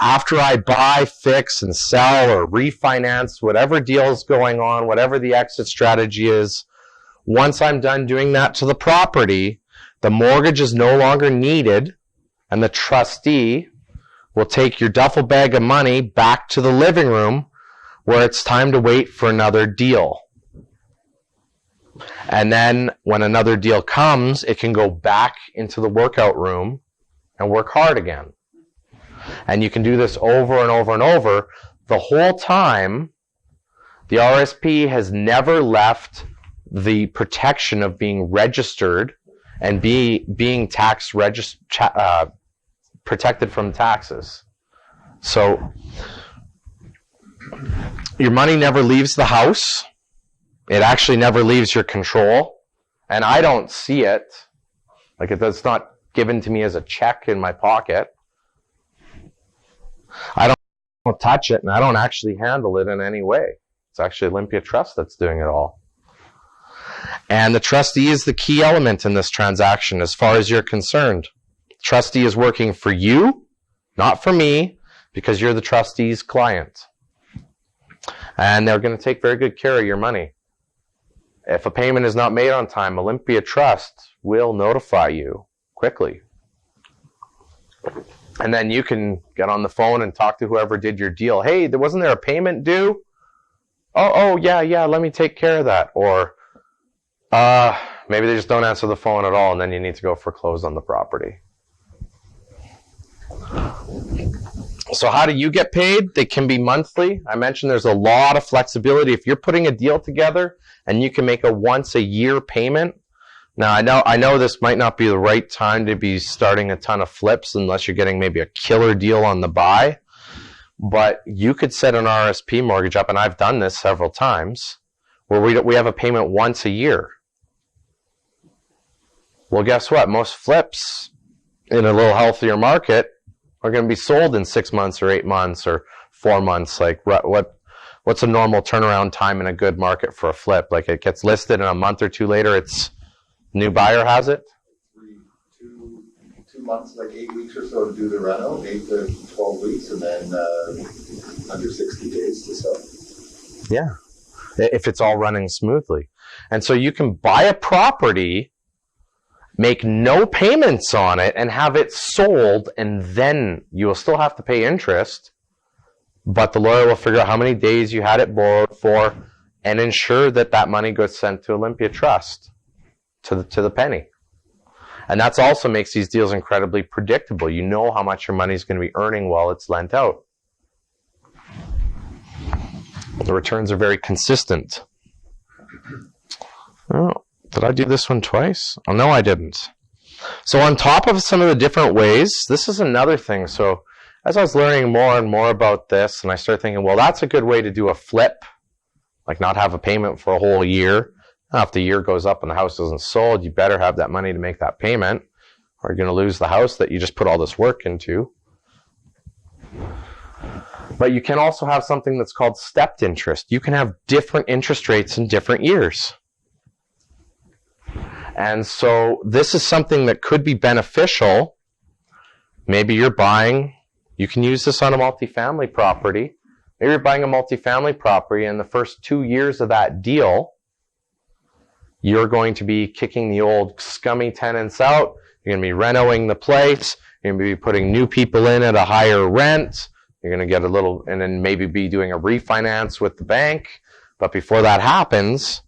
Speaker 3: After I buy, fix, and sell or refinance, whatever deal is going on, whatever the exit strategy is, once I'm done doing that to the property, the mortgage is no longer needed, and the trustee will take your duffel bag of money back to the living room where it's time to wait for another deal. And then when another deal comes, it can go back into the workout room and work hard again. And you can do this over and over and over. The whole time, the RSP has never left the protection of being registered and being tax protected from taxes. So your money never leaves the house. It actually never leaves your control. And I don't see it. Like, it's not given to me as a check in my pocket. I don't touch it, and I don't actually handle it in any way. It's actually Olympia Trust that's doing it all. And the trustee is the key element in this transaction as far as you're concerned. The trustee is working for you, not for me, because you're the trustee's client. And they're going to take very good care of your money. If a payment is not made on time, Olympia Trust will notify you quickly. And then you can get on the phone and talk to whoever did your deal. Hey, wasn't there a payment due? Oh, yeah, let me take care of that. Or maybe they just don't answer the phone at all, and then you need to go foreclose on the property. So how do you get paid? They can be monthly. I mentioned there's a lot of flexibility. If you're putting a deal together and you can make a once-a-year payment. Now, I know this might not be the right time to be starting a ton of flips unless you're getting maybe a killer deal on the buy. But you could set an RSP mortgage up, and I've done this several times, where we have a payment once a year. Well, guess what? Most flips in a little healthier market are going to be sold in 6 months or 8 months or 4 months. Like, what's a normal turnaround time in a good market for a flip? Like, it gets listed, and a month or two later, it's new buyer has it?
Speaker 14: 2 months, like 8 weeks or so to do the reno, 8 to 12 weeks, and then under 60 days to sell.
Speaker 3: Yeah, if it's all running smoothly. And so you can buy a property, make no payments on it, and have it sold, and then you will still have to pay interest, but the lawyer will figure out how many days you had it borrowed for and ensure that that money gets sent to Olympia Trust to the penny. And that also makes these deals incredibly predictable. You know how much your money is going to be earning while it's lent out. The returns are very consistent. Oh, did I do this one twice? Oh, no, I didn't. So on top of some of the different ways, this is another thing. So as I was learning more and more about this, and I started thinking, well, that's a good way to do a flip, like not have a payment for a whole year. Now, if the year goes up and the house isn't sold, you better have that money to make that payment, or you're going to lose the house that you just put all this work into. But you can also have something that's called stepped interest. You can have different interest rates in different years. And so this is something that could be beneficial. Maybe you're buying, you can use this on a multifamily property. Maybe you're buying a multifamily property, and the first 2 years of that deal, you're going to be kicking the old scummy tenants out. You're going to be renovating the place. You're going to be putting new people in at a higher rent. You're going to get a little, and then maybe be doing a refinance with the bank. But before that happens,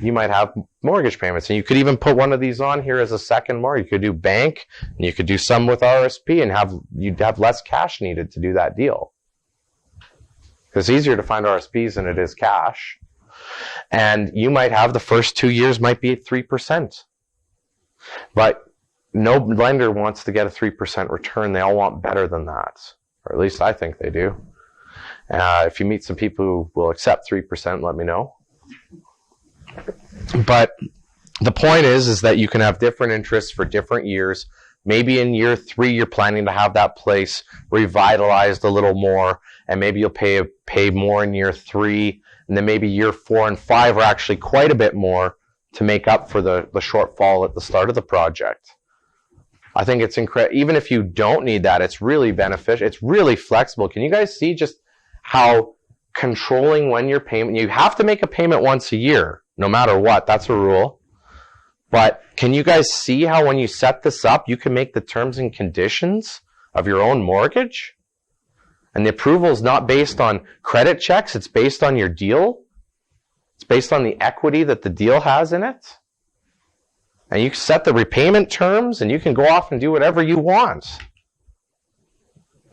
Speaker 3: you might have mortgage payments. And you could even put one of these on here as a second mortgage. You could do bank, and you could do some with RSP, and you'd have less cash needed to do that deal. Because it's easier to find RSPs than it is cash. And you might have the first 2 years might be at 3%. But no lender wants to get a 3% return. They all want better than that. Or at least I think they do. If you meet some people who will accept 3%, let me know. But the point is that you can have different interests for different years. Maybe in year 3, you're planning to have that place revitalized a little more, and maybe you'll pay more in year 3, and then maybe year 4 and 5 are actually quite a bit more to make up for the shortfall at the start of the project. I think it's incredible. Even if you don't need that, it's really beneficial. It's really flexible. Can you guys see just how controlling when your payment, you have to make a payment once a year, no matter what. That's a rule. But can you guys see how when you set this up, you can make the terms and conditions of your own mortgage? And the approval is not based on credit checks. It's based on your deal. It's based on the equity that the deal has in it. And you can set the repayment terms, and you can go off and do whatever you want.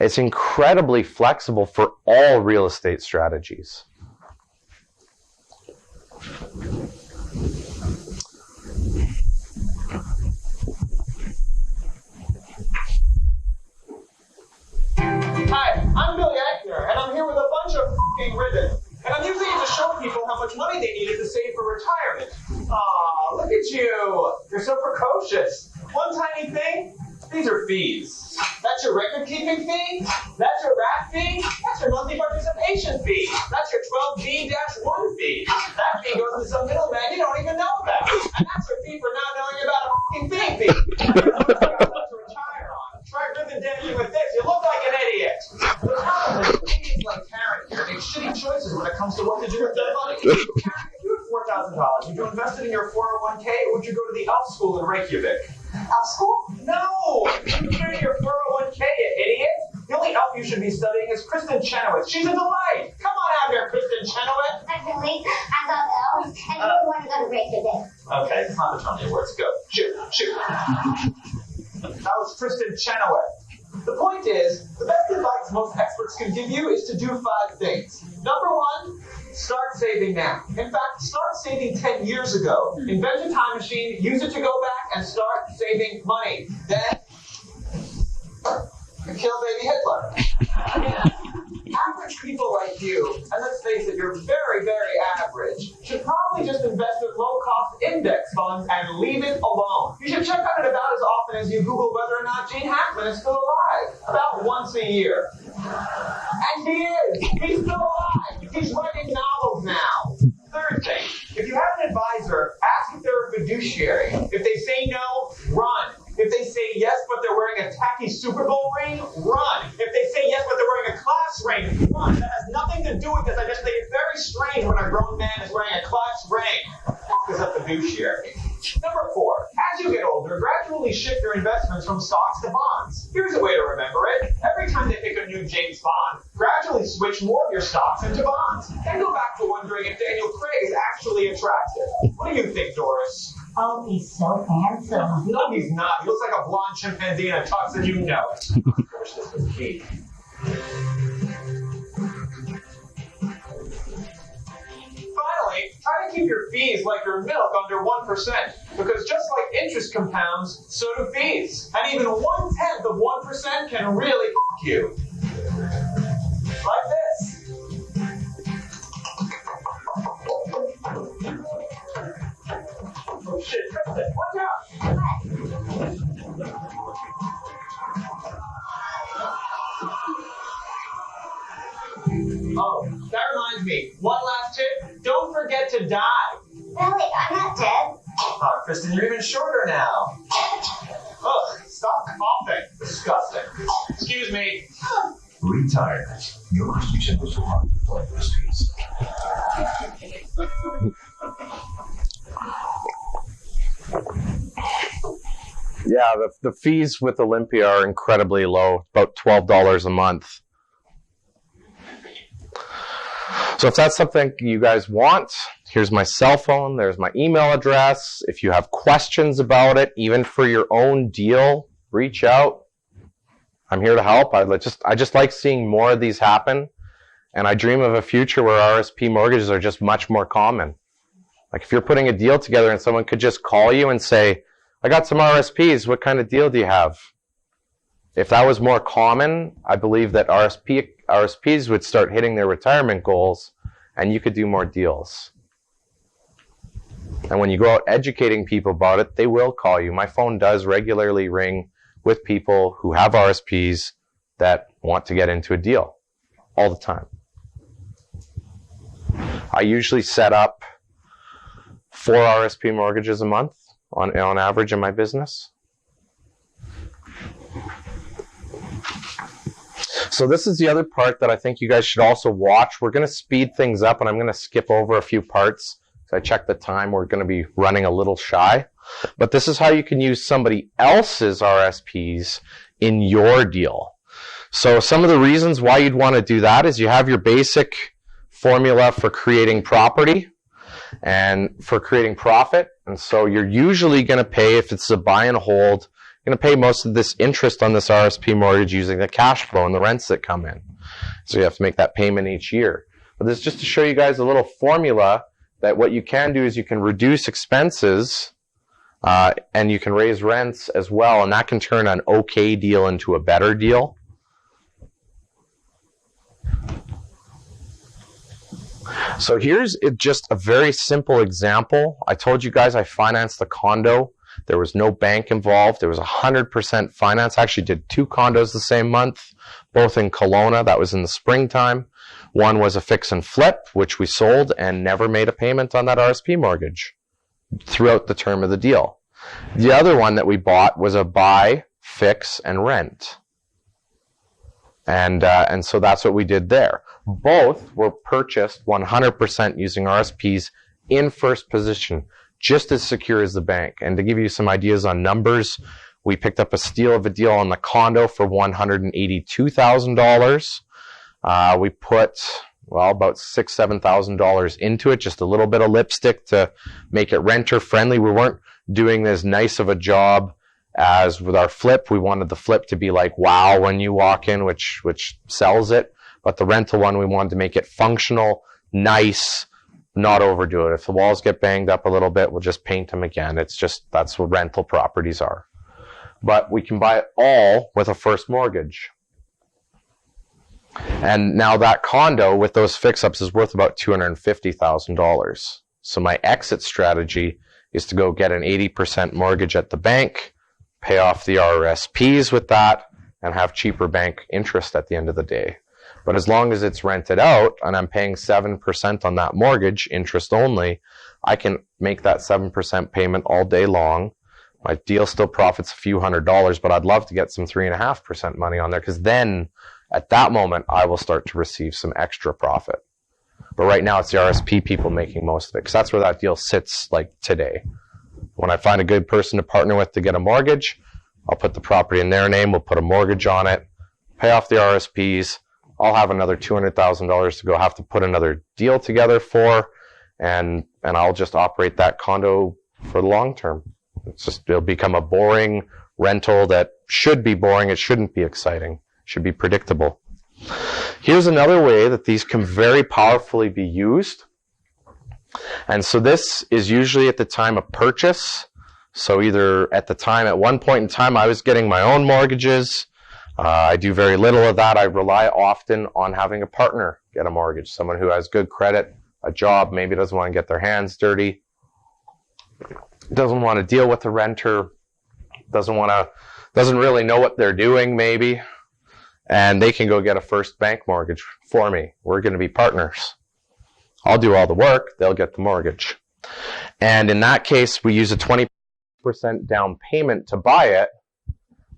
Speaker 3: It's incredibly flexible for all real estate strategies.
Speaker 2: Hi, I'm Billy Eichner, and I'm here with a bunch of f***ing ribbons. And I'm using it to show people how much money they needed to save for retirement. Aw, look at you. You're so precocious. One tiny thing, these are fees. That's your record-keeping fee. That's your RAP fee. That's your monthly participation fee. That's your 12B-1 fee. That fee goes to some middleman you don't even know about. And that's your fee for not knowing about a f***ing thing fee. Try ribbon dancing with this. You look like an idiot. The problem is, idiots like Karen here make shitty choices when it comes to what to do with their money. Karen, if you had $4,000, would you invest it in your 401k, or would you go to the Elf School in Reykjavik? Elf School? No! You put it in your 401k, you idiot. The only elf you should be studying is Kristen Chenoweth. She's a delight. Come on out here, Kristen Chenoweth.
Speaker 22: Actually, I love elves, and I want to go to Reykjavik.
Speaker 2: Okay, it's not the Tony Awards. Go. Shoot. That was Kristen Chenoweth. The point is, the best advice most experts can give you is to do 5 things. Number 1, start saving now. In fact, start saving 10 years ago. Invent a time machine, use it to go back, and start saving money. Then, kill baby Hitler. Average people like you, and let's face it, you're very, very average, should probably just invest in low-cost index funds and leave it alone. You should check on it about as often as you Google whether or not Gene Hackman is still alive. About once a year. And he is. He's still alive. He's writing novels now. Third thing, if you have an advisor, ask if they're a fiduciary. If they say no, run. If they say yes, but they're wearing a tacky Super Bowl ring, run. If they say yes, but they're wearing a class ring, run. That has nothing to do with this. I just think it's very strange when a grown man is wearing a class ring. Is a fiduciary. Number 4, as you get older, gradually shift your investments from stocks to bonds. Here's a way to remember it. Every time they pick a new James Bond, gradually switch more of your stocks into bonds. Then go back to wondering if Daniel Craig is actually attractive. What do you think, Doris?
Speaker 22: Oh, he's so handsome.
Speaker 2: No, he's not. He looks like a blonde chimpanzee in a tux, and you know it. I wish this was key. Finally, try to keep your fees like your milk under 1%, because just like interest compounds, so do fees. And even 1/10 of 1% can really f*** you. Like this. forget to dive.
Speaker 22: Ellie, I'm not dead.
Speaker 2: Oh, Kristen, you're even shorter now. Ugh, stop coughing. Disgusting. Excuse me.
Speaker 4: Retirement. Your Christian was one of the streets.
Speaker 3: Yeah, the fees with Olympia are incredibly low, about $12 a month. So if that's something you guys want, here's my cell phone, there's my email address. If you have questions about it, even for your own deal, reach out. I'm here to help. I just like seeing more of these happen. And I dream of a future where RSP mortgages are just much more common. Like if you're putting a deal together and someone could just call you and say, I got some RSPs, what kind of deal do you have? If that was more common, I believe that RSPs would start hitting their retirement goals and you could do more deals. And when you go out educating people about it, they will call you. My phone does regularly ring with people who have RSPs that want to get into a deal all the time. I usually set up 4 RSP mortgages a month on average in my business. So this is the other part that I think you guys should also watch. We're going to speed things up and I'm going to skip over a few parts. So I checked the time. We're going to be running a little shy. But this is how you can use somebody else's RSPs in your deal. So some of the reasons why you'd want to do that is you have your basic formula for creating property and for creating profit. And so you're usually going to pay, if it's a buy and hold, you're going to pay most of this interest on this RSP mortgage using the cash flow and the rents that come in. So you have to make that payment each year. But this is just to show you guys a little formula that what you can do is you can reduce expenses and you can raise rents as well. And that can turn an okay deal into a better deal. So here's just a very simple example. I told you guys I financed the condo. There was no bank involved. There was 100% finance. I actually did 2 condos the same month, both in Kelowna. That was in the springtime. One was a fix and flip, which we sold and never made a payment on that RSP mortgage throughout the term of the deal. The other one that we bought was a buy, fix, and rent. And so that's what we did there. Both were purchased 100% using RSPs in first position, just as secure as the bank. And to give you some ideas on numbers, we picked up a steal of a deal on the condo for $182,000. We put, well, about $6,000, $7,000 into it, just a little bit of lipstick to make it renter friendly. We weren't doing as nice of a job as with our flip. We wanted the flip to be like, wow, when you walk in, which sells it. But the rental one, we wanted to make it functional, nice, not overdo it. If the walls get banged up a little bit, we'll just paint them again. It's just, that's what rental properties are. But we can buy it all with a first mortgage. And now that condo with those fix-ups is worth about $250,000. So my exit strategy is to go get an 80% mortgage at the bank, pay off the RSPs with that, and have cheaper bank interest at the end of the day. But as long as it's rented out and I'm paying 7% on that mortgage, interest only, I can make that 7% payment all day long. My deal still profits a few $100s, but I'd love to get some 3.5% money on there because then at that moment I will start to receive some extra profit. But right now it's the RSP people making most of it because that's where that deal sits like today. When I find a good person to partner with to get a mortgage, I'll put the property in their name, we'll put a mortgage on it, pay off the RSPs. I'll have another $200,000 to go have to put another deal together for, and I'll just operate that condo for the long term. It'll become a boring rental that should be boring. It shouldn't be exciting. It should be predictable. Here's another way that these can very powerfully be used. And so this is usually at the time of purchase. So either at one point in time, I was getting my own mortgages. I do very little of that. I rely often on having a partner get a mortgage, someone who has good credit, a job, maybe doesn't want to get their hands dirty, doesn't want to deal with the renter, doesn't really know what they're doing maybe, and they can go get a first bank mortgage for me. We're going to be partners. I'll do all the work, they'll get the mortgage. And in that case, we use a 20% down payment to buy it,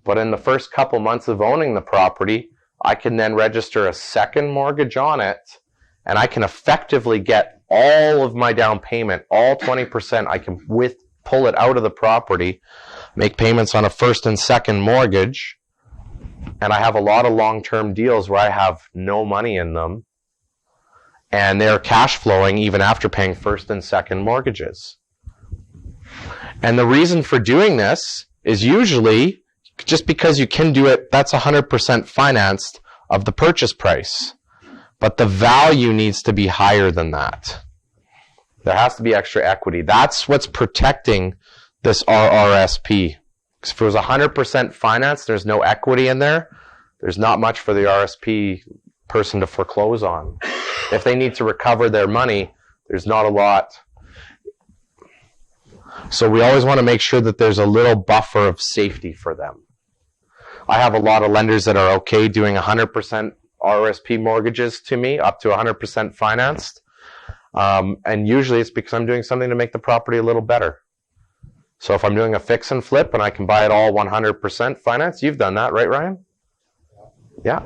Speaker 3: but in the first couple months of owning the property, I can then register a second mortgage on it, and I can effectively get all of my down payment, all 20%. I can pull it out of the property, make payments on a first and second mortgage, and I have a lot of long-term deals where I have no money in them, and they're cash flowing even after paying first and second mortgages. And the reason for doing this is usually just because you can do it, that's 100% financed of the purchase price. But the value needs to be higher than that. There has to be extra equity. That's what's protecting this RRSP. Because if it was 100% financed, there's no equity in there, there's not much for the RSP person to foreclose on. If they need to recover their money, there's not a lot. So we always want to make sure that there's a little buffer of safety for them. I have a lot of lenders that are okay doing 100% RSP mortgages to me, up to 100% financed. And usually it's because I'm doing something to make the property a little better. So if I'm doing a fix and flip and I can buy it all 100% financed, you've done that, right, Ryan? Yeah.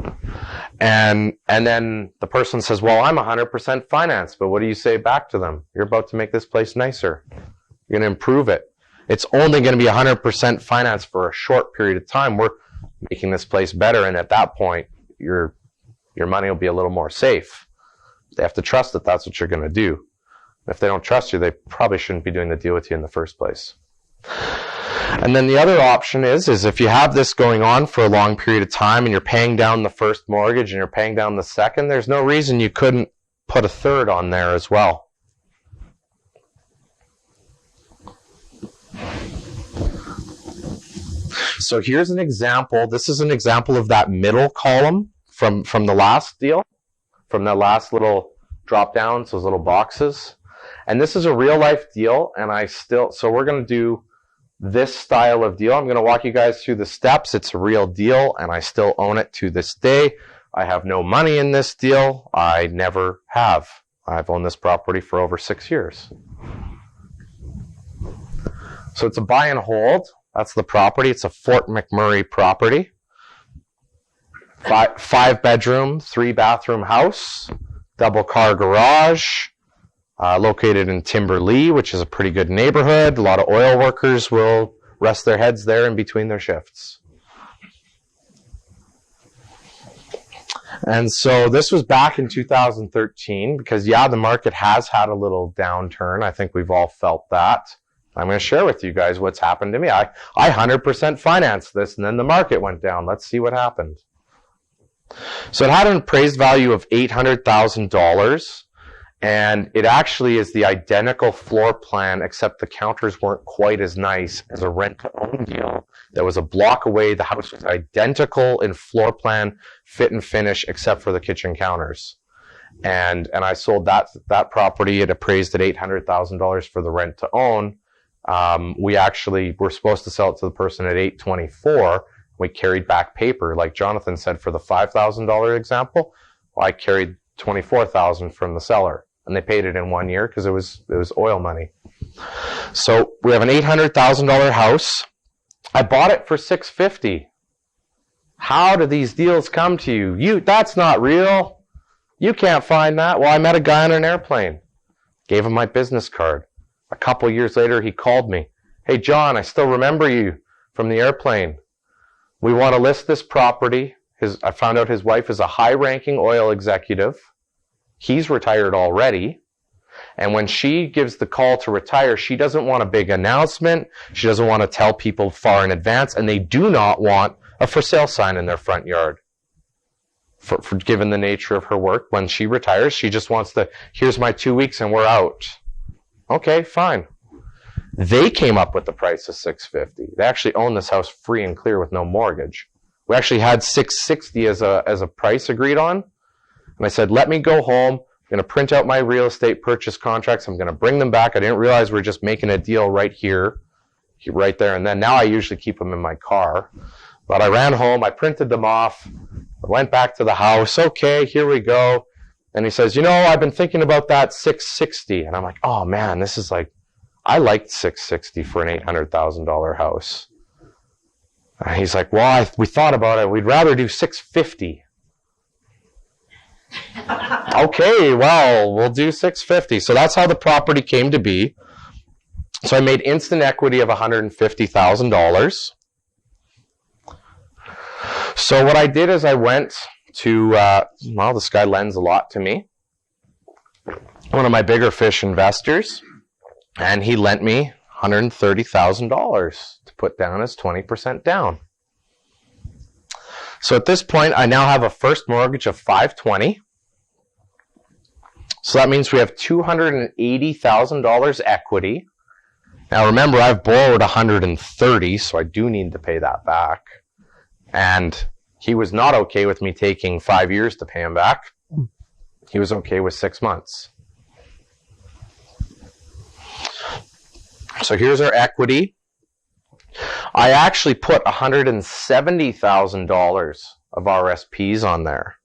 Speaker 3: And then the person says, well, I'm 100% financed, but what do you say back to them? You're about to make this place nicer. You're going to improve it. It's only going to be 100% financed for a short period of time. We're making this place better, and at that point, your money will be a little more safe. They have to trust that that's what you're going to do. If they don't trust you, they probably shouldn't be doing the deal with you in the first place. And then the other option is if you have this going on for a long period of time and you're paying down the first mortgage and you're paying down the second, there's no reason you couldn't put a third on there as well. So here's an example. This is an example of that middle column from the last deal, from that last little drop downs, those little boxes. And this is a real life deal, and so we're going to do this style of deal. I'm going to walk you guys through the steps. It's a real deal, and I still own it to this day. I have no money in this deal. I never have. I've owned this property for over 6 years. So it's a buy and hold. That's the property. It's a Fort McMurray property. 5 bedroom, 3 bathroom house, double car garage, located in Timberlea, which is a pretty good neighborhood. A lot of oil workers will rest their heads there in between their shifts. And so this was back in 2013 because, yeah, the market has had a little downturn. I think we've all felt that. I'm going to share with you guys what's happened to me. I 100% financed this, and then the market went down. Let's see what happened. So it had an appraised value of $800,000, and it actually is the identical floor plan, except the counters weren't quite as nice as a rent-to-own deal that was a block away. The house was identical in floor plan, fit and finish, except for the kitchen counters. And I sold that property. It appraised at $800,000 for the rent-to-own. We actually were supposed to sell it to the person at $824,000. We carried back paper, like Jonathan said, for the $5,000 example. Well, I carried $24,000 from the seller, and they paid it in 1 year because it was oil money. So we have an $800,000 house. I bought it for $650,000. How do these deals come to you? That's not real. You can't find that. Well, I met a guy on an airplane. Gave him my business card. A couple years later, he called me. Hey, John, I still remember you from the airplane. We want to list this property. I found out his wife is a high-ranking oil executive. He's retired already. And when she gives the call to retire, she doesn't want a big announcement. She doesn't want to tell people far in advance. And they do not want a for sale sign in their front yard. For given the nature of her work, when she retires, she just wants here's my 2 weeks and we're out. Okay, fine. They came up with the price of $650,000. They actually own this house free and clear with no mortgage. We actually had $660,000 as a price agreed on. And I said, let me go home. I'm going to print out my real estate purchase contracts. I'm going to bring them back. I didn't realize we were just making a deal right here, right there and then. Now I usually keep them in my car. But I ran home. I printed them off. I went back to the house. Okay, here we go. And he says, I've been thinking about that 660. And I'm like, oh man, this is like, I liked 660 for an $800,000 house. And he's like, well, we thought about it. We'd rather do 650. Okay, well, we'll do 650. So that's how the property came to be. So I made instant equity of $150,000. So what I did is I went to, this guy lends a lot to me, one of my bigger fish investors, and he lent me $130,000 to put down as 20% down. So at this point, I now have a first mortgage of $520,000. So that means we have $280,000 equity. Now remember, I've borrowed $130,000, so I do need to pay that back. And he was not okay with me taking 5 years to pay him back. He was okay with 6 months. So here's our equity. I actually put $170,000 of RSPs on there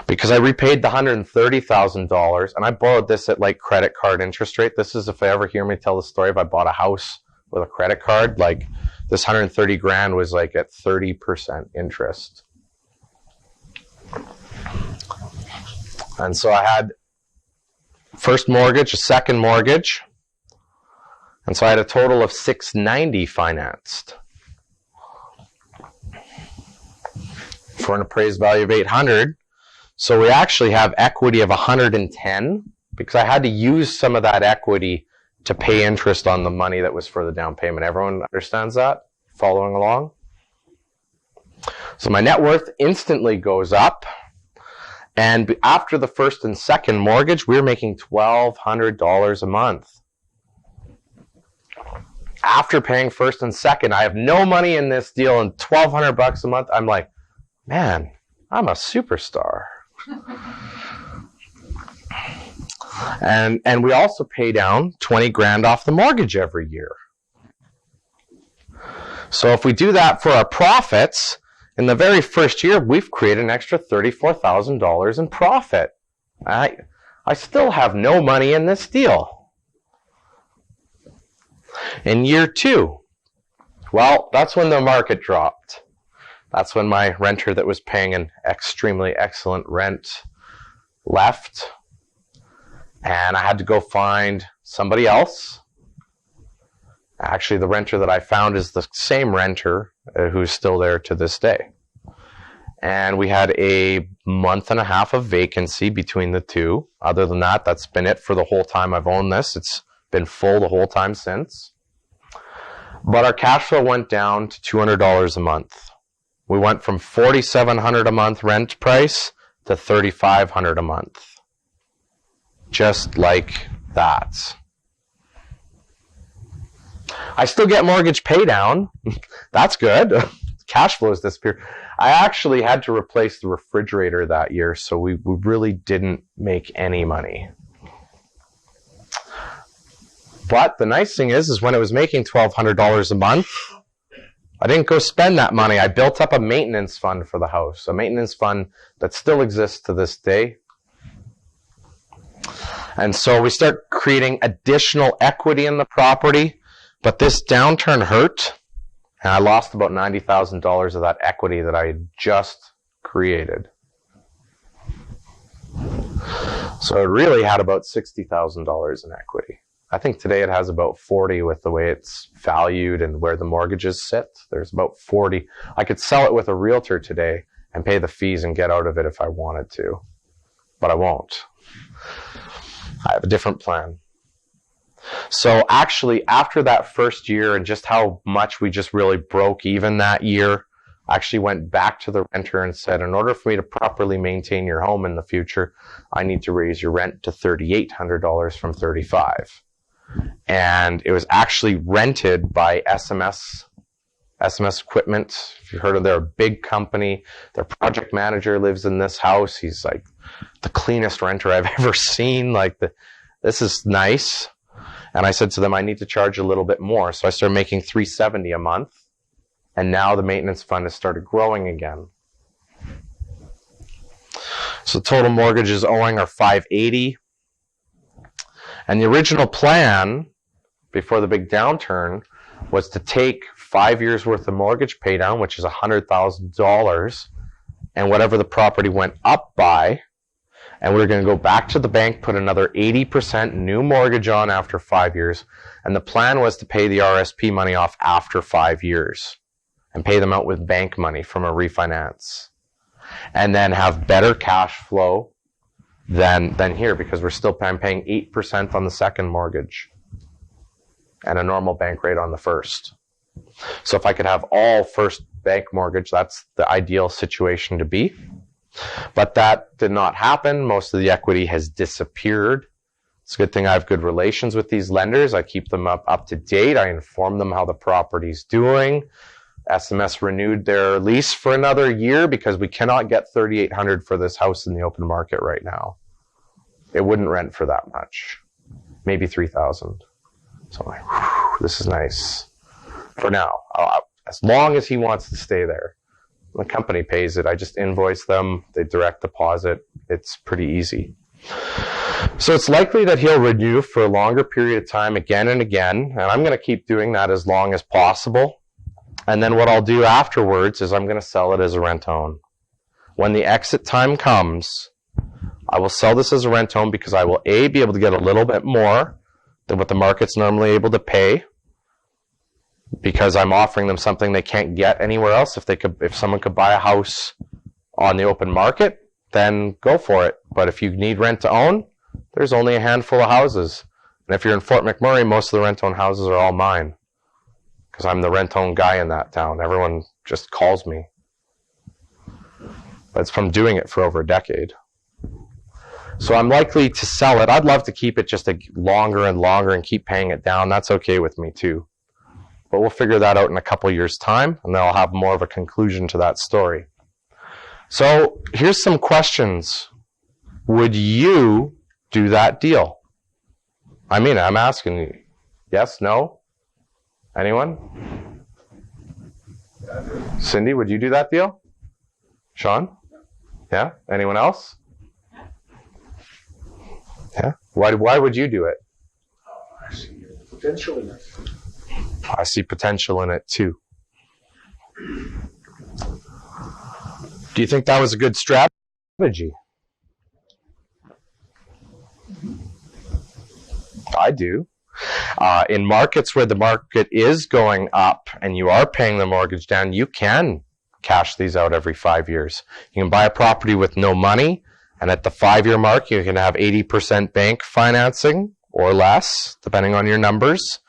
Speaker 3: because I repaid the $130,000, and I borrowed this at like credit card interest rate. This is if I ever hear me tell the story if I bought a house with a credit card, like this $130,000 was like at 30% interest. And so I had first mortgage, a second mortgage, and so I had a total of $690,000 financed for an appraised value of $800,000. So we actually have equity of $110,000 because I had to use some of that equity to pay interest on the money that was for the down payment. Everyone understands that? Following along? So my net worth instantly goes up. And after the first and second mortgage, we were making $1,200 a month. After paying first and second, I have no money in this deal and $1,200 a month. I'm like, man, I'm a superstar. And we also pay down $20,000 off the mortgage every year. So if we do that for our profits, in the very first year, we've created an extra $34,000 in profit. I still have no money in this deal. In year 2, well, that's when the market dropped. That's when my renter that was paying an extremely excellent rent left. And I had to go find somebody else. Actually, the renter that I found is the same renter who's still there to this day. And we had a month and a half of vacancy between the two. Other than that, that's been it for the whole time I've owned this. It's been full the whole time since. But our cash flow went down to $200 a month. We went from $4,700 a month rent price to $3,500 a month. Just like that. I still get mortgage pay down. That's good. Cash flows disappear. I actually had to replace the refrigerator that year, so we really didn't make any money. But the nice thing is when it was making $1,200 a month, I didn't go spend that money. I built up a maintenance fund for the house, a maintenance fund that still exists to this day. And so we start creating additional equity in the property, but this downturn hurt, and I lost about $90,000 of that equity that I had just created. So it really had about $60,000 in equity. I think today it has about 40 with the way it's valued and where the mortgages sit. There's about 40. I could sell it with a realtor today and pay the fees and get out of it if I wanted to, but I won't. I have a different plan. So actually, after that first year and just how much we just really broke even that year, I actually went back to the renter and said, in order for me to properly maintain your home in the future, I need to raise your rent to $3,800 from $3,500. And it was actually rented by SMS Equipment. If you've heard of, they're a big company. Their project manager lives in this house. He's like the cleanest renter I've ever seen. This is nice. And I said to them, I need to charge a little bit more. So I started making $370 a month. And now the maintenance fund has started growing again. So total mortgages owing are $580. And the original plan before the big downturn was to take 5 years worth of mortgage pay down, which is $100,000, and whatever the property went up by, and we're going to go back to the bank, put another 80% new mortgage on after 5 years. And the plan was to pay the RSP money off after 5 years and pay them out with bank money from a refinance. And then have better cash flow than here, because we're still paying 8% on the second mortgage and a normal bank rate on the first. So if I could have all first bank mortgage, that's the ideal situation to be. But that did not happen. Most of the equity has disappeared. It's a good thing I have good relations with these lenders. I keep them up to date. I inform them how the property's doing. SMS renewed their lease for another year because we cannot get $3,800 for this house in the open market right now. It wouldn't rent for that much. Maybe $3,000. So I'm like, whew, this is nice. For now, as long as he wants to stay there. The company pays it. I just invoice them. They direct deposit. It's pretty easy. So it's likely that he'll renew for a longer period of time again and again. And I'm going to keep doing that as long as possible. And then what I'll do afterwards is I'm going to sell it as a rent-own. When the exit time comes, I will sell this as a rent-own because I will, A, be able to get a little bit more than what the market's normally able to pay, because I'm offering them something they can't get anywhere else. If someone could buy a house on the open market, then go for it. But if you need rent to own, there's only a handful of houses. And if you're in Fort McMurray, most of the rent-own houses are all mine, because I'm the rent-own guy in that town. Everyone just calls me. But it's from doing it for over a decade. So I'm likely to sell it. I'd love to keep it just longer and longer and keep paying it down. That's okay with me too. But we'll figure that out in a couple years' time, and then I'll have more of a conclusion to that story. So here's some questions. Would you do that deal? I mean, I'm asking you. Yes, no? Anyone? Cindy, would you do that deal? Sean? Yeah? Anyone else? Yeah? Why would you do it?
Speaker 12: I see potential in it.
Speaker 3: I see potential in it too. Do you think that was a good strategy? I do. In markets where the market is going up and you are paying the mortgage down, you can cash these out every 5 years. You can buy a property with no money, and at the 5-year mark, you can have 80% bank financing or less, depending on your numbers,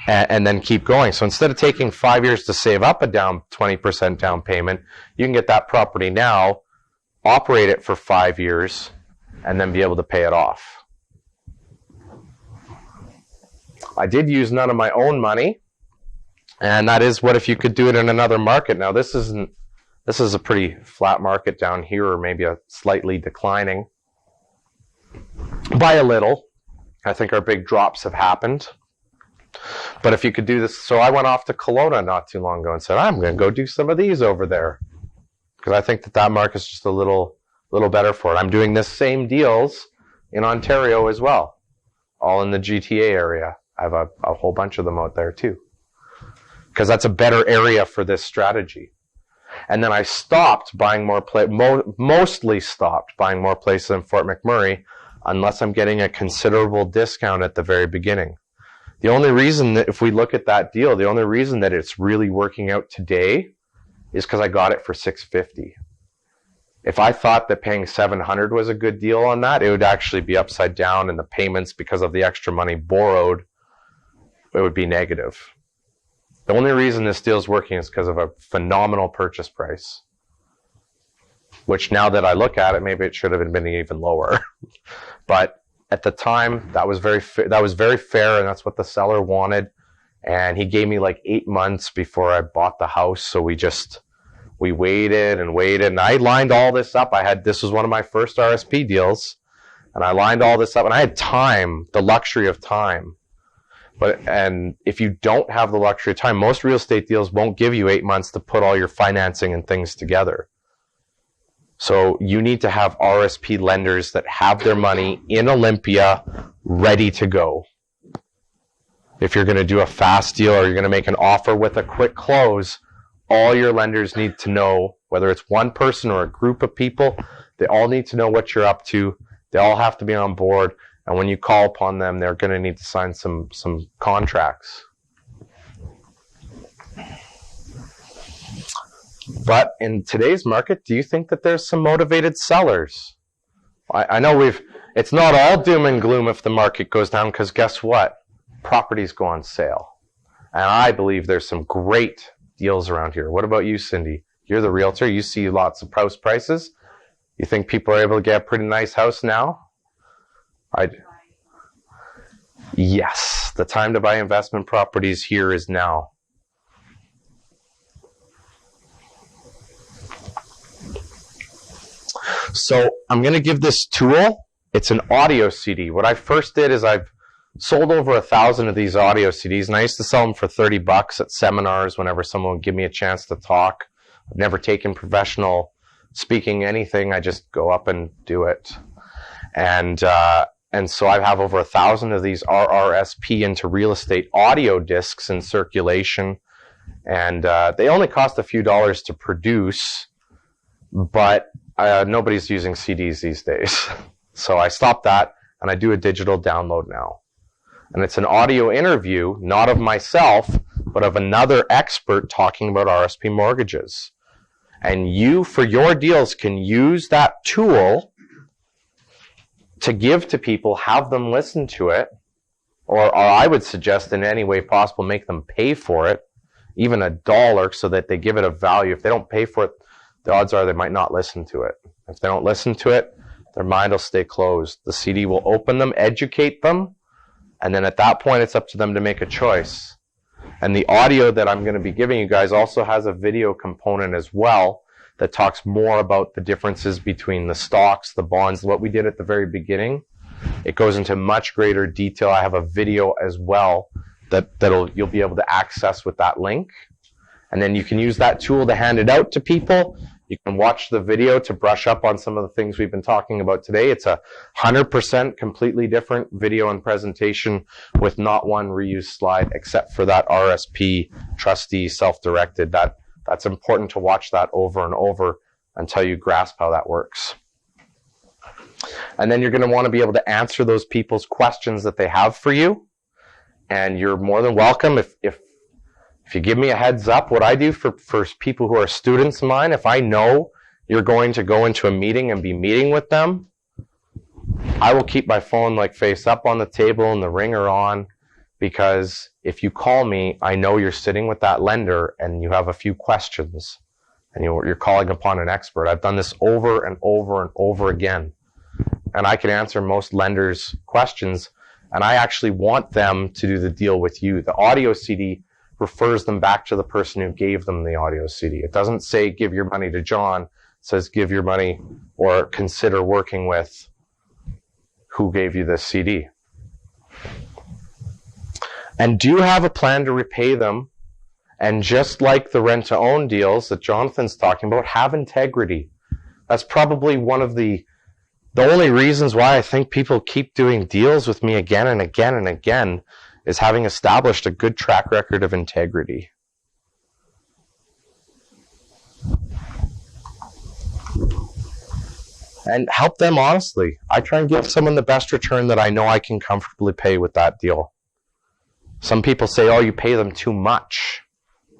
Speaker 3: and then keep going. So instead of taking 5 years to save up a 20% down payment, you can get that property now, operate it for 5 years, and then be able to pay it off. I did use none of my own money, and that is what if you could do it in another market. Now this is a pretty flat market down here, or maybe a slightly declining by a little. I think our big drops have happened. But if you could do this, so I went off to Kelowna not too long ago and said, I'm going to go do some of these over there, because I think that market's just a little better for it. I'm doing this same deals in Ontario as well, all in the GTA area. I have a whole bunch of them out there too, because that's a better area for this strategy. And then I stopped buying mostly stopped buying more places in Fort McMurray unless I'm getting a considerable discount at the very beginning. The only reason that, if we look at that deal, the only reason that it's really working out today is because I got it for $650. If I thought that paying $700 was a good deal on that, it would actually be upside down, and the payments, because of the extra money borrowed, it would be negative. The only reason this deal is working is because of a phenomenal purchase price, which now that I look at it, maybe it should have been even lower. But at the time, that was very fair, and that's what the seller wanted. And he gave me like 8 months before I bought the house, so we waited and waited, and I lined all this up. This was one of my first RSP deals, and I lined all this up, and I had time, the luxury of time. And if you don't have the luxury of time, most real estate deals won't give you 8 months to put all your financing and things together. So you need to have RSP lenders that have their money in Olympia ready to go. If you're going to do a fast deal or you're going to make an offer with a quick close, all your lenders need to know, whether it's one person or a group of people, they all need to know what you're up to. They all have to be on board. And when you call upon them, they're going to need to sign some contracts. But in today's market, do you think that there's some motivated sellers? I know it's not all doom and gloom if the market goes down, because guess what? Properties go on sale. And I believe there's some great deals around here. What about you, Cindy? You're the realtor. You see lots of house prices. You think people are able to get a pretty nice house now? Yes, the time to buy investment properties here is now. So I'm going to give this tool. It's an audio CD. What I first did is I've sold over 1,000 of these audio CDs, and I used to sell them for $30 at seminars whenever someone would give me a chance to talk. I've never taken professional speaking anything. I just go up and do it. And so I have over 1,000 of these RRSP into real estate audio discs in circulation. And they only cost a few dollars to produce, but nobody's using CDs these days. So I stopped that, and I do a digital download now. And it's an audio interview, not of myself, but of another expert talking about RSP mortgages. And you, for your deals, can use that tool to give to people, have them listen to it, or I would suggest in any way possible, make them pay for it, even $1, so that they give it a value. If they don't pay for it, the odds are they might not listen to it. If they don't listen to it, their mind will stay closed. The CD will open them, educate them, and then at that point, it's up to them to make a choice. And the audio that I'm going to be giving you guys also has a video component as well that talks more about the differences between the stocks, the bonds, what we did at the very beginning. It goes into much greater detail. I have a video as well you'll be able to access with that link. And then you can use that tool to hand it out to people. You can watch the video to brush up on some of the things we've been talking about today. It's a 100% completely different video and presentation with not one reused slide except for that RSP trustee self-directed. That's important to watch that over and over until you grasp how that works. And then you're going to want to be able to answer those people's questions that they have for you. And you're more than welcome if you give me a heads up. What I do for people who are students of mine, if I know you're going to go into a meeting and be meeting with them, I will keep my phone like face up on the table and the ringer on, because if you call me, I know you're sitting with that lender and you have a few questions and you're calling upon an expert. I've done this over and over and over again, and I can answer most lenders' questions, and I actually want them to do the deal with you. The audio CD refers them back to the person who gave them the audio CD. It doesn't say give your money to John. It says give your money or consider working with who gave you this CD. And do you have a plan to repay them? And just like the rent-to-own deals that Jonathan's talking about, have integrity. That's probably one of the only reasons why I think people keep doing deals with me again and again and again is having established a good track record of integrity. And help them honestly. I try and give someone the best return that I know I can comfortably pay with that deal. Some people say, oh, you pay them too much.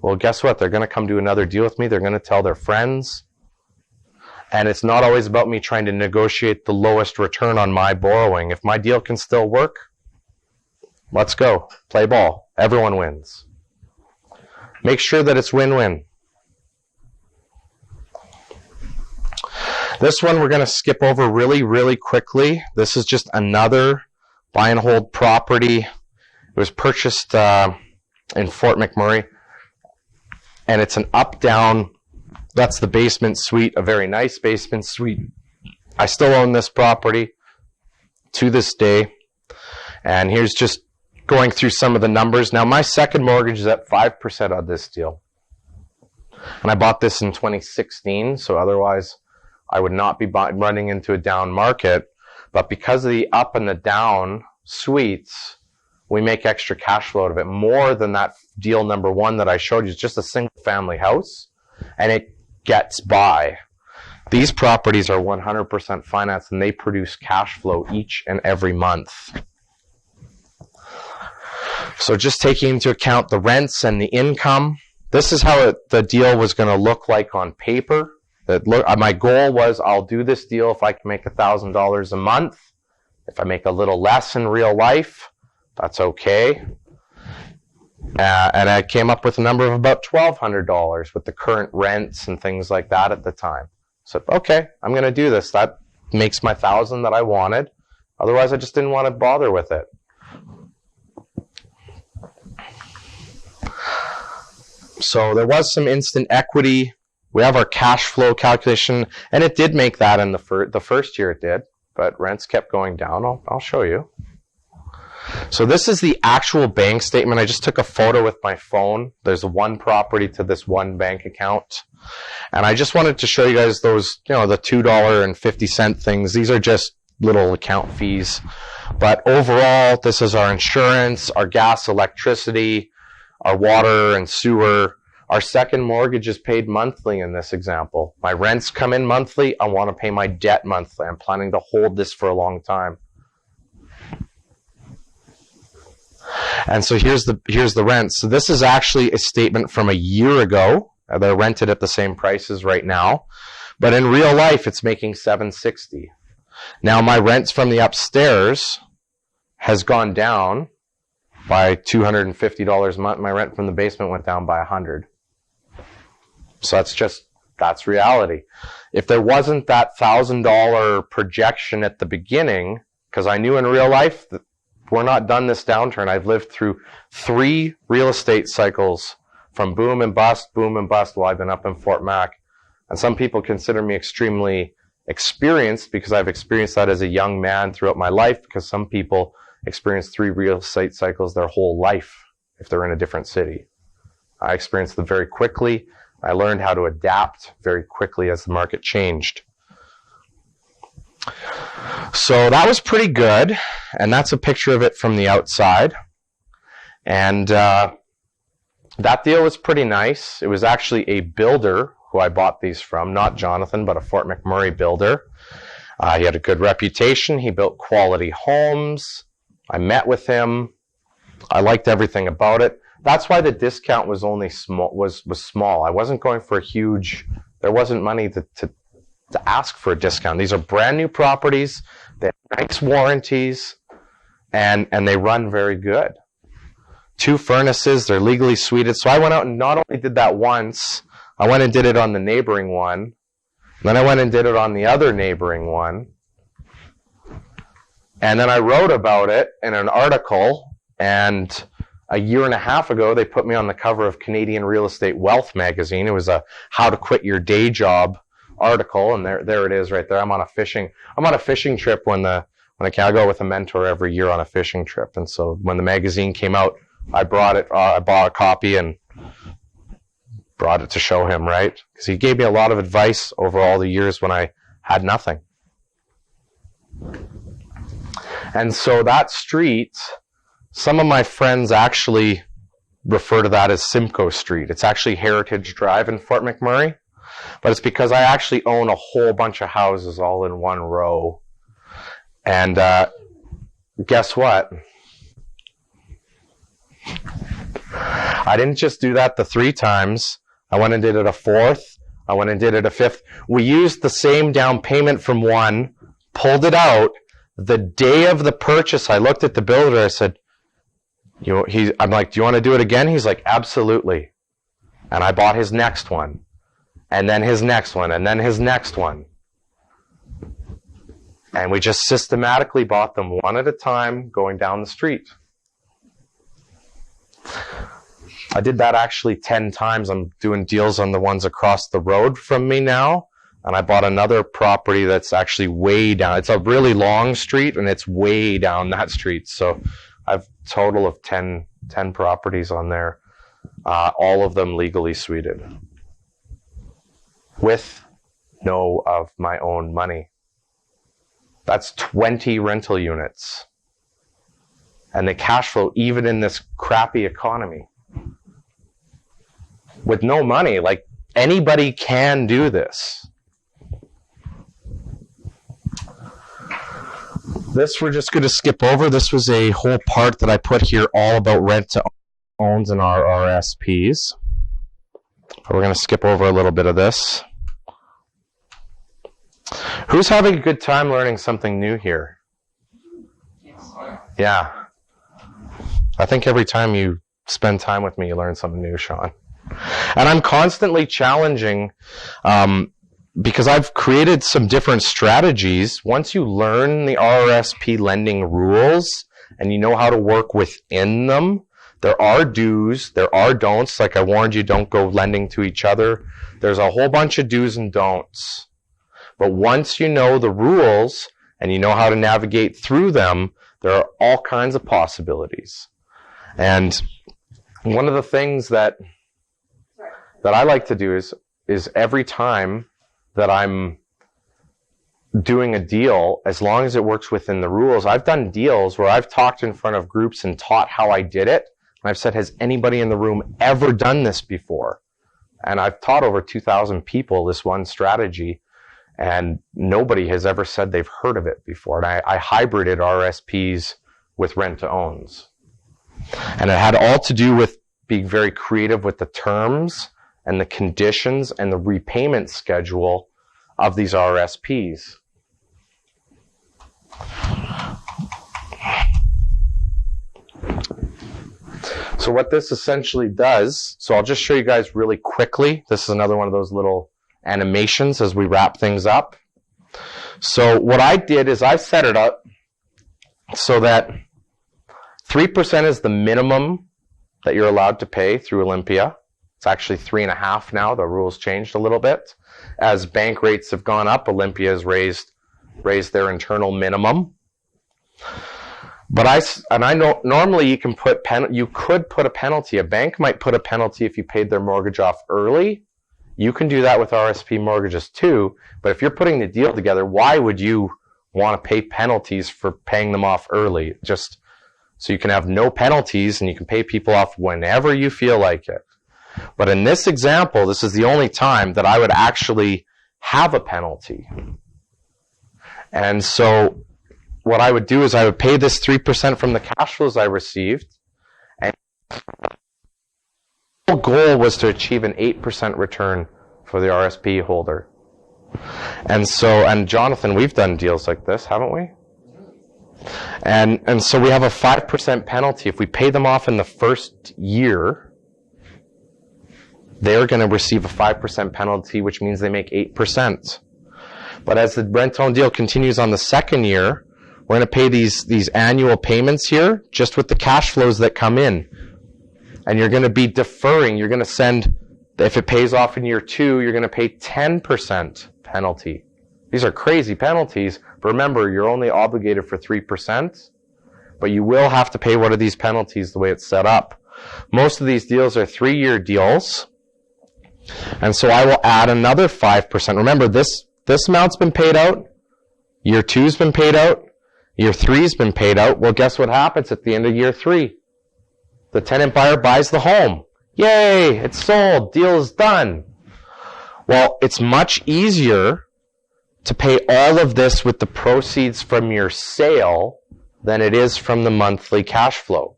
Speaker 3: Well, guess what? They're going to come do another deal with me. They're going to tell their friends. And it's not always about me trying to negotiate the lowest return on my borrowing. If my deal can still work, let's go. Play ball. Everyone wins. Make sure that it's win-win. This one we're going to skip over really, really quickly. This is just another buy and hold property. It was purchased in Fort McMurray. And it's an up-down. That's the basement suite, a very nice basement suite. I still own this property to this day. And here's just going through some of the numbers. Now, my second mortgage is at 5% on this deal. And I bought this in 2016, so otherwise I would not be running into a down market. But because of the up and the down suites, we make extra cash flow out of it, more than that deal number 1 that I showed you. It's just a single family house, and it gets by. These properties are 100% financed, and they produce cash flow each and every month. So just taking into account the rents and the income, this is how the deal was going to look like on paper. My goal was, I'll do this deal if I can make $1,000 a month. If I make a little less in real life, that's okay. And I came up with a number of about $1,200 with the current rents and things like that at the time. So, okay, I'm going to do this. That makes my $1,000 that I wanted. Otherwise, I just didn't want to bother with it. So there was some instant equity. We have our cash flow calculation, and it did make that in the first year it did, but rents kept going down. I'll show you. So this is the actual bank statement. I just took a photo with my phone. There's one property to this one bank account. And I just wanted to show you guys those, the $2.50 things. These are just little account fees. But overall, this is our insurance, our gas, electricity, our water and sewer. Our second mortgage is paid monthly in this example. My rents come in monthly. I want to pay my debt monthly. I'm planning to hold this for a long time. And so here's the rent. So this is actually a statement from a year ago. They're rented at the same prices right now. But in real life, it's making $760. Now my rents from the upstairs has gone down by $250 a month. My rent from the basement went down by $100. So that's reality. If there wasn't that $1,000 projection at the beginning, because I knew in real life that we're not done this downturn. I've lived through 3 real estate cycles from boom and bust while I've been up in Fort Mac. And some people consider me extremely experienced because I've experienced that as a young man throughout my life, because some people experience 3 real estate cycles their whole life if they're in a different city. I experienced them very quickly. I learned how to adapt very quickly as the market changed. So that was pretty good, and that's a picture of it from the outside. And that deal was pretty nice. It was actually a builder who I bought these from, not Jonathan, but a Fort McMurray builder. He had a good reputation. He built quality homes. I met with him. I liked everything about it. That's why the discount was only small. I wasn't going for a huge. There wasn't money to ask for a discount. These are brand new properties. They have nice warranties, and they run very good. 2 furnaces. They're legally suited. So I went out and not only did that once, I went and did it on the neighboring one. Then I went and did it on the other neighboring one. And then I wrote about it in an article, and a year and a half ago, they put me on the cover of Canadian Real Estate Wealth magazine. It was a how to quit your day job article, and there it is right there. I'm on a fishing trip when I go with a mentor every year on a fishing trip. And so when the magazine came out, I brought it. I bought a copy and brought it to show him, right? Because he gave me a lot of advice over all the years when I had nothing. And so that street, some of my friends actually refer to that as Simcoe Street. It's actually Heritage Drive in Fort McMurray, but it's because I actually own a whole bunch of houses all in one row. And guess what? I didn't just do that the 3 times. I went and did it a 4th. I went and did it a 5th. We used the same down payment from one, pulled it out. The day of the purchase, I looked at the builder. I said, I'm like, do you want to do it again? He's like, absolutely. And I bought his next one, and then his next one, and then his next one. And we just systematically bought them one at a time going down the street. I did that actually 10 times. I'm doing deals on the ones across the road from me now. And I bought another property that's actually way down. It's a really long street, and it's way down that street. So I've a total of 10 properties on there, all of them legally suited with know of my own money. That's 20 rental units. And the cash flow, even in this crappy economy. With no money, like anybody can do this. This we're just going to skip over. This was a whole part that I put here all about rent to owns and our RSPs. But we're going to skip over a little bit of this. Who's having a good time learning something new here? Yeah. I think every time you spend time with me, you learn something new, Sean. And I'm constantly challenging, because I've created some different strategies. Once you learn the RRSP lending rules and you know how to work within them, there are do's, there are don'ts. Like I warned you, don't go lending to each other. There's a whole bunch of do's and don'ts. But once you know the rules and you know how to navigate through them, there are all kinds of possibilities. And one of the things that I like to do is every time that I'm doing a deal, as long as it works within the rules, I've done deals where I've talked in front of groups and taught how I did it. And I've said, has anybody in the room ever done this before? And I've taught over 2,000 people this one strategy, and nobody has ever said they've heard of it before. And I hybrided RSPs with rent-to-owns. And it had all to do with being very creative with the terms and the conditions and the repayment schedule of these RSPs. So what this essentially does, so I'll just show you guys really quickly. This is another one of those little animations as we wrap things up. So what I did is I set it up so that 3% is the minimum that you're allowed to pay through Olympia. It's actually 3.5 now. The rules changed a little bit. As bank rates have gone up, Olympia has raised their internal minimum. But I know normally you could put a penalty. A bank might put a penalty if you paid their mortgage off early. You can do that with RSP mortgages too. But if you're putting the deal together, why would you want to pay penalties for paying them off early? Just so you can have no penalties and you can pay people off whenever you feel like it. But in this example, this is the only time that I would actually have a penalty. And so what I would do is I would pay this 3% from the cash flows I received. And the goal was to achieve an 8% return for the RSP holder. And Jonathan, we've done deals like this, haven't we? And so we have a 5% penalty. If we pay them off in the first year, they're going to receive a 5% penalty, which means they make 8%. But as the rent-own deal continues on the second year, we're going to pay these annual payments here just with the cash flows that come in. And you're going to be deferring. You're going to send, if it pays off in year 2, you're going to pay 10% penalty. These are crazy penalties. But remember, you're only obligated for 3%. But you will have to pay one of these penalties the way it's set up. Most of these deals are 3-year deals. And so I will add another 5%. Remember, this amount's been paid out. Year 2's been paid out. Year 3's been paid out. Well, guess what happens at the end of year 3? The tenant buyer buys the home. Yay! It's sold. Deal is done. Well, it's much easier to pay all of this with the proceeds from your sale than it is from the monthly cash flow.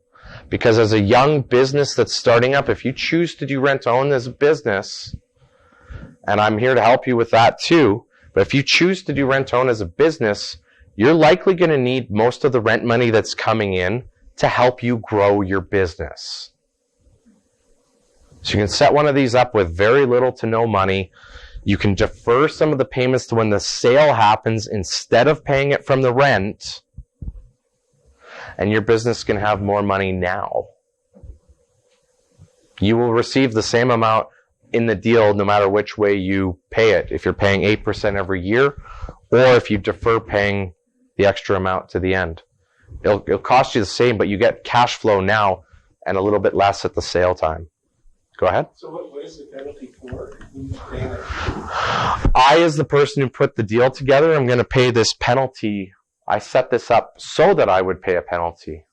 Speaker 3: Because as a young business that's starting up, if you choose to do rent-to-own as a business, and I'm here to help you with that too, but if you choose to do rent-to-own as a business, you're likely going to need most of the rent money that's coming in to help you grow your business. So you can set one of these up with very little to no money. You can defer some of the payments to when the sale happens instead of paying it from the rent. And your business can have more money now. You will receive the same amount in the deal no matter which way you pay it. If you're paying 8% every year, or if you defer paying the extra amount to the end. It'll cost you the same, but you get cash flow now and a little bit less at the sale time. Go ahead.
Speaker 12: So what is the penalty for? Who's paying it?
Speaker 3: I, as the person who put the deal together, I'm going to pay this penalty. I set this up so that I would pay a penalty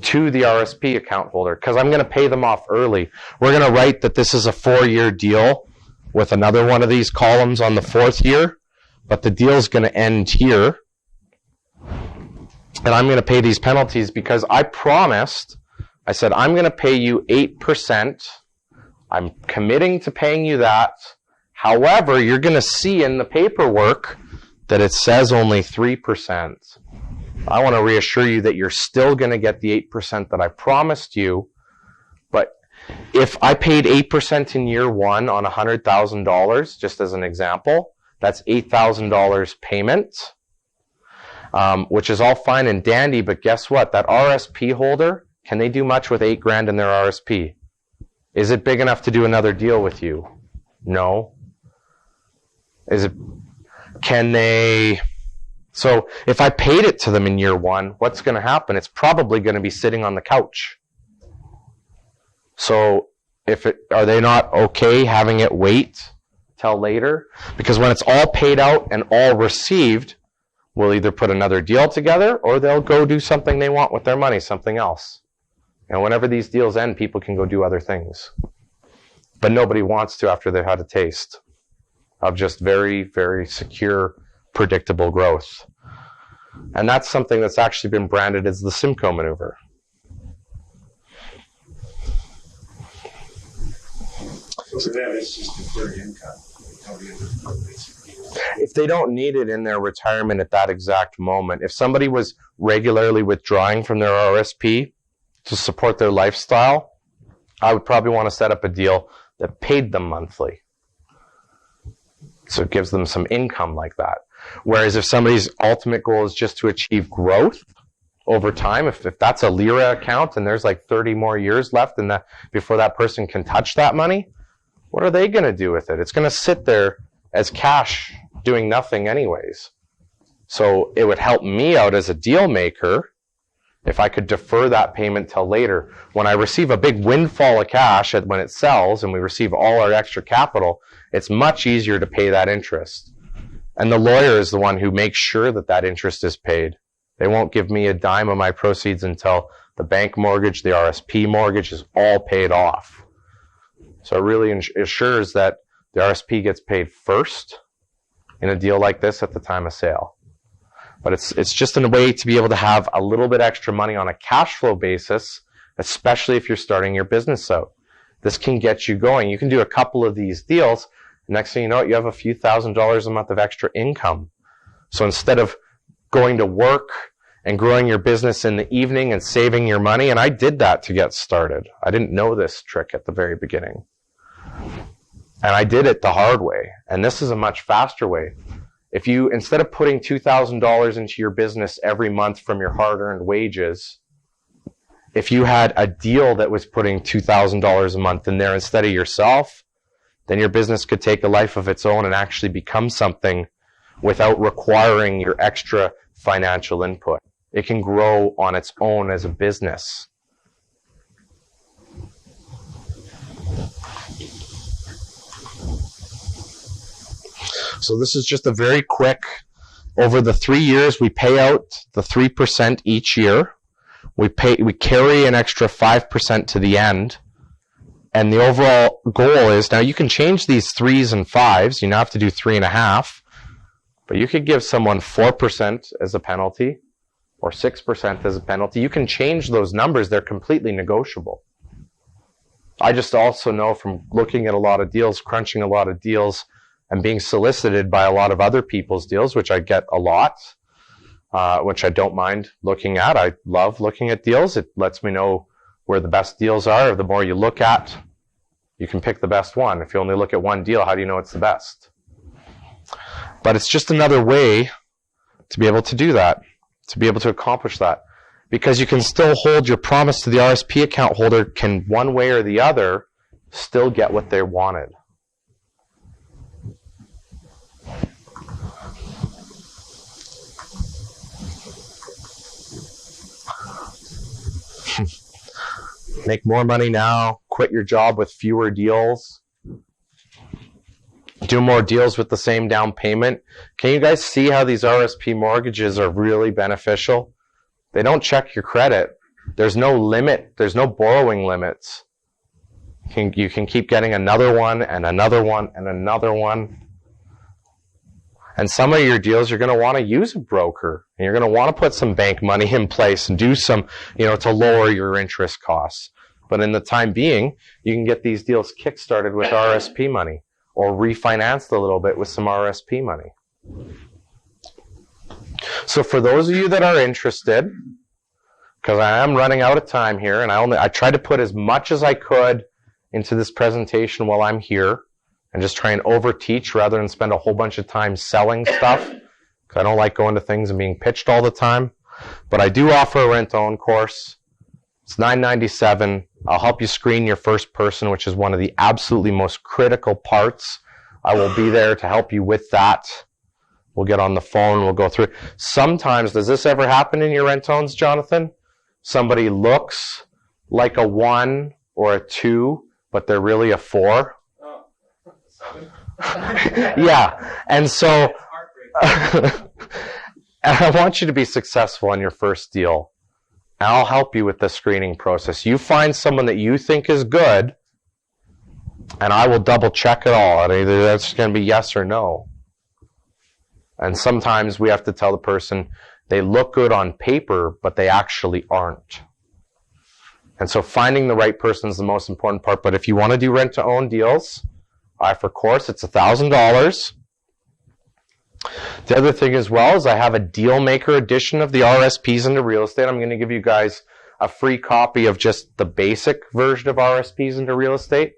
Speaker 3: to the RSP account holder because I'm going to pay them off early. We're going to write that this is a 4-year deal with another one of these columns on the 4th year, but the deal is going to end here. And I'm going to pay these penalties because I promised, I said, I'm going to pay you 8%. I'm committing to paying you that. However, you're going to see in the paperwork that it says only 3%. I want to reassure you that you're still going to get the 8% that I promised you. But if I paid 8% in year 1 on $100,000, just as an example, that's $8,000 payment, which is all fine and dandy. But guess what? That RSP holder, can they do much with $8,000 in their RSP? Is it big enough to do another deal with you? No. Can they? So if I paid it to them in year 1, what's going to happen? It's probably going to be sitting on the couch. So are they not okay having it wait till later? Because when it's all paid out and all received, we'll either put another deal together or they'll go do something they want with their money, something else. And whenever these deals end, people can go do other things. But nobody wants to after they've had a taste of just very, very secure, predictable growth. And that's something that's actually been branded as the Simcoe maneuver.
Speaker 12: So for them, it's just deferred income.
Speaker 3: If they don't need it in their retirement at that exact moment, if somebody was regularly withdrawing from their RSP to support their lifestyle, I would probably want to set up a deal that paid them monthly. So it gives them some income like that. Whereas if somebody's ultimate goal is just to achieve growth over time, if that's a LIRA account and there's like 30 more years left and before that person can touch that money, what are they going to do with it? It's going to sit there as cash doing nothing anyways. So it would help me out as a deal maker if I could defer that payment till later. When I receive a big windfall of cash when it sells and we receive all our extra capital, it's much easier to pay that interest. And the lawyer is the one who makes sure that that interest is paid. They won't give me a dime of my proceeds until the bank mortgage, the RSP mortgage is all paid off. So it really assures that the RSP gets paid first in a deal like this at the time of sale. But it's just a way to be able to have a little bit extra money on a cash flow basis, especially if you're starting your business out. This can get you going. You can do a couple of these deals. Next thing you know, you have a few $1,000s a month of extra income. So instead of going to work and growing your business in the evening and saving your money, and I did that to get started. I didn't know this trick at the very beginning. And I did it the hard way. And this is a much faster way. If you, instead of putting $2,000 into your business every month from your hard-earned wages, if you had a deal that was putting $2,000 a month in there instead of yourself, then your business could take a life of its own and actually become something without requiring your extra financial input. It can grow on its own as a business. So this is just a very quick, over the 3 years, we pay out the 3% each year. We carry an extra 5% to the end. And the overall goal is, now you can change these 3s and 5s. You don't have to do 3.5. But you could give someone 4% as a penalty or 6% as a penalty. You can change those numbers. They're completely negotiable. I just also know from looking at a lot of deals, crunching a lot of deals, and being solicited by a lot of other people's deals, which I get a lot, which I don't mind looking at. I love looking at deals. It lets me know where the best deals are. The more you look at, you can pick the best one. If you only look at one deal, how do you know it's the best? But it's just another way to be able to do that, to be able to accomplish that. Because you can still hold your promise to the RSP account holder, can one way or the other still get what they wanted. Make more money now, quit your job with fewer deals, do more deals with the same down payment. Can you guys see how these RSP mortgages are really beneficial? They don't check your credit. There's no limit. There's no borrowing limits. You can keep getting another one and another one and another one. And some of your deals, you're going to want to use a broker. And you're going to want to put some bank money in place and do some, to lower your interest costs. But in the time being, you can get these deals kickstarted with RSP money or refinanced a little bit with some RSP money. So for those of you that are interested, because I am running out of time here, and I tried to put as much as I could into this presentation while I'm here, and just try and overteach rather than spend a whole bunch of time selling stuff, because I don't like going to things and being pitched all the time. But I do offer a rent-to-own course. It's $9.97. I'll help you screen your first person, which is one of the absolutely most critical parts. I will be there to help you with that. We'll get on the phone. We'll go through it. Sometimes, does this ever happen in your rent-to-owns, Jonathan? Somebody looks like a 1 or a 2, but they're really a 4. Yeah, and so I want you to be successful on your first deal. And I'll help you with the screening process. You find someone that you think is good, and I will double check it all. And either that's going to be yes or no. And sometimes we have to tell the person they look good on paper, but they actually aren't. And so finding the right person is the most important part. But if you want to do rent-to-own deals, I offer a course. It's $1,000. The other thing as well is I have a deal maker edition of the RSPs into real estate. I'm going to give you guys a free copy of just the basic version of RSPs into real estate.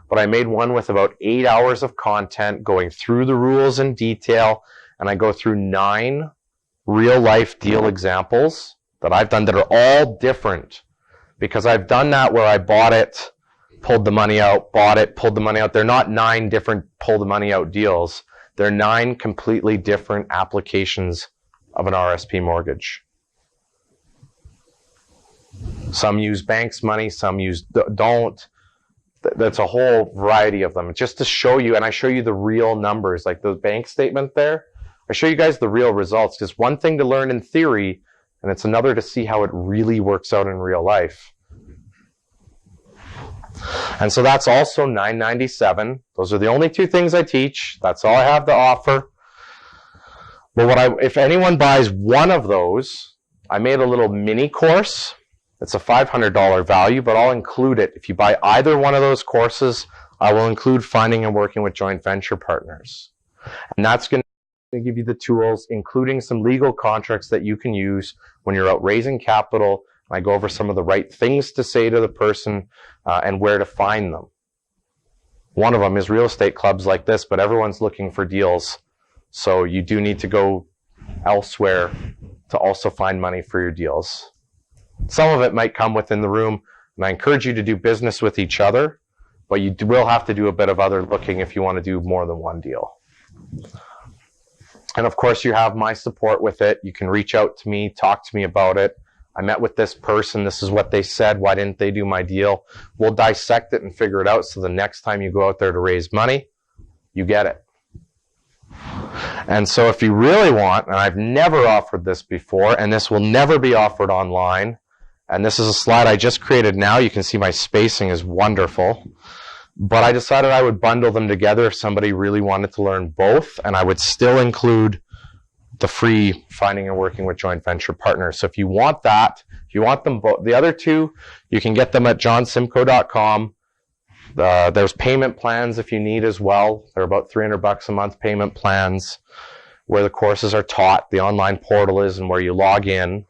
Speaker 3: But I made one with about 8 hours of content going through the rules in detail. And I go through 9 real-life deal examples that I've done that are all different. Because I've done that where I bought it, pulled the money out, bought it, pulled the money out. They're not 9 different pull the money out deals. They're 9 completely different applications of an RSP mortgage. Some use banks' money, some don't. That's a whole variety of them. Just to show you, and I show you the real numbers, like the bank statement there. I show you guys the real results. It's one thing to learn in theory, and it's another to see how it really works out in real life. And so that's also $9.97. Those are the only 2 things I teach. That's all I have to offer. But if anyone buys one of those, I made a little mini course. It's a $500 value, but I'll include it. If you buy either one of those courses, I will include finding and working with joint venture partners. And that's going to give you the tools, including some legal contracts that you can use when you're out raising capital. I go over some of the right things to say to the person and where to find them. One of them is real estate clubs like this, but everyone's looking for deals. So you do need to go elsewhere to also find money for your deals. Some of it might come within the room, and I encourage you to do business with each other, but you will have to do a bit of other looking if you want to do more than one deal. And of course, you have my support with it. You can reach out to me, talk to me about it. I met with this person. This is what they said. Why didn't they do my deal? We'll dissect it and figure it out so the next time you go out there to raise money, you get it. And so if you really want, and I've never offered this before, and this will never be offered online, and this is a slide I just created now. You can see my spacing is wonderful. But I decided I would bundle them together if somebody really wanted to learn both, and I would still include the free finding and working with joint venture partners. So if you want that, if you want them both, the other 2, you can get them at johnsimcoe.com. There's payment plans if you need as well. They're about $300 a month payment plans where the courses are taught. The online portal is and where you log in.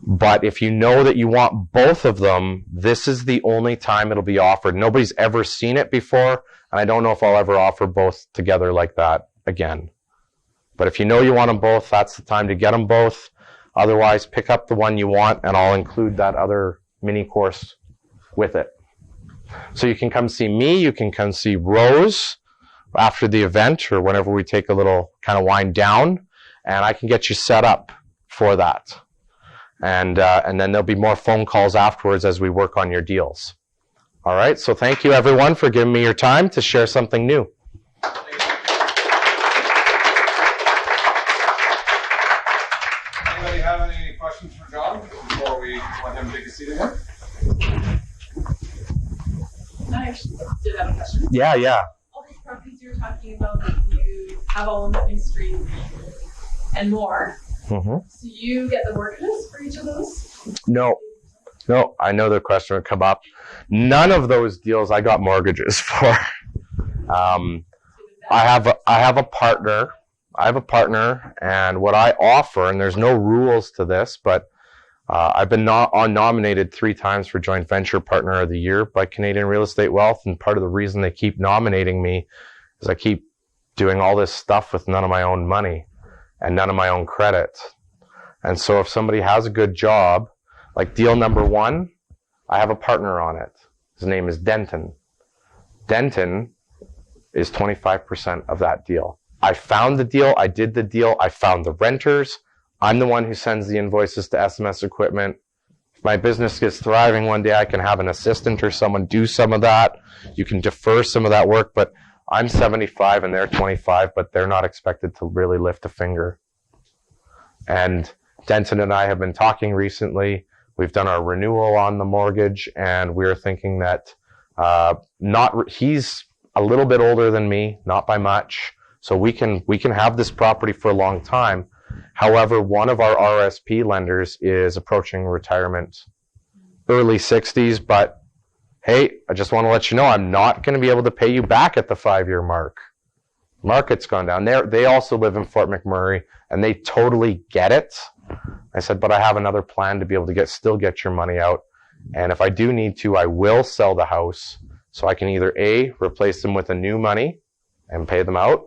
Speaker 3: But if you know that you want both of them, this is the only time it'll be offered. Nobody's ever seen it before, and I don't know if I'll ever offer both together like that again. But if you know you want them both, that's the time to get them both. Otherwise, pick up the one you want, and I'll include that other mini course with it. So you can come see me, you can come see Rose after the event, or whenever we take a little kind of wind down, and I can get you set up for that. And then there'll be more phone calls afterwards as we work on your deals. All right, so thank you everyone for giving me your time to share something new.
Speaker 1: Anybody have any questions for John before we let him take a seat again?
Speaker 17: I actually did have a question.
Speaker 3: Yeah.
Speaker 17: All these properties you were talking about that you have all in the same street and more.
Speaker 3: Mm-hmm.
Speaker 17: So you get the mortgages for each of those?
Speaker 3: No, I know the question would come up. None of those deals I got mortgages for. I have a partner. I have a partner, and what I offer, and there's no rules to this, but I've been nominated 3 times for Joint Venture Partner of the Year by Canadian Real Estate Wealth, and part of the reason they keep nominating me is I keep doing all this stuff with none of my own money and none of my own credit. And so if somebody has a good job, like deal number 1, I have a partner on it. His name is Denton. Denton is 25% of that deal. I found the deal. I did the deal. I found the renters. I'm the one who sends the invoices to SMS Equipment. If my business gets thriving one day, I can have an assistant or someone do some of that. You can defer some of that work, but I'm 75 and they're 25, but they're not expected to really lift a finger. And Denton and I have been talking recently. We've done our renewal on the mortgage, and we're thinking that he's a little bit older than me, not by much, so we can have this property for a long time. However, one of our RSP lenders is approaching retirement, early 60s, but hey, I just want to let you know I'm not going to be able to pay you back at the 5-year mark. Market's gone down. They also live in Fort McMurray, and they totally get it. I said, but I have another plan to be able to still get your money out. And if I do need to, I will sell the house so I can either A, replace them with a new money and pay them out,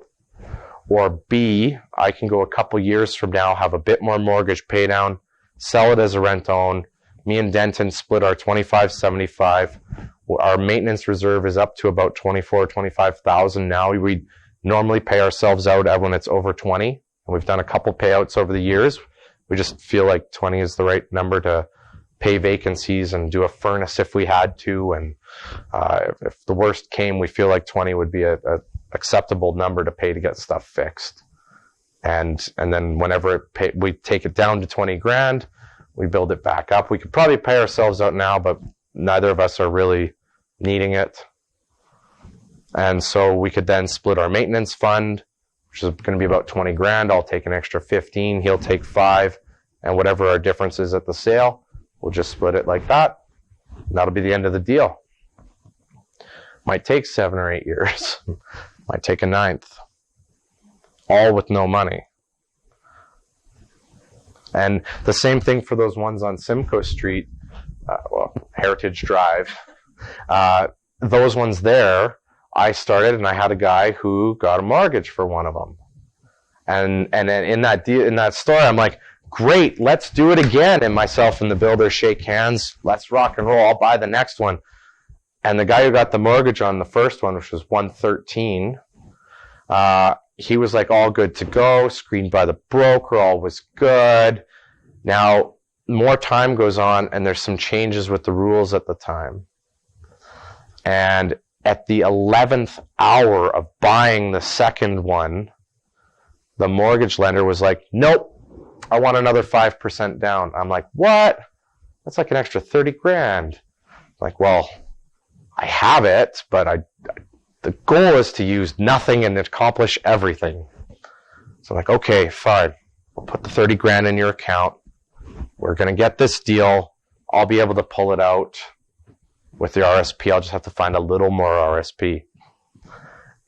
Speaker 3: or B, I can go a couple years from now, have a bit more mortgage pay down, sell it as a rent own. Me and Denton split our 25-75. Our maintenance reserve is up to about 25,000 now. We normally pay ourselves out when it's over 20, and we've done a couple payouts over the years. We just feel like 20 is the right number to pay vacancies and do a furnace if we had to. And if the worst came, we feel like 20 would be a acceptable number to pay to get stuff fixed. And then whenever we take it down to 20 grand, we build it back up. We could probably pay ourselves out now, but neither of us are really needing it. And so we could then split our maintenance fund, which is going to be about 20 grand. I'll take an extra 15. He'll take 5. And whatever our difference is at the sale, we'll just split it like that. And that'll be the end of the deal. Might take 7 or 8 years. Might take a 9th. All with no money. And the same thing for those ones on Simcoe Street, Heritage Drive. Those ones there, I started and I had a guy who got a mortgage for one of them. And in that story, I'm like, great, let's do it again. And myself and the builder shake hands. Let's rock and roll. I'll buy the next one. And the guy who got the mortgage on the first one, which was 113, he was like all good to go, screened by the broker, all was good. Now, more time goes on and there's some changes with the rules at the time. And at the 11th hour of buying the second one, the mortgage lender was like, nope, I want another 5% down. I'm like, what? That's like an extra 30 grand. I'm like, well, I have it, but the goal is to use nothing and accomplish everything. So I'm like, okay, fine. We'll put the 30 grand in your account. We're going to get this deal. I'll be able to pull it out with the RSP. I'll just have to find a little more RSP.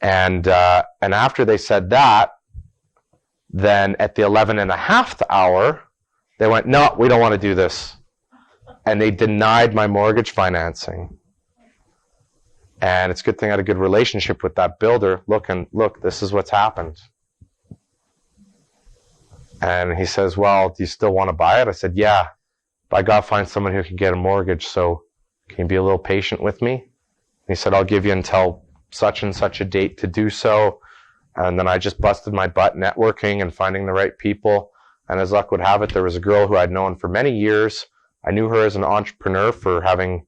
Speaker 3: And after they said that, then at the 11.5th hour, they went, no, we don't want to do this. And they denied my mortgage financing. And it's a good thing I had a good relationship with that builder. Look, this is what's happened. And he says, well, do you still want to buy it? I said, yeah, but I got to find someone who can get a mortgage. So can you be a little patient with me? And he said, I'll give you until such and such a date to do so. And then I just busted my butt networking and finding the right people. And as luck would have it, there was a girl who I'd known for many years. I knew her as an entrepreneur for having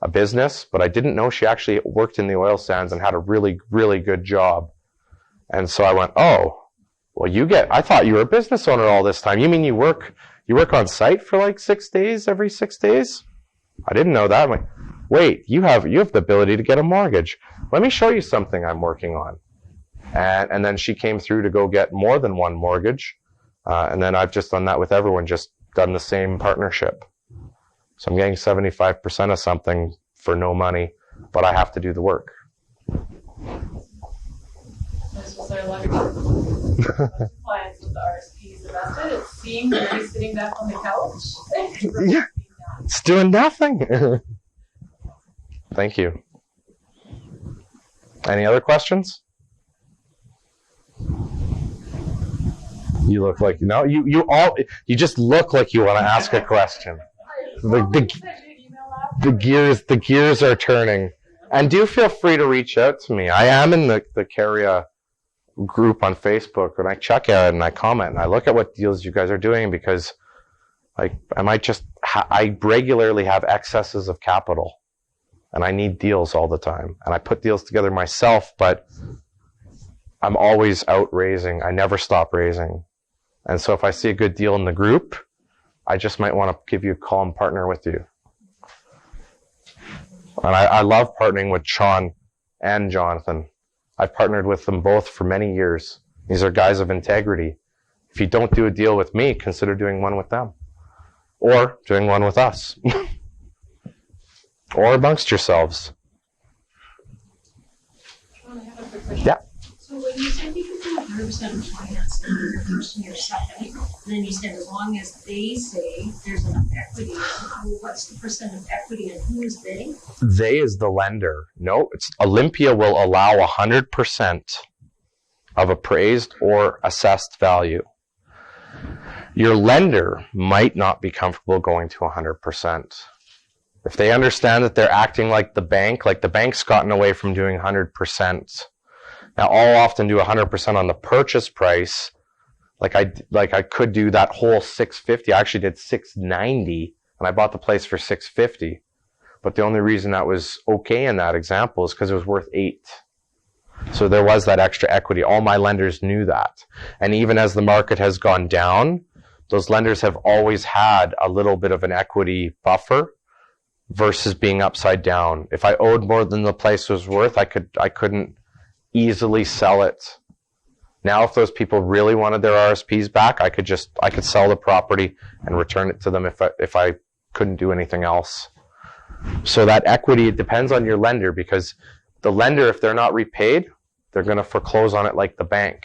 Speaker 3: a business, but I didn't know she actually worked in the oil sands and had a really, really good job. And so I went, oh, well, I thought you were a business owner all this time. You mean you work on site for like 6 days, every 6 days? I didn't know that. I'm like, wait, you have the ability to get a mortgage. Let me show you something I'm working on. And then she came through to go get more than one mortgage. And then I've just done that with everyone, just done the same partnership. So I'm getting 75% of something for no money, but I have to do the work.
Speaker 17: This was our letter to clients with the RSPs invested. It's seeing Mary sitting back on the couch.
Speaker 3: Yeah, it's doing nothing. Thank you. Any other questions? You look like you just look like you want to ask a question. The gears are turning. And do feel free to reach out to me. I am in the Careia group on Facebook, and I check out and I comment and I look at what deals you guys are doing, because I regularly have excesses of capital and I need deals all the time. And I put deals together myself, but I'm always out raising. I never stop raising. And so if I see a good deal in the group, I just might want to give you a call and partner with you. And I love partnering with Sean and Jonathan. I've partnered with them both for many years. These are guys of integrity. If you don't do a deal with me, consider doing one with them. Or doing one with us. Or amongst yourselves.
Speaker 19: Sean, I have a quick question.
Speaker 3: Yeah.
Speaker 19: So when you said you could do 100% finance in your first and your second, and then you said as long as they say there's enough equity, what's the percent of equity and who is they?
Speaker 3: They is the lender. No, Olympia will allow 100% of appraised or assessed value. Your lender might not be comfortable going to 100%. If they understand that they're acting like the bank's gotten away from doing 100%. Now, I'll often do 100% on the purchase price. Like I could do that whole $650. I actually did $690, and I bought the place for $650. But the only reason that was okay in that example is because it was worth $8. So there was that extra equity. All my lenders knew that. And even as the market has gone down, those lenders have always had a little bit of an equity buffer versus being upside down. If I owed more than the place was worth, I couldn't easily sell it. Now, if those people really wanted their RSPs back, I could sell the property and return it to them if I couldn't do anything else. So that equity, it depends on your lender, because the lender, if they're not repaid, they're going to foreclose on it like the bank.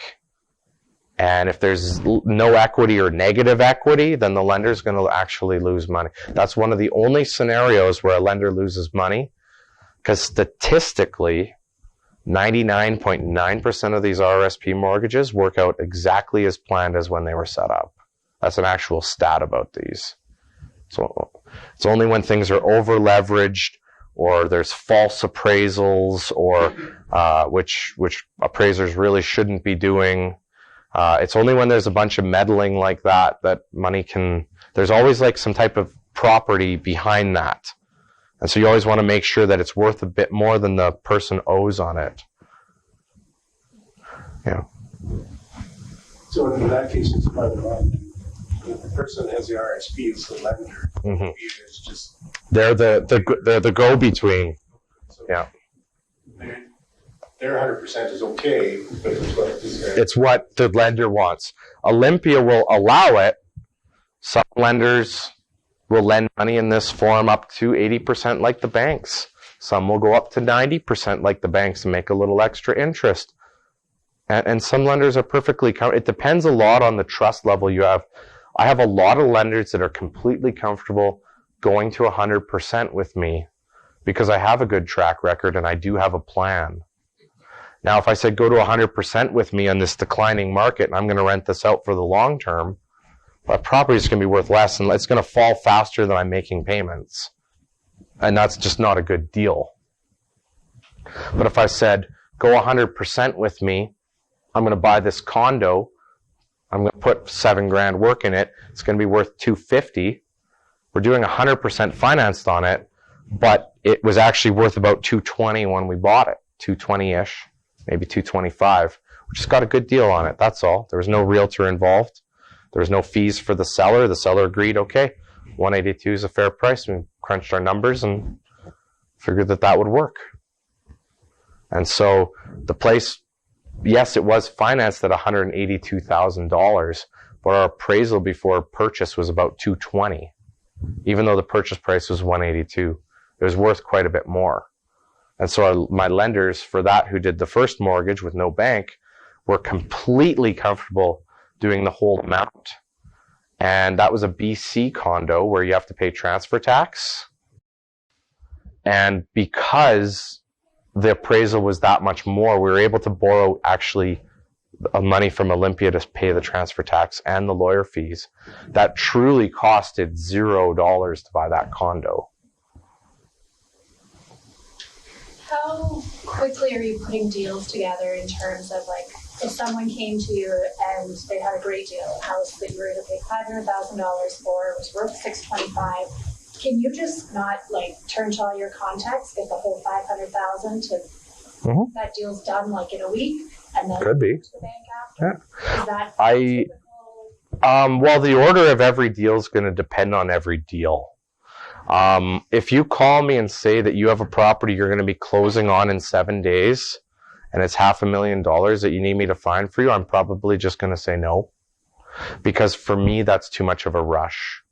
Speaker 3: And if there's no equity or negative equity, then the lender's going to actually lose money. That's one of the only scenarios where a lender loses money, because statistically, 99.9% of these RSP mortgages work out exactly as planned as when they were set up. That's an actual stat about these. So it's only when things are over leveraged, or there's false appraisals, or which appraisers really shouldn't be doing. It's only when there's a bunch of meddling like that money can. There's always like some type of property behind that. And so you always want to make sure that it's worth a bit more than the person owes on it. Yeah.
Speaker 12: So in that case, it's private loan. The person that has the RSP is the lender.
Speaker 3: Mm-hmm.
Speaker 12: It's just
Speaker 3: they're the go-between.
Speaker 12: So
Speaker 3: yeah.
Speaker 12: Their 100% is okay, but
Speaker 3: it's what the lender wants. Olympia will allow it. Some lenders will lend money in this form up to 80% like the banks. Some will go up to 90% like the banks and make a little extra interest. And some lenders are perfectly comfortable. It depends a lot on the trust level you have. I have a lot of lenders that are completely comfortable going to 100% with me because I have a good track record and I do have a plan. Now, if I said go to 100% with me on this declining market and I'm going to rent this out for the long term, that property is going to be worth less and it's going to fall faster than I'm making payments. And that's just not a good deal. But if I said, go 100% with me, I'm going to buy this condo, I'm going to put $7,000 work in it, it's going to be worth $250. We're doing 100% financed on it. but it was actually worth about 220 when we bought it, 220-ish, maybe 225. We just got a good deal on it, that's all. There was no realtor involved. There was no fees for the seller. The seller agreed, okay, 182 is a fair price. We crunched our numbers and figured that that would work. And so the place, yes, it was financed at $182,000, but our appraisal before purchase was about 220. Even though the purchase price was 182, it was worth quite a bit more. And so my lenders for that, who did the first mortgage with no bank, were completely comfortable doing the whole amount. And that was a BC condo where you have to pay transfer tax. And because the appraisal was that much more, we were able to borrow actually money from Olympia to pay the transfer tax and the lawyer fees. That truly costed $0 to buy that condo.
Speaker 11: How quickly are you putting deals together in terms of like, if someone came to you and they had a great deal, a house that you were going to pay $500,000 for, it was worth $625,000, can you just not like turn to all your contacts, get the whole $500,000 to that deal's done like in a week, and then
Speaker 3: could be
Speaker 11: to the bank after?
Speaker 3: Yeah.
Speaker 11: Is that
Speaker 3: well, the order of every deal is going to depend on every deal. If you call me and say that you have a property you're going to be closing on in 7 days, and it's $500,000 that you need me to find for you, I'm probably just going to say no. Because for me, that's too much of a rush.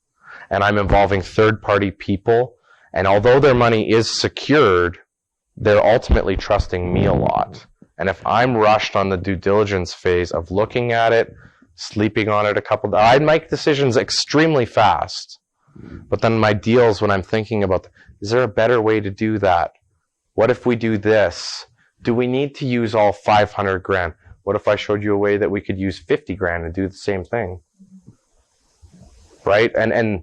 Speaker 3: And I'm involving third-party people. And although their money is secured, they're ultimately trusting me a lot. And if I'm rushed on the due diligence phase of looking at it, sleeping on it a couple days, I make decisions extremely fast. But then my deals, when I'm thinking about, is there a better way to do that? What if we do this? Do we need to use all $500,000? What if I showed you a way that we could use $50,000 and do the same thing? Right? And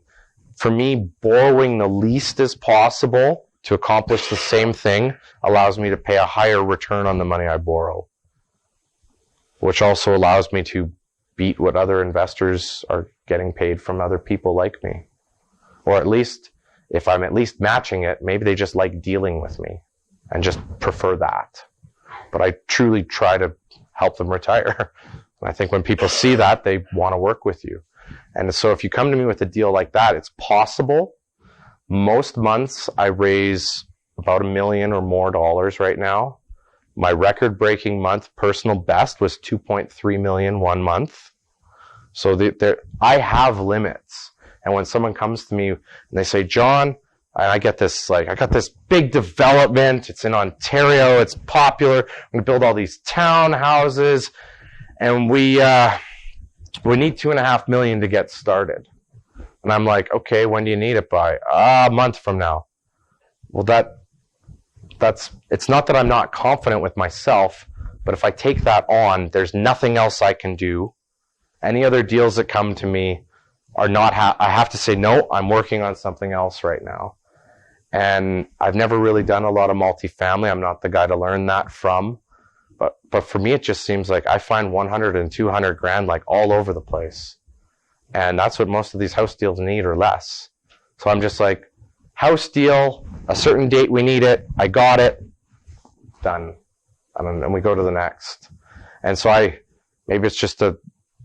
Speaker 3: for me, borrowing the least as possible to accomplish the same thing allows me to pay a higher return on the money I borrow, which also allows me to beat what other investors are getting paid from other people like me. Or at least, if I'm at least matching it, maybe they just like dealing with me and just prefer that. But I truly try to help them retire. And I think when people see that, they want to work with you. And so if you come to me with a deal like that, it's possible. Most months I raise about $1 million or more right now. My record-breaking month, personal best, was $2.3 million one month. So I have limits. And when someone comes to me and they say, John, and I get this, like, I got this big development. It's in Ontario. It's popular. I'm going to build all these townhouses. And we need $2.5 million to get started. And I'm like, okay, when do you need it by? A month from now. Well, it's not that I'm not confident with myself, but if I take that on, there's nothing else I can do. Any other deals that come to me are not, I have to say, no, I'm working on something else right now. And I've never really done a lot of multifamily. I'm not the guy to learn that from. But for me, it just seems like I find 100 and 200 grand like all over the place. And that's what most of these house deals need or less. So I'm just like, house deal, a certain date we need it, I got it, done. And we go to the next. And so maybe it's just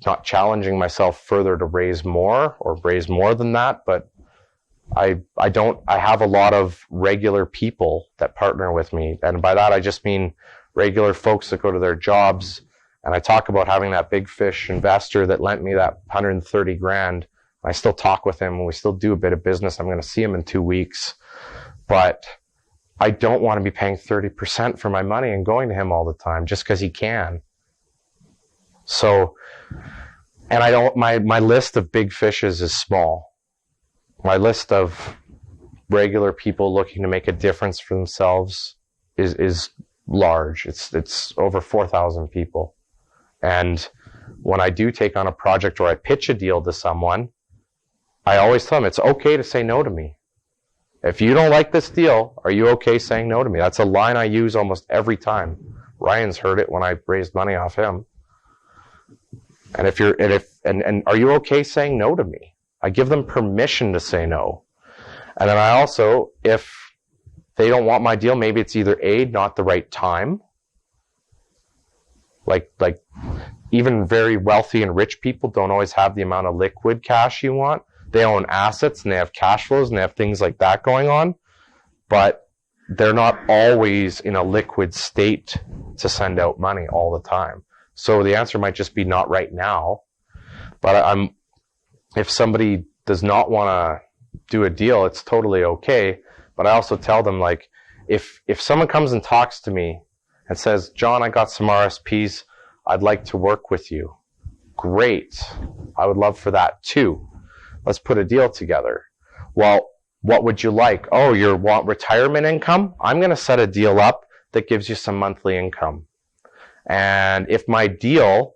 Speaker 3: not challenging myself further to raise more or raise more than that, but I have a lot of regular people that partner with me. And by that, I just mean regular folks that go to their jobs. And I talk about having that big fish investor that lent me that 130 grand. I still talk with him and we still do a bit of business. I'm going to see him in 2 weeks, but I don't want to be paying 30% for my money and going to him all the time just because he can. So, and my list of big fishes is small. My list of regular people looking to make a difference for themselves is large. It's over 4,000 people. And when I do take on a project or I pitch a deal to someone, I always tell them it's okay to say no to me. If you don't like this deal, are you okay saying no to me? That's a line I use almost every time. Ryan's heard it when I raised money off him. And are you okay saying no to me? I give them permission to say no. And then I also, if they don't want my deal, maybe it's either A, not the right time. Like even very wealthy and rich people don't always have the amount of liquid cash you want. They own assets and they have cash flows and they have things like that going on, but they're not always in a liquid state to send out money all the time. So the answer might just be not right now. But if somebody does not want to do a deal, it's totally okay. But I also tell them, like, if someone comes and talks to me and says, John, I got some RSPs, I'd like to work with you. Great. I would love for that too. Let's put a deal together. Well, what would you like? Oh, you want retirement income? I'm going to set a deal up that gives you some monthly income. And if my deal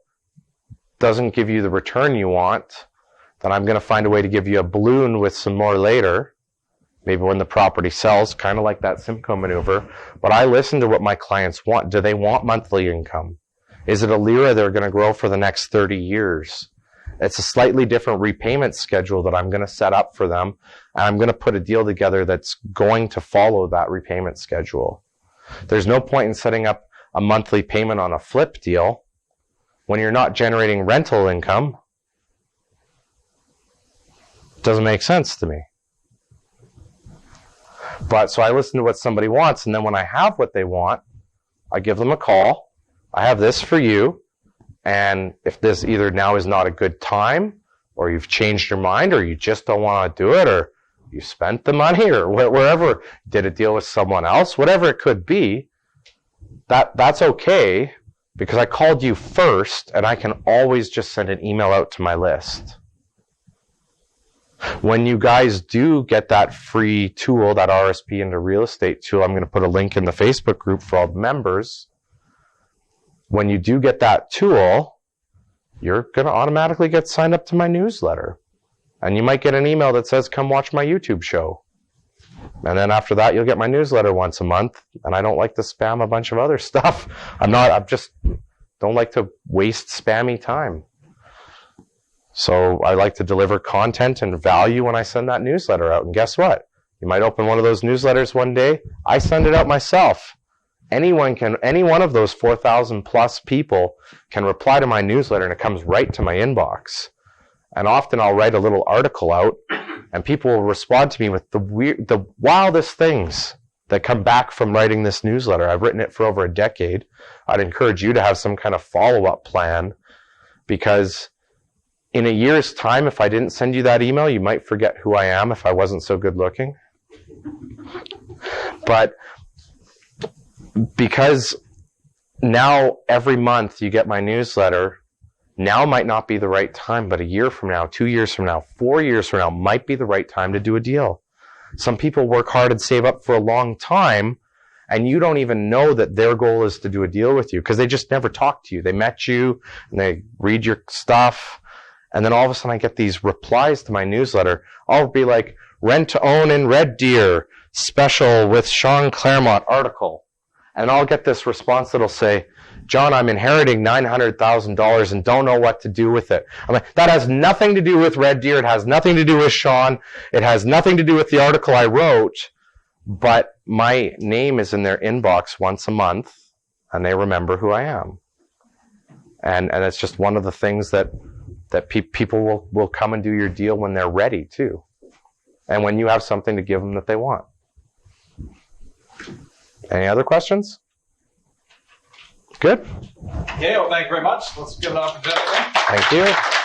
Speaker 3: doesn't give you the return you want, then I'm going to find a way to give you a balloon with some more later, maybe when the property sells, kind of like that Simcoe maneuver. But I listen to what my clients want. Do they want monthly income? Is it a lira they're going to grow for the next 30 years? It's a slightly different repayment schedule that I'm going to set up for them. And I'm going to put a deal together that's going to follow that repayment schedule. There's no point in setting up a monthly payment on a flip deal when you're not generating rental income. Doesn't make sense to me. But so I listen to what somebody wants, and then when I have what they want, I give them a call. I have this for you. And if this either now is not a good time, or you've changed your mind, or you just don't want to do it, or you spent the money, or wherever, did a deal with someone else, whatever it could be, that's okay, because I called you first, and I can always just send an email out to my list. When you guys do get that free tool, that RSP into real estate tool, I'm going to put a link in the Facebook group for all the members. When you do get that tool, you're going to automatically get signed up to my newsletter. And you might get an email that says, come watch my YouTube show. And then after that, you'll get my newsletter once a month. And I don't like to spam a bunch of other stuff. I just don't like to waste spammy time. So I like to deliver content and value when I send that newsletter out. And guess what? You might open one of those newsletters one day. I send it out myself. Any one of those 4,000 plus people can reply to my newsletter and it comes right to my inbox. And often I'll write a little article out and people will respond to me with the wildest things that come back from writing this newsletter. I've written it for over a decade. I'd encourage you to have some kind of follow-up plan, because in a year's time, if I didn't send you that email, you might forget who I am if I wasn't so good looking. But because now every month you get my newsletter, now might not be the right time, but a year from now, 2 years from now, 4 years from now might be the right time to do a deal. Some people work hard and save up for a long time, and you don't even know that their goal is to do a deal with you because they just never talked to you. They met you and they read your stuff, and then all of a sudden I get these replies to my newsletter. I'll be like, rent to own in Red Deer, special with Sean Claremont article. And I'll get this response that'll say, John, I'm inheriting $900,000 and don't know what to do with it. I'm like, that has nothing to do with Red Deer. It has nothing to do with Sean. It has nothing to do with the article I wrote. But my name is in their inbox once a month, and they remember who I am. And it's just one of the things that people will come and do your deal when they're ready, too. And when you have something to give them that they want. Any other questions? Good?
Speaker 21: Okay, well, thank you very much. Let's give it up for Jennifer.
Speaker 3: Thank you.